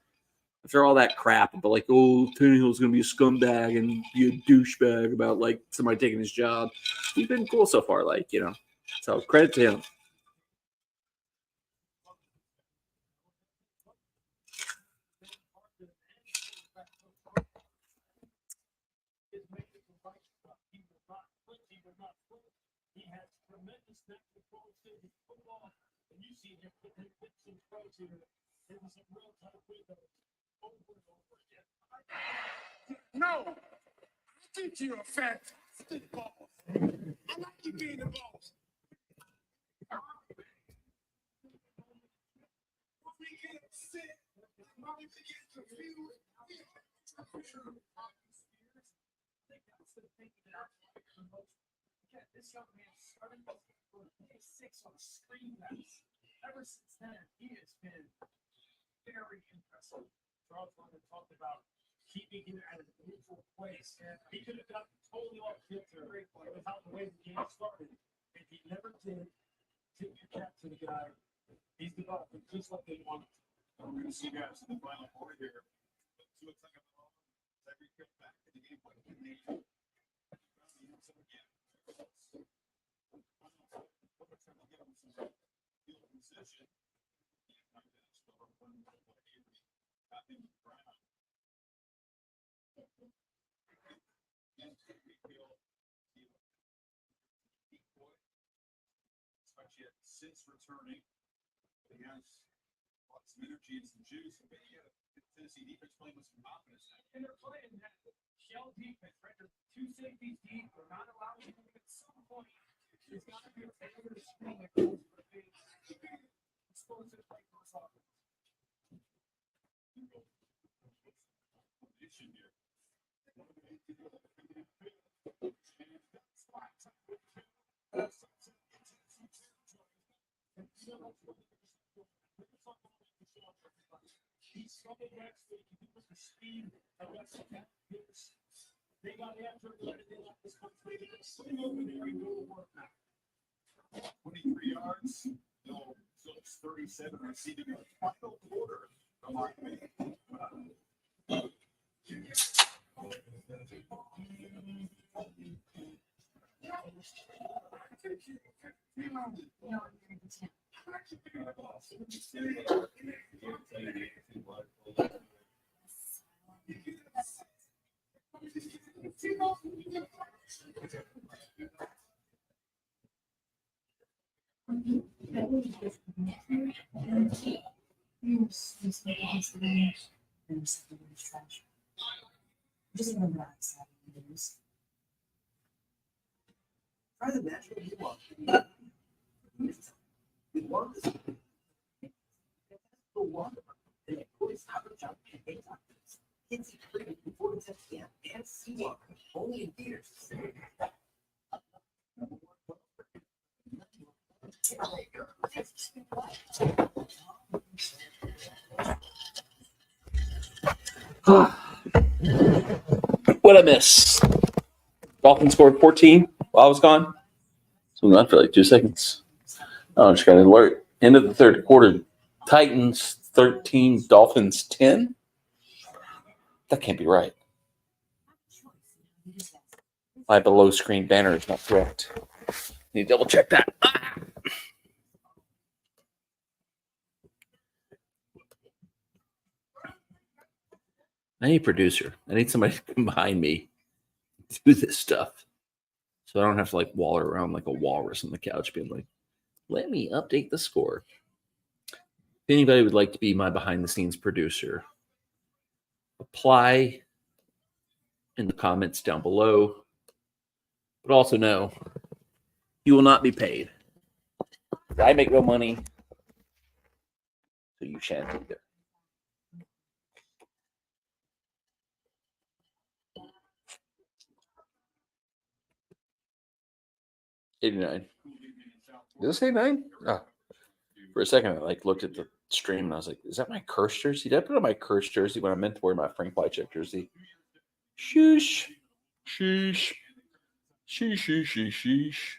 G: after all that crap, but like, oh, Tannehill's gonna be a scumbag and be a douchebag about like somebody taking his job. He's been cool so far, so credit to him.
H: No, I think you're a fantastic boss. I like you being the boss.
E: This young man started for 6 on a screen pass. Ever since then, he has been very impressive. Charles London talked about keeping him at a neutral place. He could have gotten totally off kilter with how the way the game started, and he never did. Tip your cap to the guy. He's developing just like they wanted.
F: We're going to see guys in the final four here. Two attack of the ball. Every kick back to the game. Since returning, he has lots of energy and some juice. But Tennessee defense playing with some confidence now.
E: And they're playing that shell defense, right? They're two safeties deep. They're not allowing him at some point. There's got to be a failure to screen that goes for a big explosive play for us offense. He's so next to the speed of what they got after they let this come play. They swing over there and go to work now.
F: 23 yards. No, so it's 37 receiving a final quarter.
G: What'd I miss? Dolphins scored 14 while I was gone. So not for like 2 seconds. Oh, I just got an alert. End of the third quarter. Titans 13, Dolphins 10. That can't be right. My below screen banner is not correct. Need to double check that. I need a producer. I need somebody to come behind me to do this stuff. So I don't have to like waller around like a walrus on the couch being like, let me update the score. If anybody would like to be my behind the scenes producer, apply in the comments down below. But also know you will not be paid. I make no money, so you shan't either. $89. Did it say 9? Oh. For a second, I like looked at the stream and I was like, "Is that my curse jersey? Did I put on my curse jersey when I meant to wear my Frank Wycheck jersey?" Sheesh, sheesh, sheesh, sheesh, sheesh, sheesh.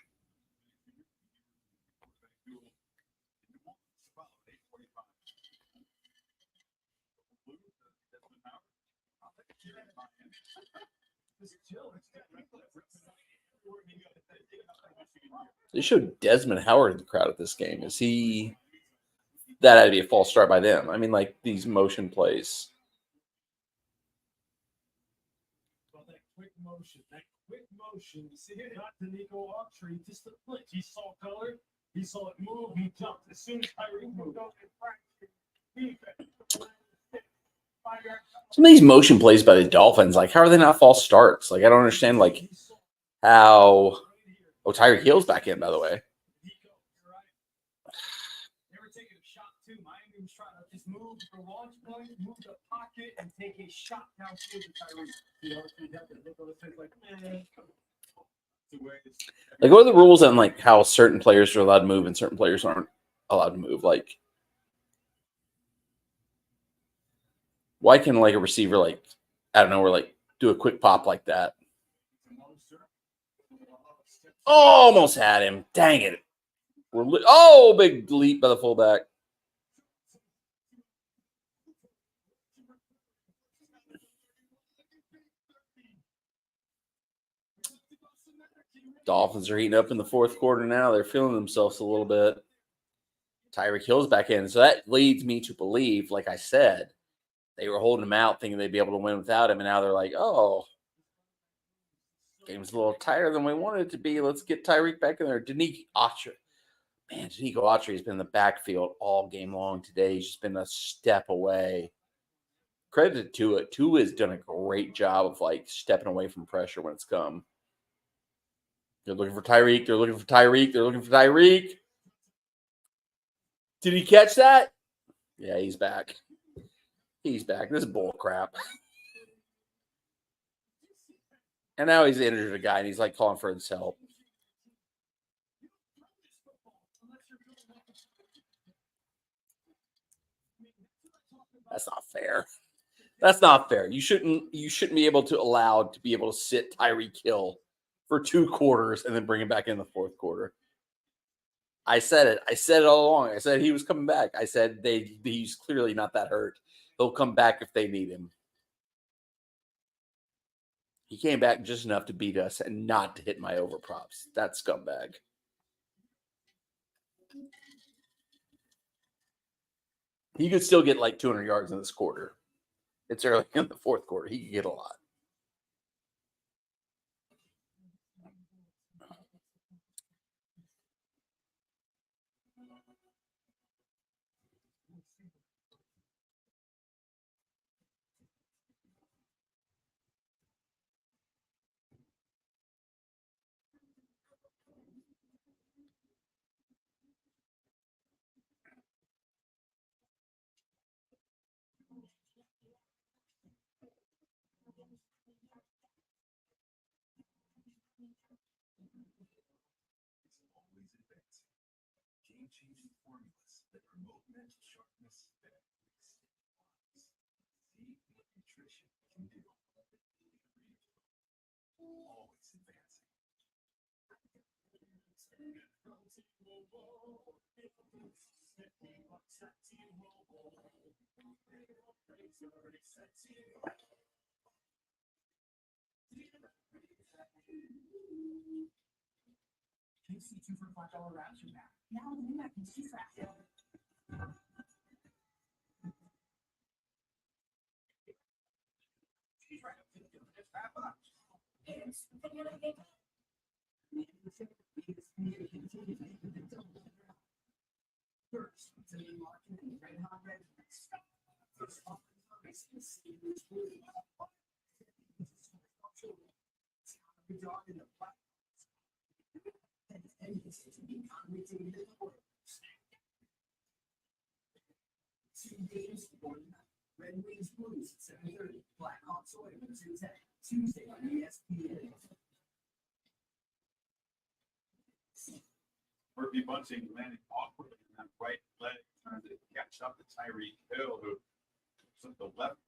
G: They showed Desmond Howard in the crowd at this game. Is he? That had to be a false start by them. I mean, like these motion plays.
E: That quick motion. You see it? Not to Nico Autry, just a flinch. He saw color. He saw it move. He jumped. As soon as Tyreek moved up in practice,
G: Some of these motion plays by the Dolphins, like how are they not false starts? Like I don't understand, like how. Oh, Tyreek Hill's back in, by the way.
E: They were taking a shot too. Miami was trying to just move the launch point, move the pocket, and take a shot downfield to Tyreek. You know,
G: like, what are the rules on like how certain players are allowed to move and certain players aren't allowed to move? Like, why can like a receiver like I don't know, or like do a quick pop like that? Oh, almost had him. Dang it. Oh, big leap by the fullback. Dolphins are heating up in the fourth quarter now. They're feeling themselves a little bit. Tyreek Hill's back in. So that leads me to believe, like I said, they were holding him out thinking they'd be able to win without him. And now they're like, oh, game's a little tighter than we wanted it to be. Let's get Tyreek back in there. Danico Autry. Man, Danico Autry has been in the backfield all game long today. He's just been a step away. Credit to it. Tua has done a great job of like stepping away from pressure when it's come. They're looking for Tyreek. They're looking for Tyreek. They're looking for Tyreek. Did he catch that? Yeah, he's back. He's back. This is bull crap. And now he's injured a guy, and he's like calling for his help. That's not fair. That's not fair. You shouldn't be able to sit Tyreek Hill for 2 quarters and then bring him back in the fourth quarter. I said it. I said it all along. I said he was coming back. I said he's clearly not that hurt. He'll come back if they need him. He came back just enough to beat us and not to hit my over props. That scumbag. He could still get like 200 yards in this quarter. It's early in the fourth quarter. He could get a lot.
C: game-changing formulas that promote mental sharpness that see what nutrition can do. Always advancing. Can you see $2 for $5 wraps or that?
B: Now the new mac and cheese wrap.
C: Cheese wrap. Just $5.
B: It's the new thing.
C: First, it's an market and red hot red. First off, it's the Steelers blue. The dog in the black. And it's to be congregated in the world. 2 games, 1 night. Red Wings Blues at 7:30. Blackhawks Oilers at 10. Tuesday on ESPN.
F: Murphy Bunting landing awkwardly in that right leg, trying to catch up to Tyreek Hill, who took the left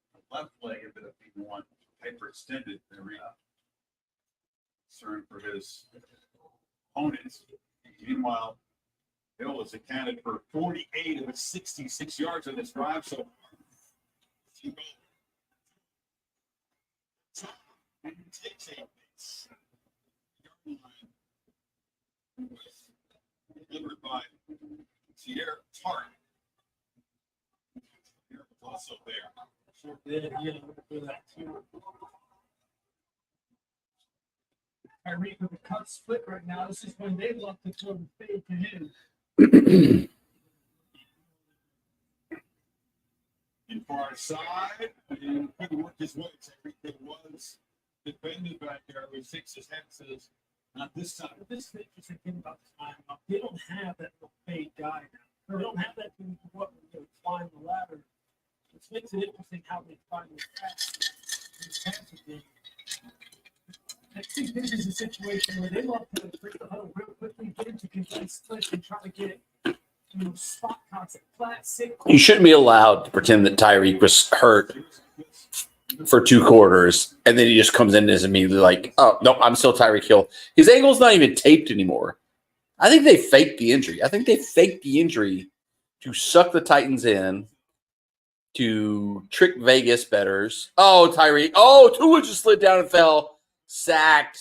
F: leg ended up being one hyperextended. Concern for his opponents. Meanwhile, Hill has accounted for 48 of his 66 yards in this drive. So and takes a delivered by Sierra Tart. Sierra was also there.
E: Tyreek with a cut split right now. This is when they love to throw the fade to him.
F: In far side, and could work his way. Tyreek Hill was defended back there. He shakes his head and says, not this time.
E: This is the interesting thing about this lineup. They don't have that little fade guy now. They don't have that who go up and climb the ladder. Which makes it interesting how they find the passing game. I think this is a situation where they love to break the huddle real quickly, get into complete split, and try to get spot concept, flat, sick.
G: You shouldn't be allowed to pretend that Tyreek was hurt for 2 quarters, and then he just comes in and is immediately like, oh, no, I'm still Tyreek Hill. His ankle's not even taped anymore. I think they faked the injury. I think they faked the injury to suck the Titans in, to trick Vegas bettors. Oh, Tyreek. Oh, Tua just slid down and fell. Sacked.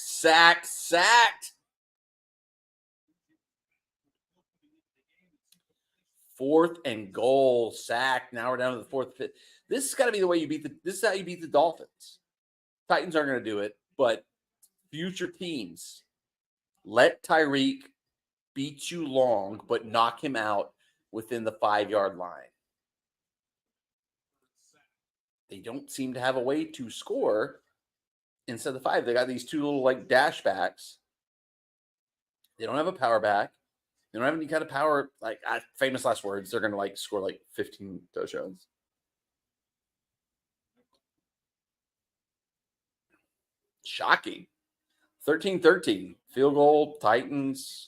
G: 4th and goal, sacked. Now we're down to the 4th, 5th. This has got to be the way you beat this is how you beat the Dolphins. Titans aren't going to do it, but future teams, let Tyreek beat you long, but knock him out within the 5-yard line. They don't seem to have a way to score instead of the 5. They got these 2 little like dash backs. They don't have a power back. They don't have any kind of power. Like famous last words, they're going to like score like 15 touchdowns. Shocking. 13-13. Field goal, Titans.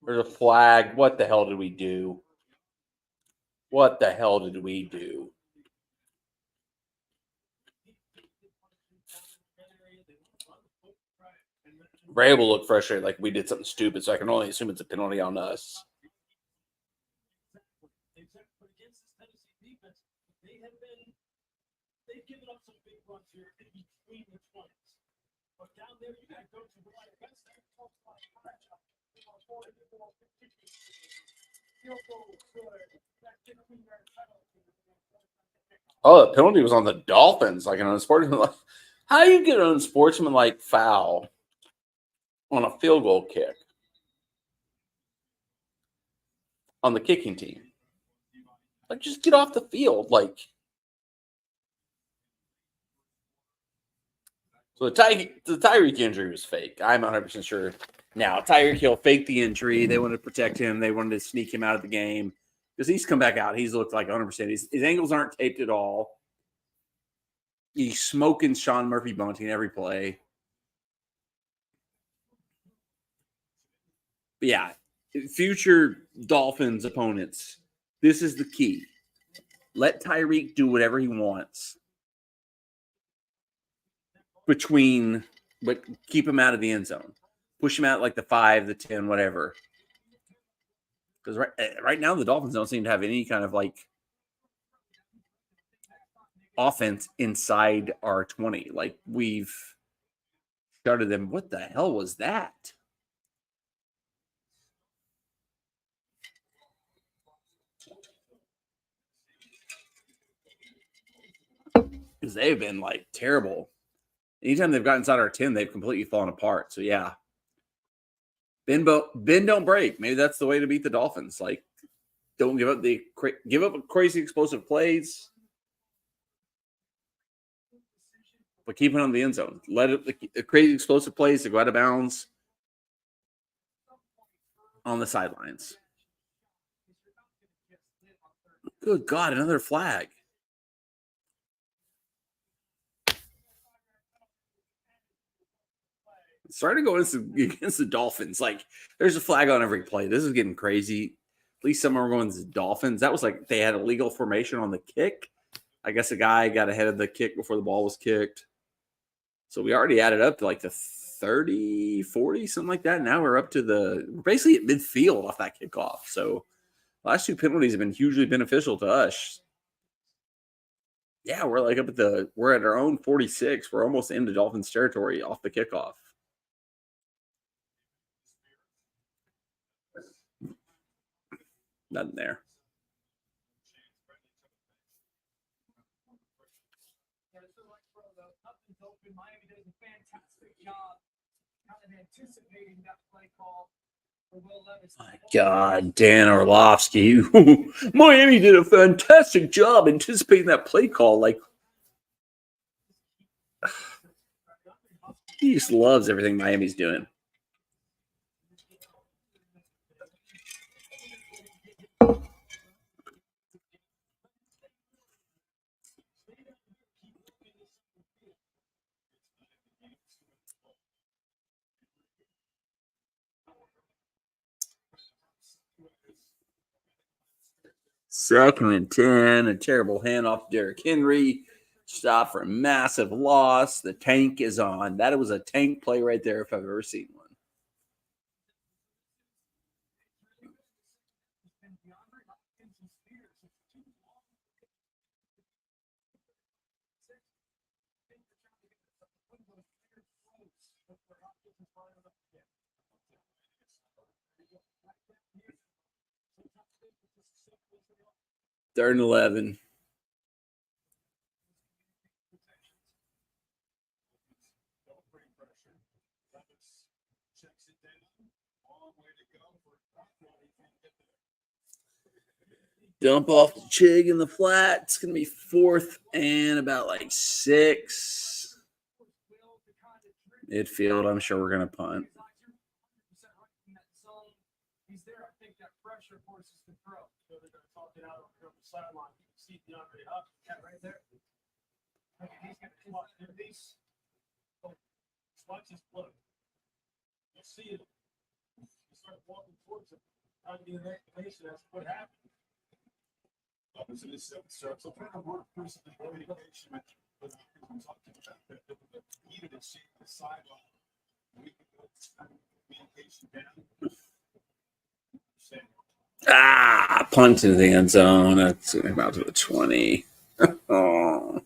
G: There's a flag. What the hell did we do? Ray will look frustrated like we did something stupid, so I can only assume it's a penalty on us.
E: But against this Tennessee defense, they've given up some big runs here in between the 20s. But down there, you got to go to the right against that.
G: Oh, the penalty was on the Dolphins, like an unsportsmanlike. How do you get an unsportsmanlike foul on a field goal kick on the kicking team? Like, just get off the field. Like, so the Tyreek injury was fake. I'm 100% sure. Now, Tyreek Hill faked the injury. They wanted to protect him. They wanted to sneak him out of the game because he's come back out. He's looked like 100%. His ankles aren't taped at all.
A: He's smoking Sean Murphy Bunting every play. But yeah, future Dolphins opponents, this is the key. Let Tyreek do whatever he wants. But keep him out of the end zone. Push him out like the 5, the 10, whatever. Because right now the Dolphins don't seem to have any kind of like offense inside our 20. Like we've started them. What the hell was that? Because they've been like terrible. Anytime they've gotten inside our 10, they've completely fallen apart. So yeah. Bend don't break. Maybe that's the way to beat the Dolphins. Like, don't give up crazy explosive plays, but keep it on the end zone. Let the crazy explosive plays to go out of bounds on the sidelines. Good God, another flag. Starting to go against the Dolphins. Like, there's a flag on every play. This is getting crazy. At least some are going to the Dolphins. That was like they had a legal formation on the kick. I guess a guy got ahead of the kick before the ball was kicked. So we already added up to like the 30, 40, something like that. Now we're up to we're basically at midfield off that kickoff. So last 2 penalties have been hugely beneficial to us. Yeah, we're like we're at our own 46. We're almost into Dolphins territory off the kickoff. Nothing there.
E: Miami does a fantastic job kind of anticipating that play call for Will Levis.
A: My God, Dan Orlovsky. Miami did a fantastic job anticipating that play call. Like, he just loves everything Miami's doing. Second and 10, a terrible handoff to Derrick Henry. Stop for a massive loss. The tank is on. That was a tank play right there if I've ever seen one. Third and 11. Dump off the Chig in the flat. It's going to be 4th and about like 6. Midfield, I'm sure we're going to punt.
E: He's there. I think that pressure forces the throw. So they're going to talk it out on the sideline. You can see DeAndre up, cat right there. Okay, he's going to watch these. Watch his flow. You see it. You start walking towards him. How do you make the nation? That's what happened.
F: Opposite is 7 starts. So kind of more person than communication. But I'm talking about that. The heated and shape the sideline. We can go communication down.
A: Punt to the end zone. That's about to the 20. Oh.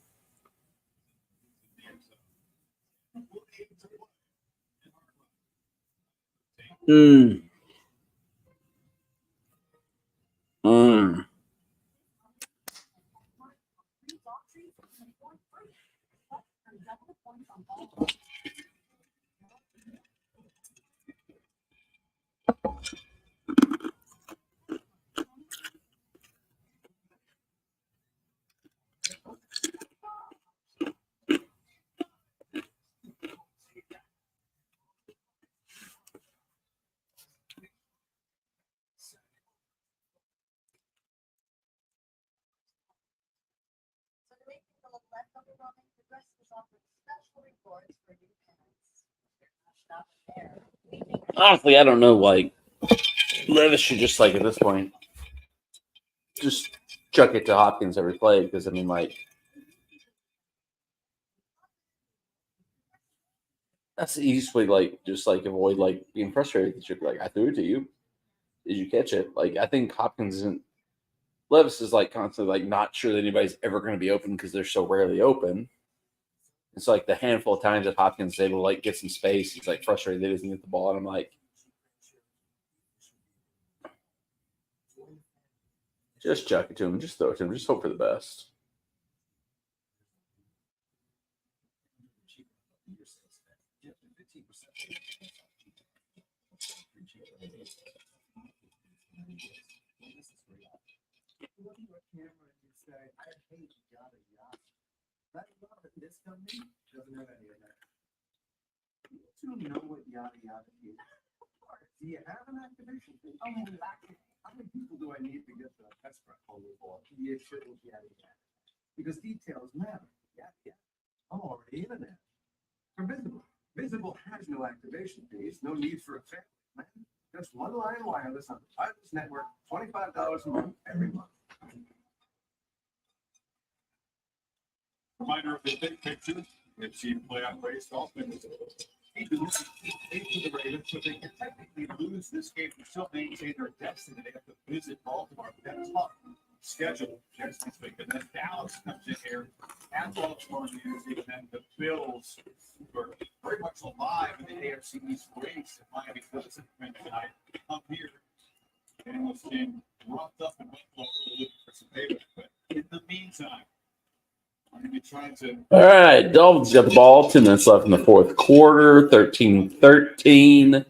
G: Honestly, I don't know. Like, Levis should just, like, at this point, just chuck it to Hopkins every play because, I mean, like, that's the easiest way, like, just, like, avoid, like, being frustrated. That you're like, I threw it to you. Did you catch it? Like, I think Hopkins isn't. Levis is, like, constantly, like, not sure that anybody's ever going to be open because they're so rarely open. It's like the handful of times that Hopkins is able to, like, get some space. He's, like, frustrated that he doesn't get the ball. And I'm like, just chuck it to him. Just throw it to him. Just hope for the best.
C: You know what yada yada is. Do you have an activation fee? How many people do I need to get the test prep on the board? You shouldn't yada yada. Because details matter. Yeah. I'm already in it. For Visible. Visible has no activation fees, no need for a family. Just one line wireless on the wireless network, $25 a month every month.
F: Reminder of the big picture. If she playoff race Dolphins, they lose to the Ravens, so they can technically lose this game and still maintain their destiny. They have to visit Baltimore. That's tough schedule next week. And then Dallas comes in here at Baltimore News, and then the Bills were very much alive in the AFC East race. And Miami doesn't win tonight. Come here. And this game roughed up and went low, looking for some payback. But in the meantime, I'm going to be trying to.
G: All right, Dolphins got the ball. 10 minutes left in the fourth quarter. 13-13.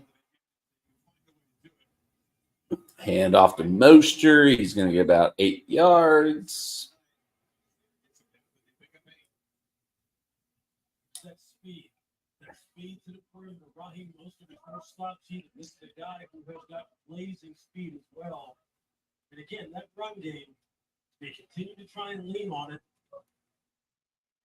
G: Hand off to Moster. He's going to get about 8 yards.
I: That speed to the perimeter. Raheem Mostert is no slouch either. This is a guy who has got blazing speed as well. And again, that run game, they continue to try and lean on it.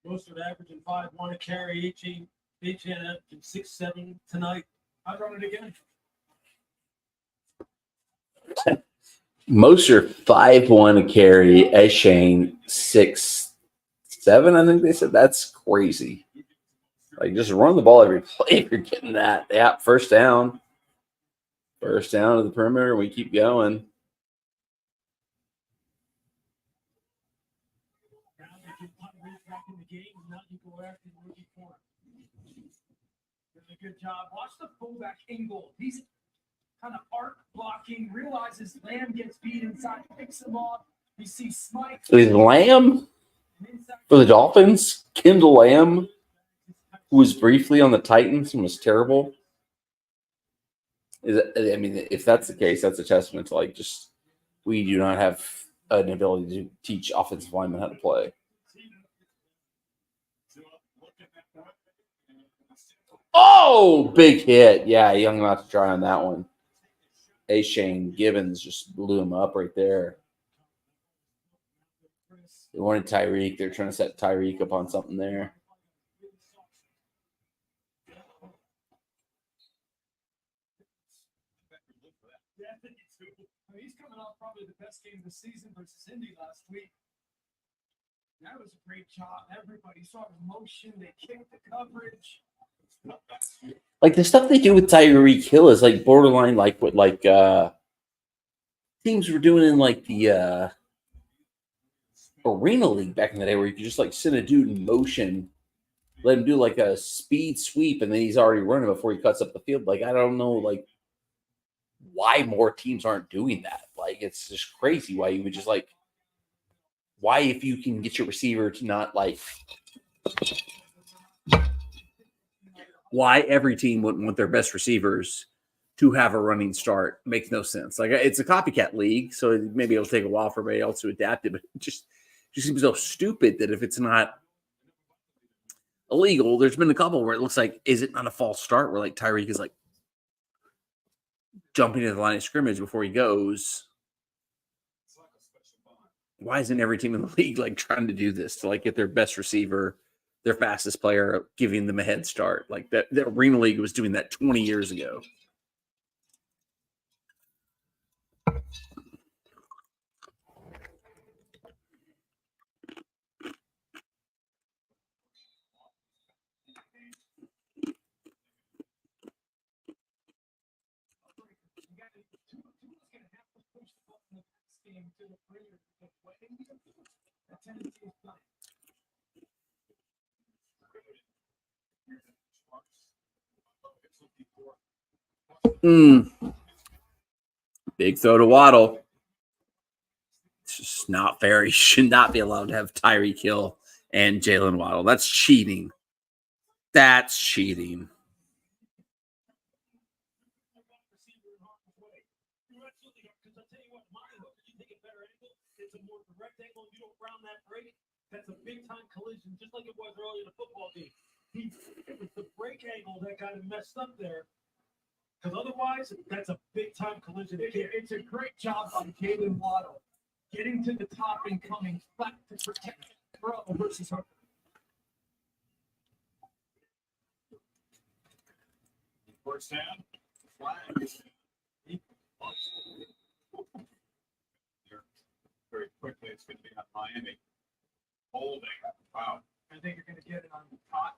I: Mostert averaging 5.1 a carry, H.N. averaging 6.7 tonight. I'd run it again.
G: Moser 5.1 a carry. Shane 6.7. I think they said that's crazy. Like, just run the ball every play if you're getting that. Yeah, first down. First down to the perimeter. We keep going.
I: Now they get back in the game, and now you go after the rookie corner. Does a good job. Watch the fullback Ingold. He's kind of arc blocking, realizes Lamb gets beat inside, picks him off. You see Smite.
G: Is Lamb for the Dolphins? Kendall Lamb, who was briefly on the Titans and was terrible. I mean, if that's the case, that's a testament to, like, just we do not have an ability to teach offensive linemen how to play. Oh, big hit. Yeah, young not to try on that one. Shane Gibbons just blew him up right there. They wanted Tyreek. They're trying to set Tyreek up on something there.
E: He's coming off probably the best game of the season versus Indy last week. That was a great job. Everybody saw the motion. They kicked the coverage.
G: Like, the stuff they do with Tyreek Hill is like borderline like what teams were doing in like the Arena League back in the day, where you could just like send a dude in motion, let him do like a speed sweep, and then he's already running before he cuts up the field. Like, I don't know, like, why more teams aren't doing that. Like, it's just crazy why you would just like, why, if you can get your receiver to not like,
A: why every team wouldn't want their best receivers to have a running start makes no sense. Like, it's a copycat league, so maybe it'll take a while for everybody else to adapt it, but it just seems so stupid that if it's not illegal, there's been a couple where it looks like, is it not a false start where like Tyreek is like jumping to the line of scrimmage before he goes? Why isn't every team in the league like trying to do this to like get their best receiver their fastest player, giving them a head start. Like that, the Arena League was doing that 20 years ago. Big throw to Waddle. It's just not fair. He should not be allowed to have Tyreek Hill and Jalen Waddle. That's cheating. That's cheating.
I: That's a big time collision, just like it was earlier in the football game. It was the break angle that got him messed up there. Because otherwise, that's a big time collision. It's a great job by Jalen Waddle getting to the top and coming back to protect throw versus her.
F: First down, flags. Very quickly, it's going to be on Miami. Holding. Wow.
I: I think you're going to get it on the top.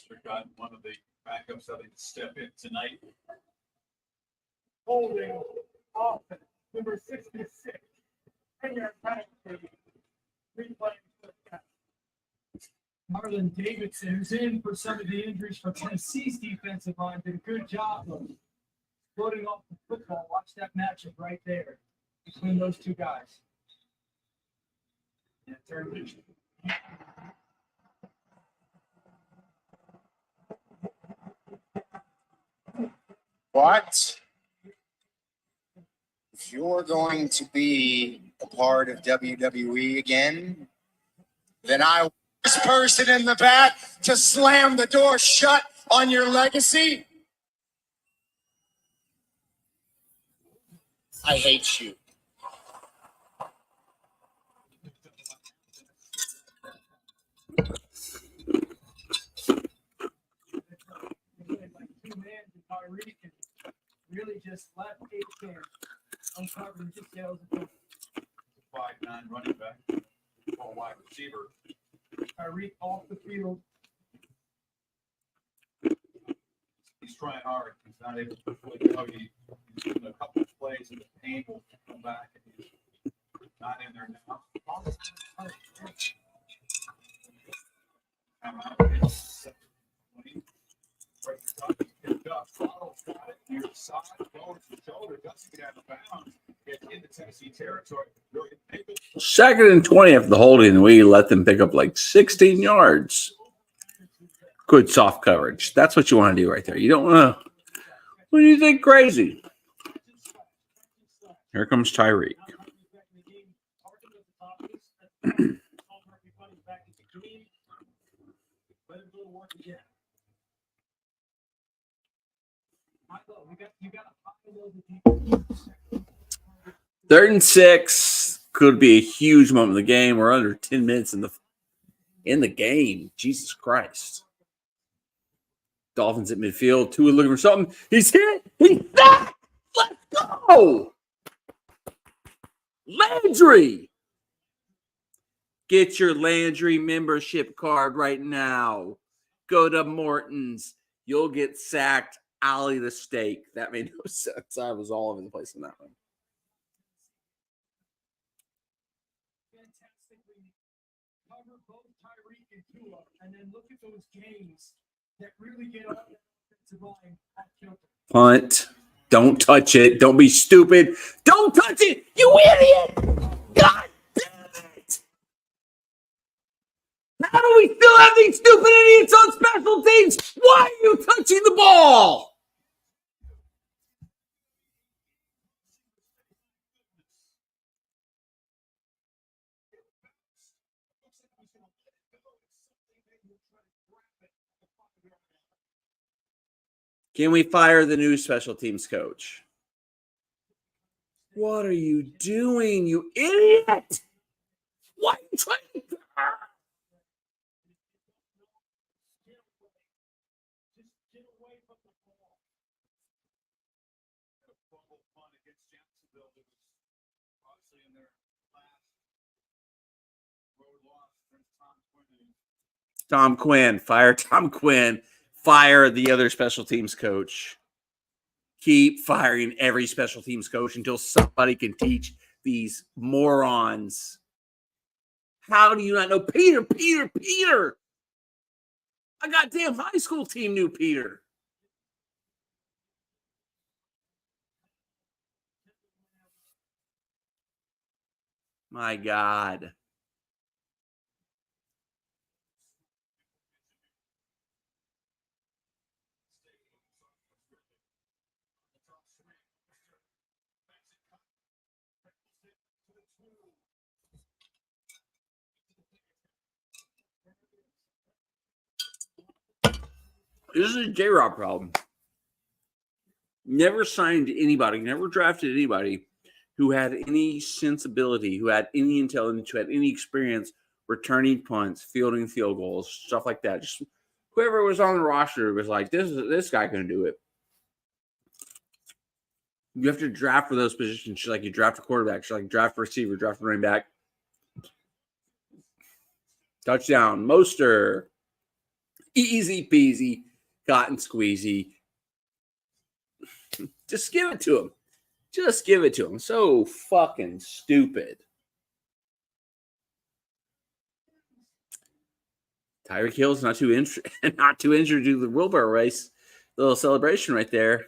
F: We've got one of the backups having to step in tonight.
I: Holding off number 66. And your penalty. Marlon Davidson, who's in for some of the injuries for Tennessee's defensive line, did a good job of floating off the football. Watch that matchup right there between those two guys. Yeah, turn vision.
J: But if you're going to be a part of WWE again, then I was this person in the back to slam the door shut on your legacy. I hate you.
I: Really just left A-Can uncovering details of
F: 5'9" running back, or wide receiver.
I: Tyreek off the field.
F: He's trying hard. He's not able to fully go. He's doing a couple of plays, and the pain will come back, and he's not in there now.
A: Second and 20 after the holding, we let them pick up like 16 yards. Good soft coverage. That's what you want to do right there. You don't want to. What do you think? Crazy. Here comes Tyreek. Third and 6 could be a huge moment of the game. We're under 10 minutes in the game. Jesus Christ. Dolphins at midfield. Tua looking for something. He's hit. He's back. Let's go. Landry. Get your Landry membership card right now. Go to Morton's. You'll get sacked. Ollie the steak. That made no sense. I was all over the place on that one.
I: Fantastically cover both Tyreek and Tua, and then look at those games that really get on the offensive line at kilter.
A: Punt. Don't touch it. Don't be stupid. Don't touch it. You idiot. God damn it. How do we still have these stupid idiots on special teams? Why are you touching the ball? Can we fire the new special teams coach? What are you doing, you idiot? Why are you trying to...
F: obviously in their last road loss against
A: Tom Quinn. Fire Tom Quinn. Fire the other special teams coach. Keep firing every special teams coach until somebody can teach these morons. How do you not know Peter? A goddamn high school team knew Peter. My God. This is a J-Rob problem. Never signed anybody, never drafted anybody who had any sensibility, who had any intelligence, who had any experience returning punts, fielding field goals, stuff like that. Just whoever was on the roster was like, this guy can do it. You have to draft for those positions. Like you draft a quarterback, like draft a receiver, draft a running back. Touchdown, Mostert. Easy peasy, cotton squeezy. Just give it to him. Just give it to him. So fucking stupid. Tyreek Hill's not too injured due to the wheelbarrow race. Little celebration right there.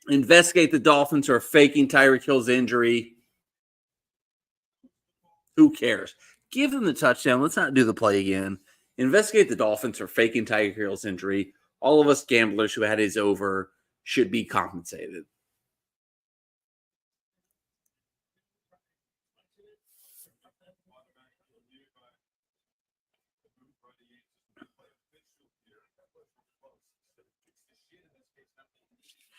A: Investigate the Dolphins who are faking Tyreek Hill's injury. Who cares? Give them the touchdown. Let's not do the play again. Investigate the Dolphins who are faking Tyreek Hill's injury. All of us gamblers who had his over should be compensated.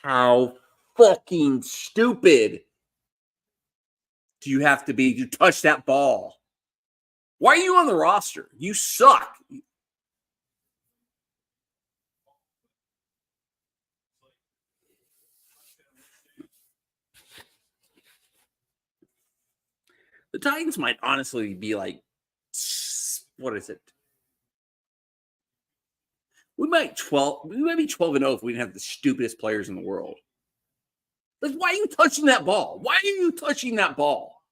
A: How fucking stupid do you have to be to touch that ball? Why are you on the roster? You suck. The Titans might honestly be like, what is it? We might be 12-0 if we didn't have the stupidest players in the world. Like, why are you touching that ball? Why are you touching that ball?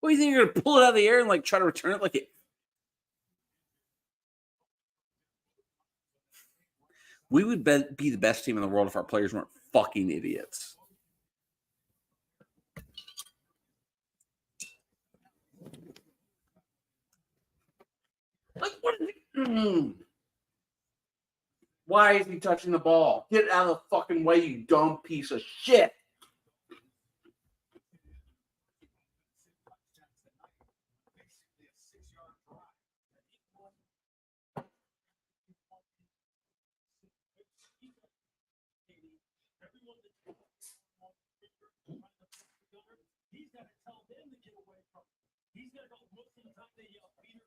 A: What do you think, you're gonna pull it out of the air and like try to return it like it? We would be the best team in the world if our players weren't fucking idiots. Like, what is it? Why is he touching the ball? Get out of the fucking way, you dumb piece of shit.
I: He's got to tell them to get away from him. He's got to go most of the time they yell, Peter.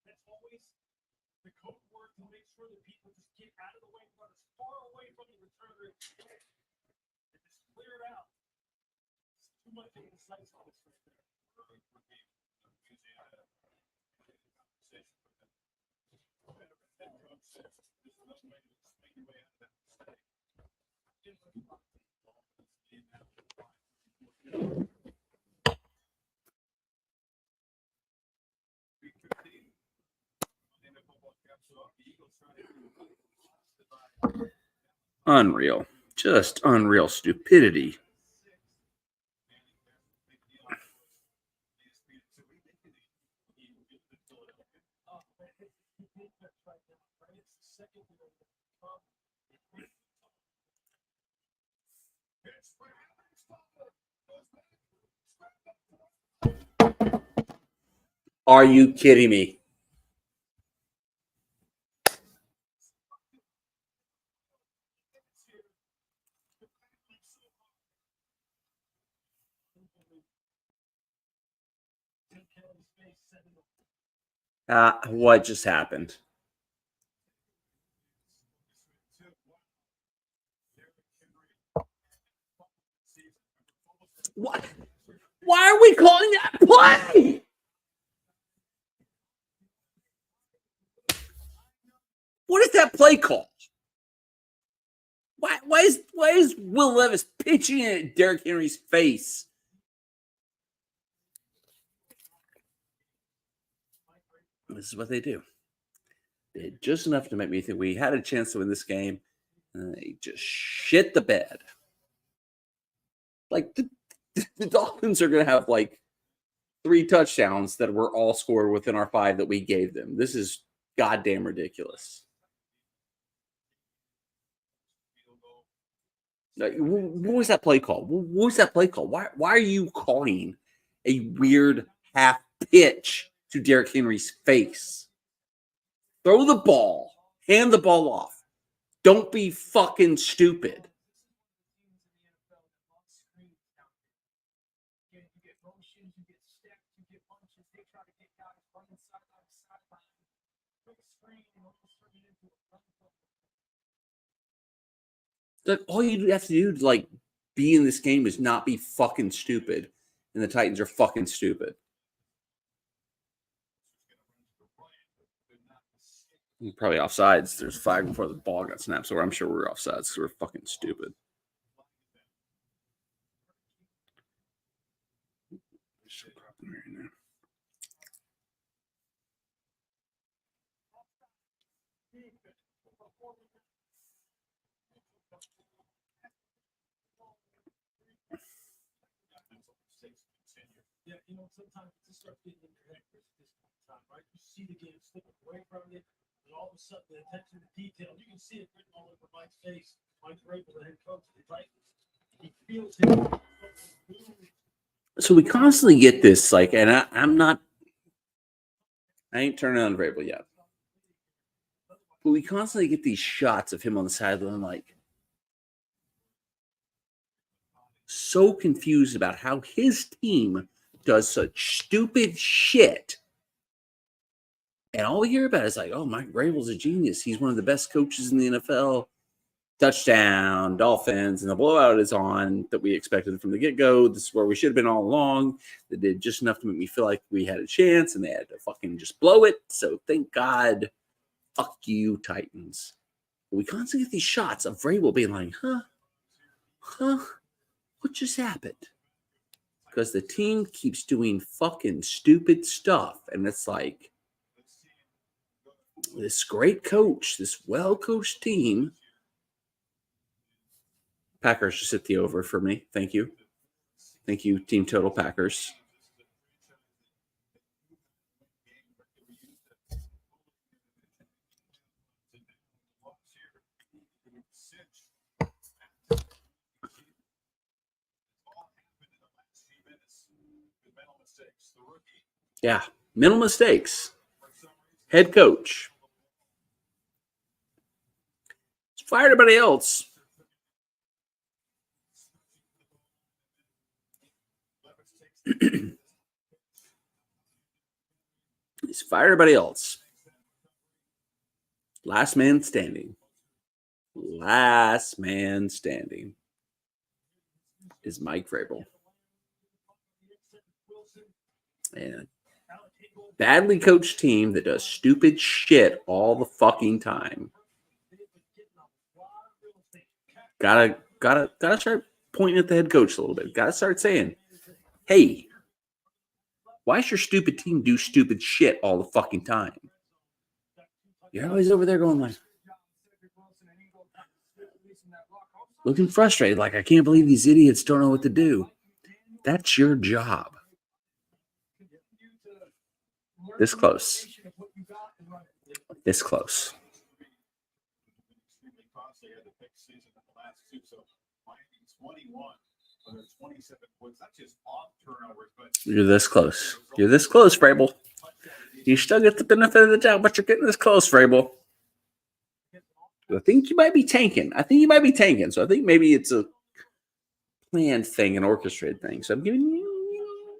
I: That's always the code word to make sure that people just get out of the way, run as far away from the returner as they can. And just clear it out. It's too much indecisiveness right there.
A: Unreal. Just unreal stupidity. Are you kidding me? What just happened?
G: What? Why are we calling that play? What is that play called? Why is Will Levis pitching it at Derrick Henry's face? This is what they do. They did just enough to make me think we had a chance to win this game, and they just shit the bed. Like the Dolphins are going to have like 3 touchdowns that were all scored within our 5 that we gave them. This is goddamn ridiculous. Like, what was that play called? What was that play called? Why are you calling a weird half pitch to Derrick Henry's face? Throw the ball. Hand the ball off. Don't be fucking stupid. Like, all you have to do to like be in this game is not be fucking stupid, and the Titans are fucking stupid. Probably offsides. There's 5 before the ball got snapped, so I'm sure we're offsides because we're fucking stupid.
I: Yeah, sometimes it just starts getting in your head at this time, right? You see the game slipping away from you, and all of a sudden the attention to detail, you can see it written all over Mike's face. Mike Vrabel, the head coach of the Titans, he feels it.
G: So we constantly get this, like, and I ain't turning on Vrabel yet. But we constantly get these shots of him on the sideline, like, so confused about how his team does such stupid shit. And all we hear about is like, oh, Mike Vrabel's a genius. He's one of the best coaches in the NFL. Touchdown, Dolphins, and the blowout is on that we expected from the get-go. This is where we should have been all along. They did just enough to make me feel like we had a chance, and they had to fucking just blow it. So thank God. Fuck you, Titans. But we constantly get these shots of Vrabel being like, what just happened? Because the team keeps doing fucking stupid stuff. And it's like, this great coach, this well-coached team. Packers just hit the over for me. Thank you. Thank you, Team Total Packers. Yeah, mental mistakes. Head coach. Fire everybody else. He's fired everybody else. Last man standing. Last man standing is Mike Vrabel. And badly coached team that does stupid shit all the fucking time. Gotta start pointing at the head coach a little bit. Gotta start saying, hey, why does your stupid team do stupid shit all the fucking time? You're always over there going like, looking frustrated, like, I can't believe these idiots don't know what to do. That's your job. This close. This close. You're this close. You're this close, Vrabel. You still get the benefit of the doubt, but you're getting this close, Vrabel. I think you might be tanking. So I think maybe it's a planned thing, an orchestrated thing. So I'm giving you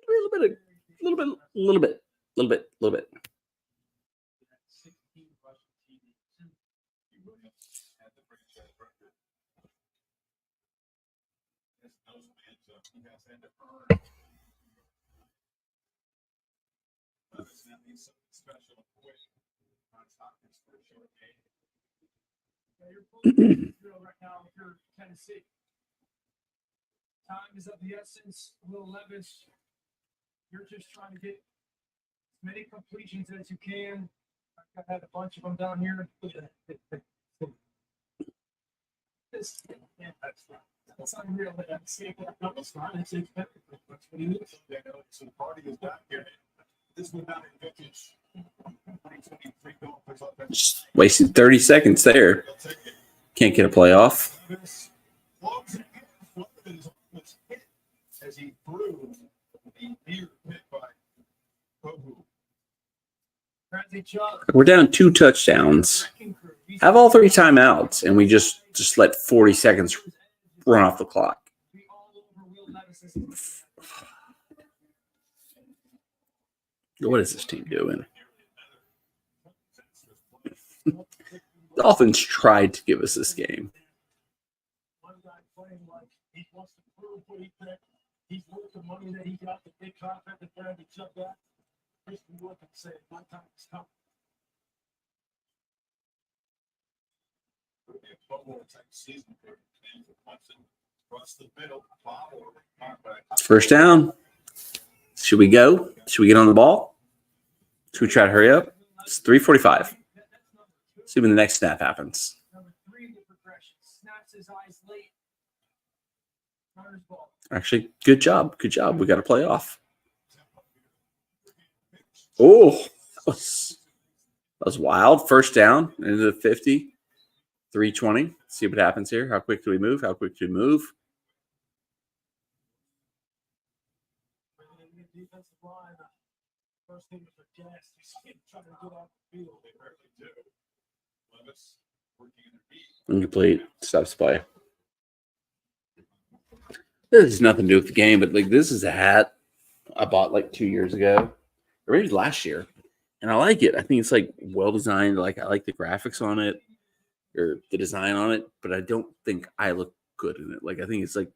G: a little bit.
F: those fans up. He has had to earn. Levis now needs something special to win. Johns Hopkins for a short game.
E: You're pulling right now with your Tennessee. Time is of the essence. Will Levis, you're just trying to get as many completions as you can. I've had a bunch of them down here. That's unreal. That's fine. It's expected. That's what he is.
F: So the party is back here. This would not be vintage 2023 Dolphins offense.
G: Just wasted 30 seconds there.
F: They'll take it.
G: Can't get a playoff.
F: Levis floats it in. Floated was hit as he threw the near pick by Kohu.
E: Bradley Chubb,
G: We're down 2 touchdowns.
E: wrecking crew.
G: Have all 3 timeouts, and we just let 40 seconds run off the clock.
E: Be all over Will Levis.
G: What is this team doing? Dolphins tried to give us this game.
E: One guy playing like he wants to prove what he picked. He's worth the money that he got, the big contract that Bradley Chubb got. Just look and say, my time is coming.
F: It'll be a bubble type season for Clemson. Across the middle, follow.
G: First down. Should we go? Should we get on the ball? Should we try to hurry up? It's 3:45. See when the next snap happens.
E: Number 3 in the progression. Snaps his eyes late. Runner's ball.
G: Actually, good job. Good job. We got to play off. Oh, that was wild. First down into the 50. 3:20. See what happens here. How quick do we move? How quick do we move?
E: Defensive line. First thing was a gas. He's trying to get off the field.
F: They rarely do. Levis working in their beat.
G: Incomplete. Stops play. This has nothing to do with the game, but like this is a hat I bought like 2 years ago, or maybe last year, and I like it. I think it's like well designed. Like I like the graphics on it or the design on it, but I don't think I look good in it. Like I think it's like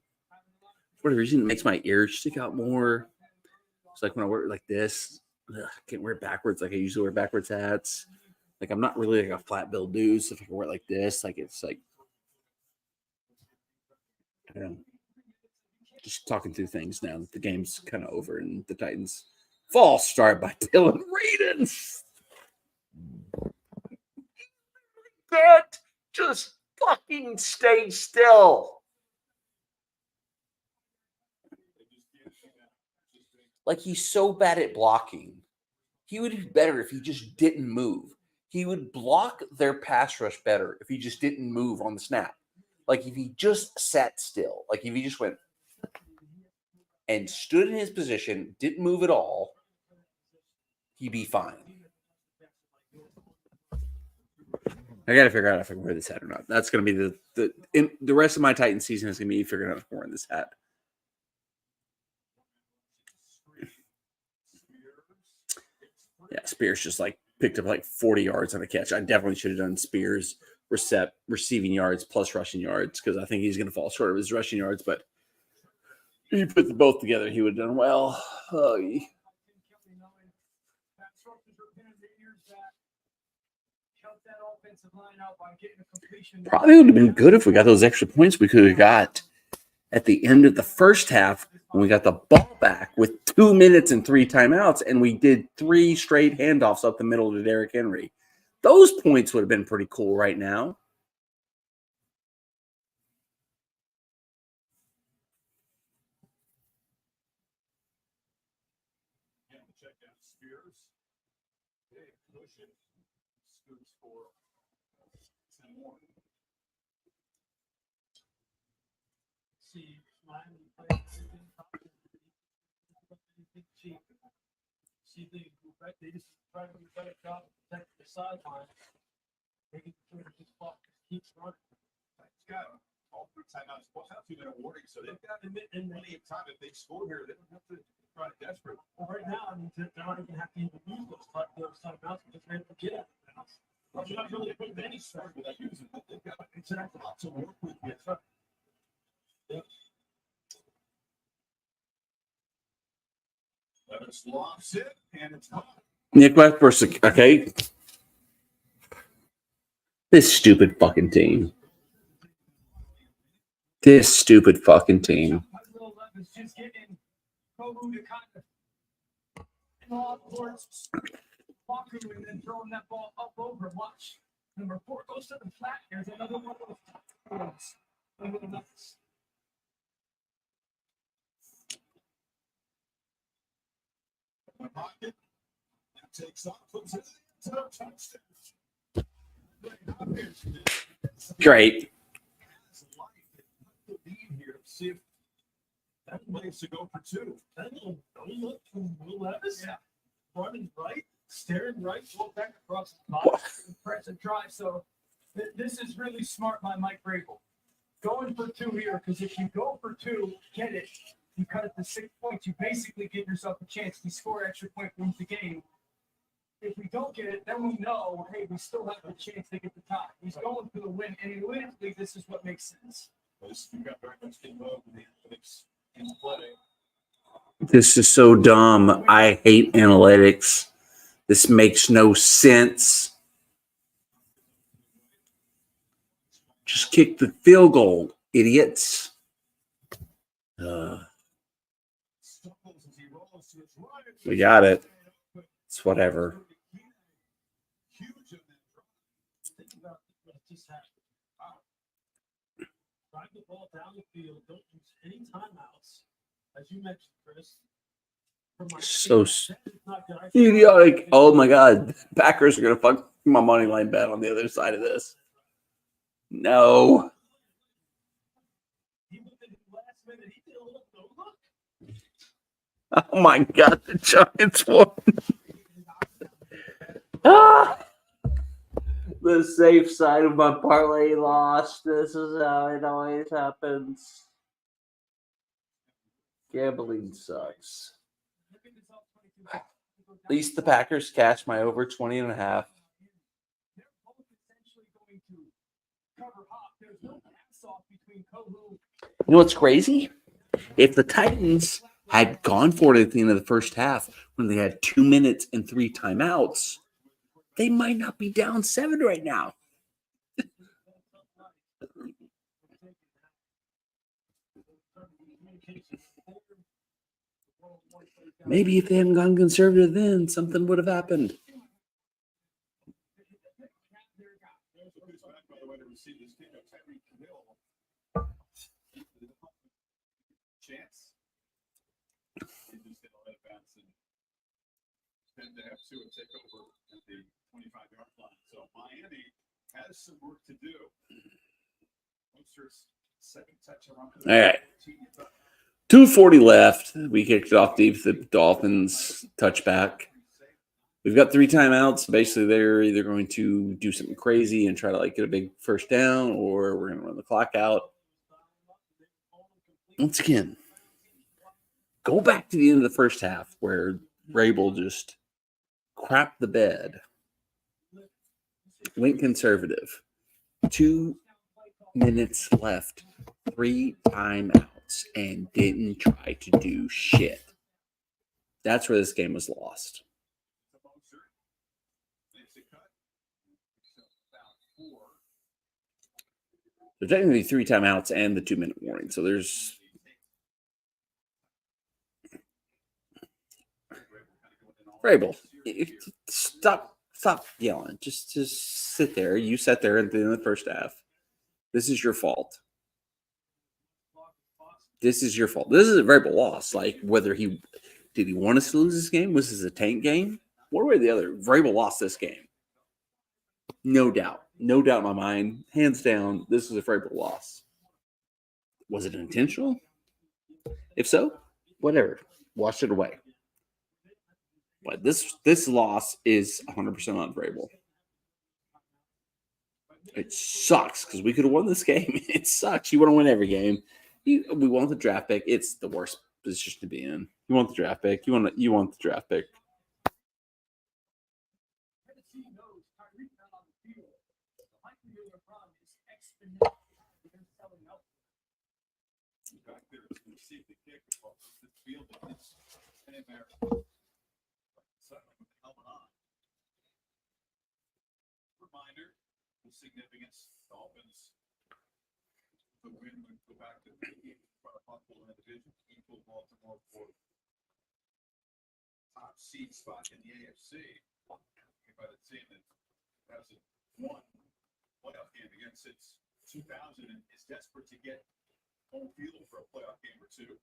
G: for whatever reason it makes my ears stick out more. It's like when I wear it like this, I can't wear it backwards like I usually wear backwards hats. Like I'm not really like a flat bill dude, so if I can wear it like this, like it's like I don't know. Just talking through things now that the game's kind of over and the Titans false start by Dylan Reedon. Can't just fucking stay still. Like he's so bad at blocking. He would be better if he just didn't move. He would block their pass rush better if he just didn't move on the snap. Like if he just sat still. Like if he just went and stood in his position, didn't move at all, he'd be fine. I got to figure out if I can wear this hat or not. That's going to be the rest of my Titan season is going to be figuring out if I'm wearing this hat. Yeah, Spears just like picked up like 40 yards on a catch. I definitely should have done Spears receiving yards plus rushing yards because I think he's going to fall short of his rushing yards. But if you put them both together, he would have done well. Oh, probably would have been good if we got those extra points we could have got at the end of the first half when we got the ball back with 2 minutes and 3 timeouts, and we did 3 straight handoffs up the middle to Derrick Henry. Those points would have been pretty cool right now.
F: Check out Spears. Big push it. Scoops for 10 more.
E: See, Miami playing see they just try to do a better job of protecting the sideline. They can just keeps running.
F: It's got all 3 timeouts plus out 2 minute warning, so they've got plenty of time. If they score here, they don't have to try to desperate.
E: Well, right now, I mean, they're not even have to even use those timeouts because they have to get it.
F: Well, you're not really putting any start without using it. They've got
E: Exactly.
F: lots of work with you.
E: That's right. Yep.
F: Travis lofts it, and it's gone.
G: Nick West versus okay. This stupid fucking team. This stupid fucking team.
E: Will Levis just getting Kobu to kind of draw towards Baku and then throwing that ball up over. Watch. Number 4 goes to the flat. There's another one of those tackles. A little nuts.
F: In the pocket. That takes off. Puts it into the touchdown.
G: Great.
F: See if that place to go for 2.
I: That little look from Will Levis. Yeah. Running right, staring right, going back across the body, press and drive. So this is really smart by Mike Vrabel. Going for 2 here, because if you go for 2, get it, you cut it to 6 points, you basically give yourself a chance to score extra point, wins the game. If we don't get it, then we know, hey, we still have a chance to get the tie. He's going for the win, and analytically, this is what makes sense.
F: You've got very much involved in the analytics in play.
G: This is so dumb. I hate analytics. This makes no sense. Just kick the field goal, idiots. We got it. It's whatever.
I: Think about what just happened. Drive the ball down the field. Don't use any timeouts, as you mentioned, Chris.
G: So idiotic. Oh my God. Packers are going to fuck my money line bet on the other side of this. No. Oh my God. The Giants won. The safe side of my parlay lost. This is how it always happens. Gambling sucks. At least the Packers cashed my over 20.5. You know what's crazy? If the Titans had gone for it at the end of the first half when they had 2 minutes and 3 timeouts, they might not be down 7 right now. Maybe if they hadn't gone conservative then, something would have happened.
F: Chance. He's just going to let it bounce and then they have to take over at the 25-yard line. So Miami has some work to do. Monsters second touch around.
G: All right. 2:40 left. We kicked it off deep. The Dolphins touchback. We've got 3 timeouts. Basically, they're either going to do something crazy and try to get a big first down, or we're going to run the clock out. Once again, go back to the end of the first half where Vrabel just crapped the bed. Went conservative. 2 minutes left. 3 timeouts and didn't try to do shit. That's where this game was lost. There's technically 3 timeouts and the 2-minute warning. So there's Vrabel. Stop yelling. Just sit there. You sat there at the end of the first half. This is your fault. This is your fault. This is a Vrabel loss. Whether did he want us to lose this game? Was this a tank game? One way or the other, Vrabel lost this game. No doubt. No doubt in my mind. Hands down, this is a Vrabel loss. Was it intentional? If so, whatever. Wash it away. But this loss is 100% on Vrabel. It sucks because we could have won this game. It sucks. You want to win every game. We want the draft pick. It's the worst position to be in. You want the draft pick. You want the draft pick.
F: sideline with the helmet on. Reminder, the significance, Dolphins, the win would go back to the game in front of Buffalo in the division, equal Baltimore for top seed spot in the AFC. By the team that hasn't won playoff game again since 2000 and is desperate to get home field for a playoff game or two.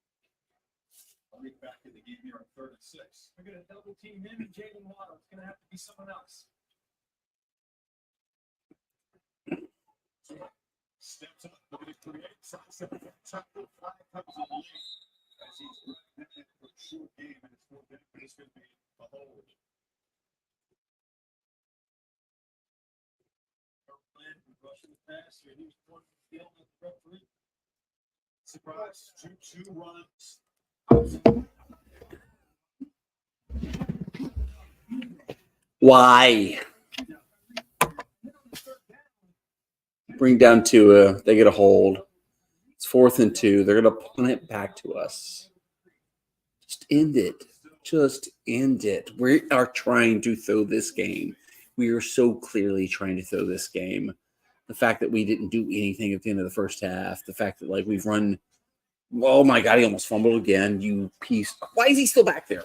F: I'll be back in the game here on 3rd and 6.
I: They're going to double team him and Jalen Waddle. It's going to have to be someone else.
F: Steps up, looking to create, sidestep, tackle, flag comes in late. As he's running for a short game, and it's going to be a hold. Rushing the pass, here he's one field at the referee. Surprise, 2 runs.
G: Why? Bring down Tua. They get a hold. It's 4th and 2. They're going to punt it back to us. Just end it. Just end it. We are trying to throw this game. We are so clearly trying to throw this game. The fact that we didn't do anything at the end of the first half. The fact that, like, we've run. Oh, my God. He almost fumbled again. You piece. Why is he still back there?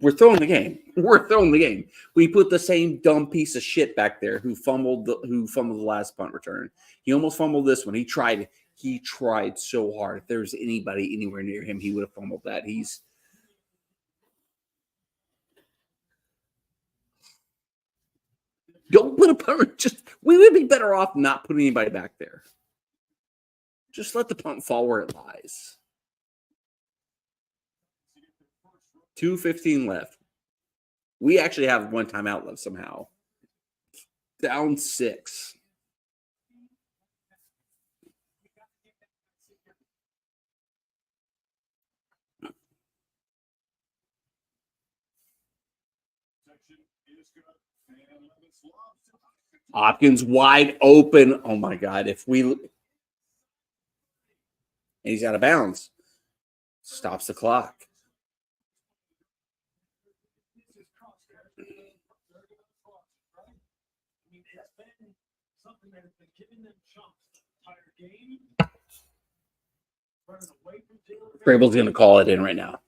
G: We're throwing the game. We're throwing the game. We put the same dumb piece of shit back there who fumbled the last punt return. He almost fumbled this one. He tried so hard. If there was anybody anywhere near him, he would have fumbled that. Don't put a punt. We would be better off not putting anybody back there. Just let the punt fall where it lies. 2:15 left. We actually have 1 timeout left somehow. Down 6. Hopkins wide open. Oh my God. And he's out of bounds. Stops the clock.
I: Something that has been giving them chunks the entire game. Running away from
G: Vrabel's going to call it in right now.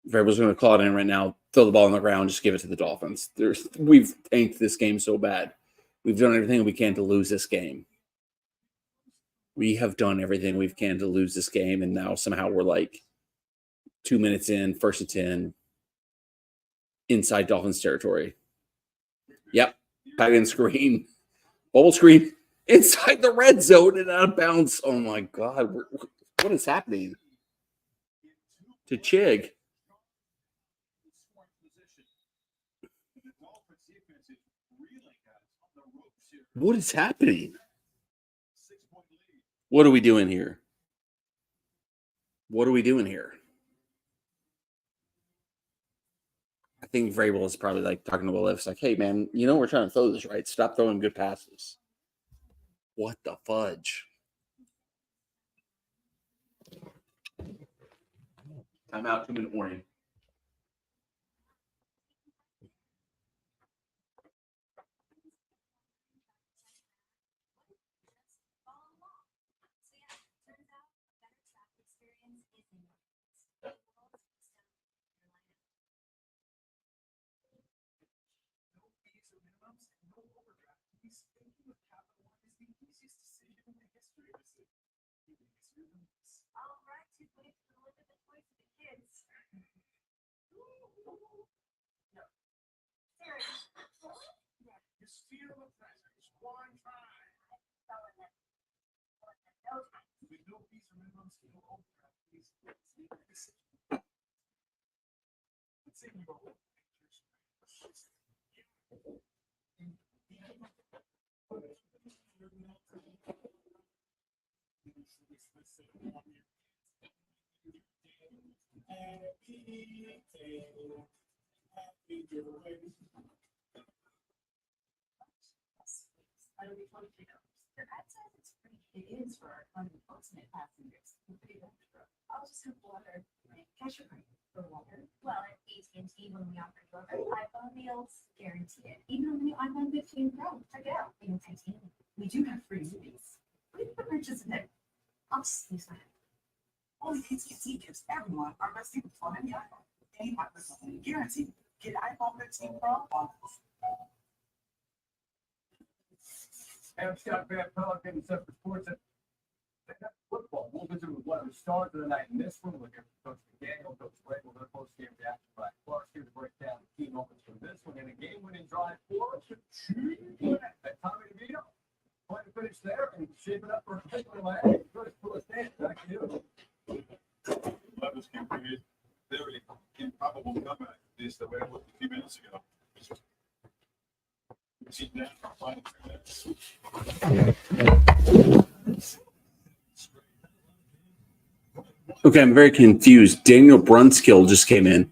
G: Throw the ball on the ground, just give it to the Dolphins. We've tanked this game so bad. We've done everything we can to lose this game. We have done everything we can to lose this game, and now somehow we're like 2 minutes in, 1st and 10, inside Dolphins territory. Yep, tight end screen, bubble screen, inside the red zone and out of bounds. Oh my God, what is happening to Chig? What is happening? What are we doing here? I think Vrabel is probably like talking to Will Levis, like, hey, man, we're trying to throw this right. Stop throwing good passes. What the fudge? Timeout, 2-minute warning.
K: All right, 2 ways to deliver the toys to the kids. No. Seriously. Yeah.
I: You steal the presents one time. With no fees or minimums, no overdraft fees. Let's say you go.
B: That'll be $23.
K: Your ad says it's pretty. It is for our unfortunate passengers. Pretty extra. I'll just have water. Cash your credit for water. Well, at AT&T, when we offer your iPhone deals, guarantee it. Even on the new iPhone 15 Pro. Check it out. In titanium. We do have free movies. What do you purchase in there? I'll just use my. Only AT&T gives everyone our best deals on any iPhone. 85% guaranteed. Get iPhone 15 Pro on.
C: Hey, I'm Scott Van Pelican, getting set for sports. They got football. We'll visit with one of the stars of the night in this room. We'll hear from Coach McDaniel, Coach Blake. We're going to post game reaction by Clark here to break down the key moments from this one in a game-winning drive for the Chiefs. At Tommy DeVito, point to finish there and shape it up for a particular Miami. First, pull a stand. Back to you.
F: Levis can create very improbable comeback, at least the way it looked a few minutes ago. See that final 2 minutes.
A: Okay, I'm very confused. Daniel Brunskill just came in.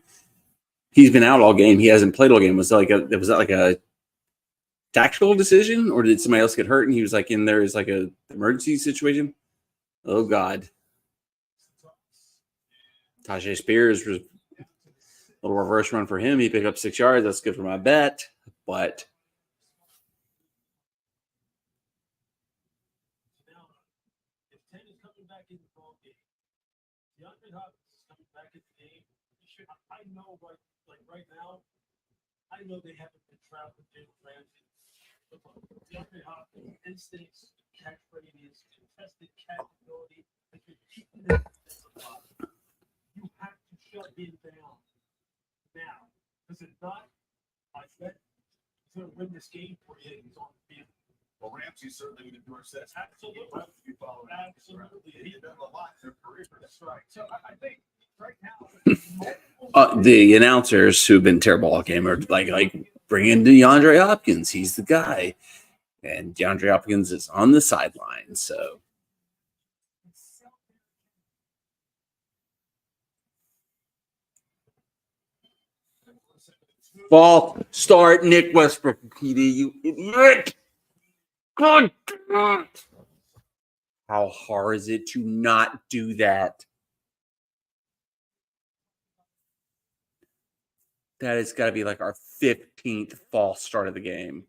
A: He's been out all game. He hasn't played all game. Was that like a tactical decision, or did somebody else get hurt and he was like in there as like a emergency situation? Oh God. Tajay Spears was a little reverse run for him. He picked up 6 yards. That's good for my bet, but.
I: Now, if 10 is coming back in the ball game, DeAndre Hopkins is coming back in the game. I know, right now, I know they haven't been trapped with Jalen Ramsey. But DeAndre Hopkins' instincts, catch readiness, contested catch ability, has been keeping them alive. You have to shut him down now. Because if not, I bet he's going to win this game for you. He's on the field.
F: Well, Ramsey certainly would endorse that.
I: Absolutely. Absolutely.
F: He's done a lot in their career.
I: That's right. So I think right now,
A: The announcers who've been terrible all game are like bring in DeAndre Hopkins. He's the guy, and DeAndre Hopkins is on the sideline. So ball start Nick Westbrook, PD, you idiot! God damn it! How hard is it to not do that? That has got to be like our 15th false start of the game.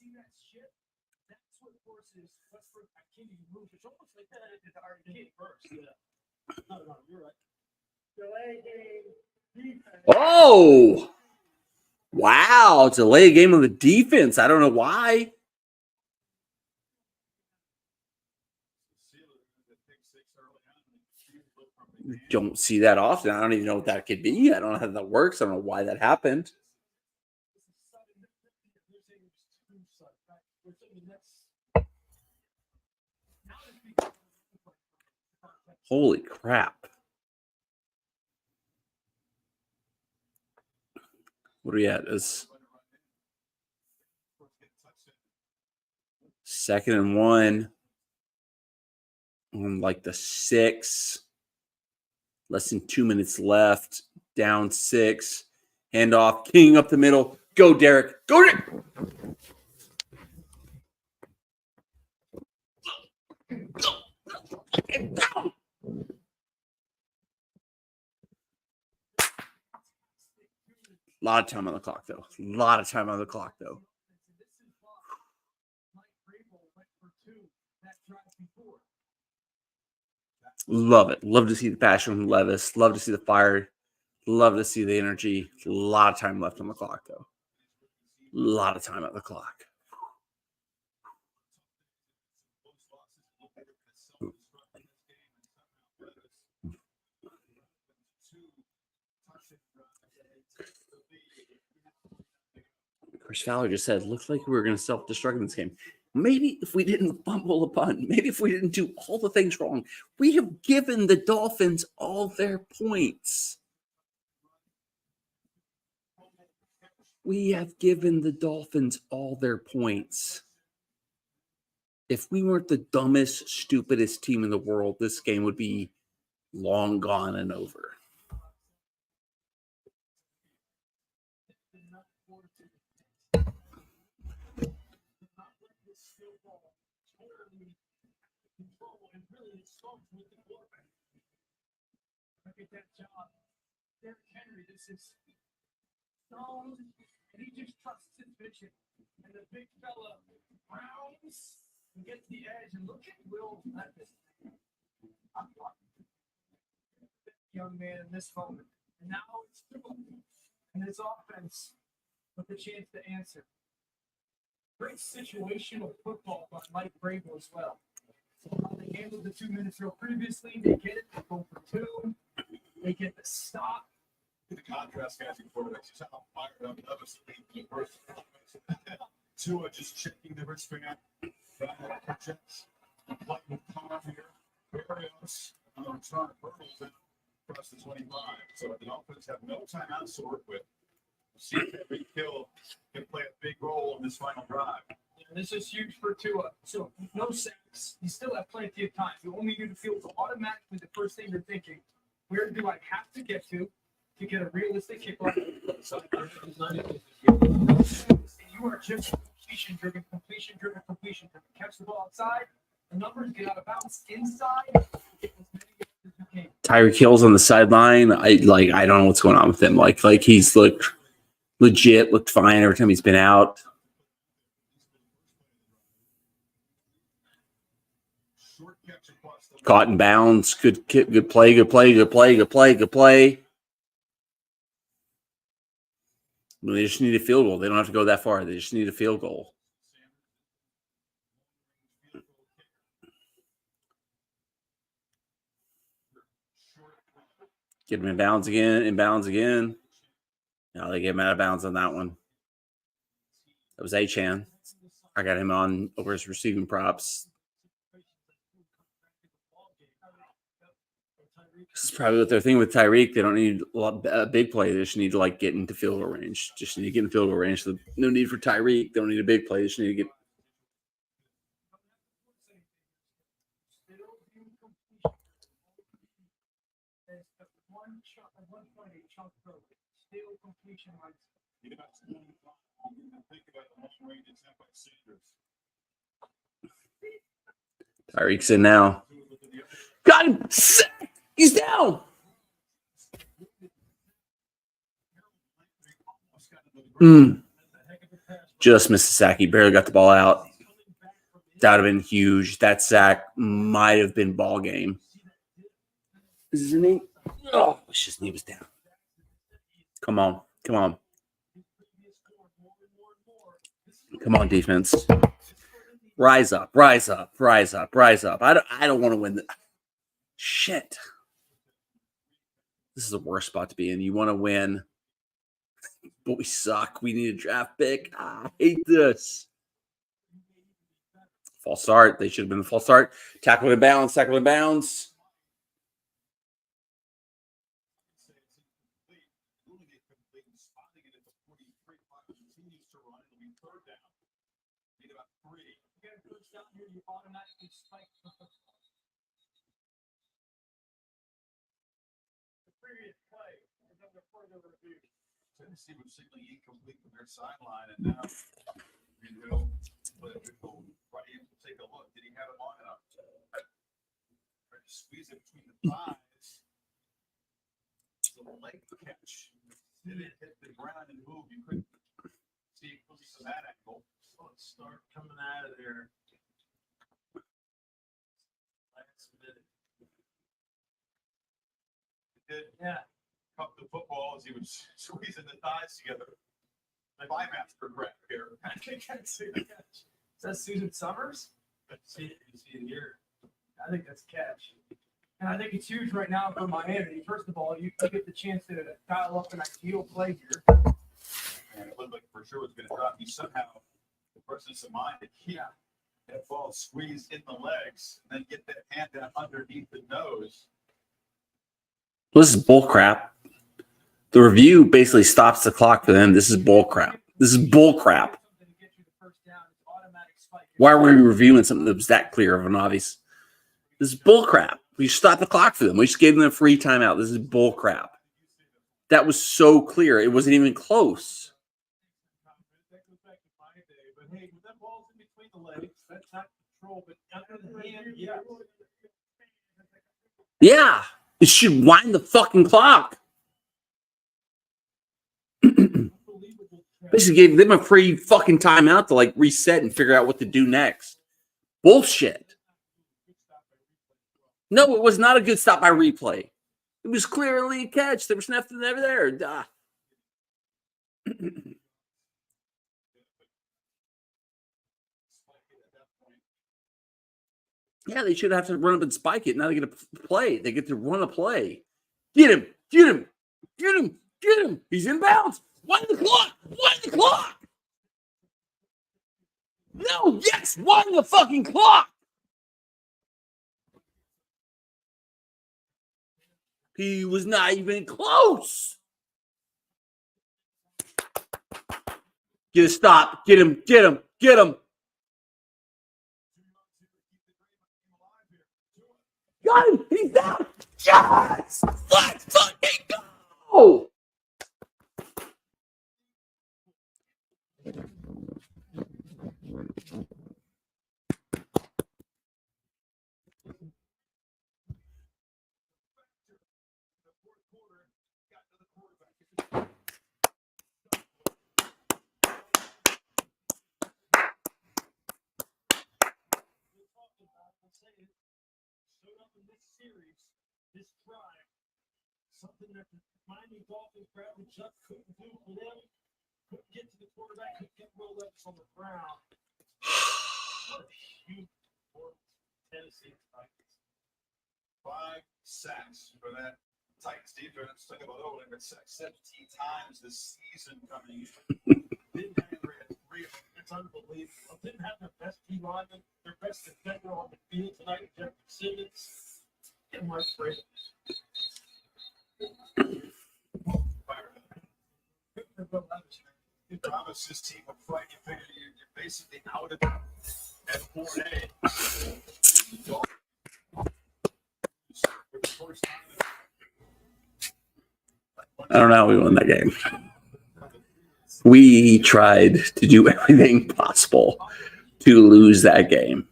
I: see that shit? That's what forces Westbrook. I can't even move. It's almost like that. It's already first. Yeah. No, you're right.
D: Delay game defense.
A: Oh! Wow, delay a game on the defense. I don't know why. Don't see that often. I don't even know what that could be. I don't know how that works. I don't know why that happened. Holy crap. What are we at? Is 2nd and 1 on like the 6. Less than 2 minutes left. Down 6. Handoff. King up the middle. Go, Derek. Go, Derek. A lot of time on the clock, though. Love it. Love to see the passion from Levis. Love to see the fire. Love to see the energy. A lot of time left on the clock, though. A lot of time on the clock. Chris Fowler just said, looks like we were going to self-destruct in this game. Maybe if we didn't fumble a punt, maybe if we didn't do all the things wrong, we have given the Dolphins all their points. We have given the Dolphins all their points. If we weren't the dumbest, stupidest team in the world, this game would be long gone and over.
I: football totally control and really it starts with the quarterback. Look at that job. Derrick Henry, this is Stone, and he just trusts his vision. And the big fella rounds and gets the edge. And look at Will Levis. Young man in this moment. And now it's Tua and his offense with the chance to answer. Great situational football by Mike Vrabel as well. So they handled the 2 minutes drill previously. They get it. They go for two. They get the stop.
F: The contrast guys in quarterbacks, just how fired up Levis in the first. Tua just checking the wrist finger. Projects. Playing with calm here. Barrios on the return. Purple's out across the 25. So the Dolphins have no timeouts to work with. See if every kill can play a big role in this final drive.
I: And this is huge for Tua. So no sacks. You still have plenty of time. You only need to feel automatically the first thing you're thinking. Where do I have to get to get a realistic kickoff? You are just completion driven. Catch the ball outside. The numbers get out of bounds inside. Get as many as you can.
G: Tyreek Hill's on the sideline. I don't know what's going on with him. Like he's looked fine every time he's been out. Caught in bounds. Good play. They just need a field goal. They don't have to go that far. They just need a field goal. Get him in bounds again. No, they get him out of bounds on that one. That was Achan. I got him on over his receiving props. This is probably what they're thinking with Tyreek. They don't need a big play. They just need to get into field goal range. Just need to get in field goal range. So no need for Tyreek. They don't need a big play. They just need to get. Tyreek's in now. Got him. He's down. Just missed the sack. He barely got the ball out. That would have been huge. That sack might have been ball game. Is his knee? Oh, wish his knee was down. Come on. Come on, defense. Rise up. I don't want to win. Shit. This is the worst spot to be in. You want to win, but we suck. We need a draft pick. I hate this. False start. They should have been the false start. Tackle in bounds.
F: Tennessee was signaling incomplete from their sideline, and now take a look. Did he have it long enough? Try to squeeze it between the thighs. It's a leg catch. Did it hit the ground and move? You couldn't see it from that angle. So let's start coming out of there. Last minute. Yeah. Cup the football as he was squeezing the thighs together. The bymaster grab here.
I: I think I'd see the catch. Is that Susan Summers?
F: You see it here.
I: I think that's catch. And I think it's huge right now for Miami. First of all, you get the chance to dial up an ideal play here.
F: And it looked like for sure it was going to drop. He somehow, the person's of mind to keep that ball squeezed in the legs and then get that hand down underneath the nose.
G: This is bull crap. The review basically stops the clock for them. This is bull crap. Why are we reviewing something that was that clear of an obvious? This is bull crap. We stopped the clock for them. We just gave them a free timeout. This is bull crap. That was so clear. It wasn't even close.
I: the legs. That's not control, but under the hand, yes.
A: Yeah, it should wind the fucking clock. Basically gave them a free fucking timeout to like reset and figure out what to do next. Bullshit. No, it was not a good stop by replay. It was clearly a catch. There was nothing ever there. Duh. Yeah, they should have to run up and spike it. Now they get to play. They get to run a play. Get him. Get him. Get him. Get him. He's inbounds. Wind the clock. Wind the clock. No, yes, wind the fucking clock. He was not even close. Get a stop. Get him. Get him. Get him. Got him. He's down. Yes. Let's fucking go.
I: Showed up in this series, this drive, something that the Miami Dolphins, Bradley Chuck couldn't do for them. Couldn't get to the quarterback, couldn't get Will Levis on the ground. What a huge for Tennessee Titans.
F: 5 sacks for that Titans defense. Talk about they've been sacked 17 times this season coming in.
I: Didn't have three. It's unbelievable. Didn't have their best D lineman, their best defender on the field tonight, Jeff Simmons. And Mark Brady.
F: You promised this team a fight. You figured you're basically out of at 4A.
A: I don't know how we won that game. We tried to do everything possible to lose that game.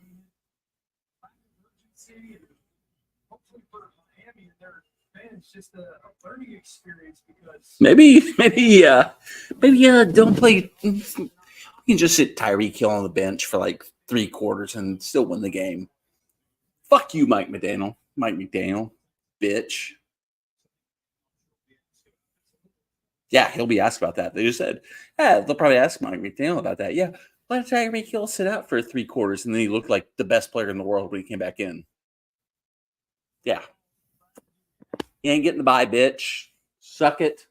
I: Hopefully for Miami and their fans, just a learning experience because
A: Maybe don't play. You can just sit Tyreek Hill on the bench for like 3 quarters and still win the game. Fuck you, Mike McDaniel. Mike McDaniel, bitch. Yeah, he'll be asked about that. They just said, yeah, they'll probably ask Mike McDaniel about that. Yeah, why did Tyreek Hill sit out for 3 quarters and then he looked like the best player in the world when he came back in? Yeah. You ain't getting the bye, bitch. Suck it.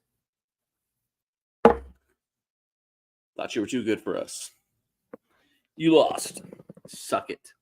A: Thought you were too good for us. You lost. Suck it.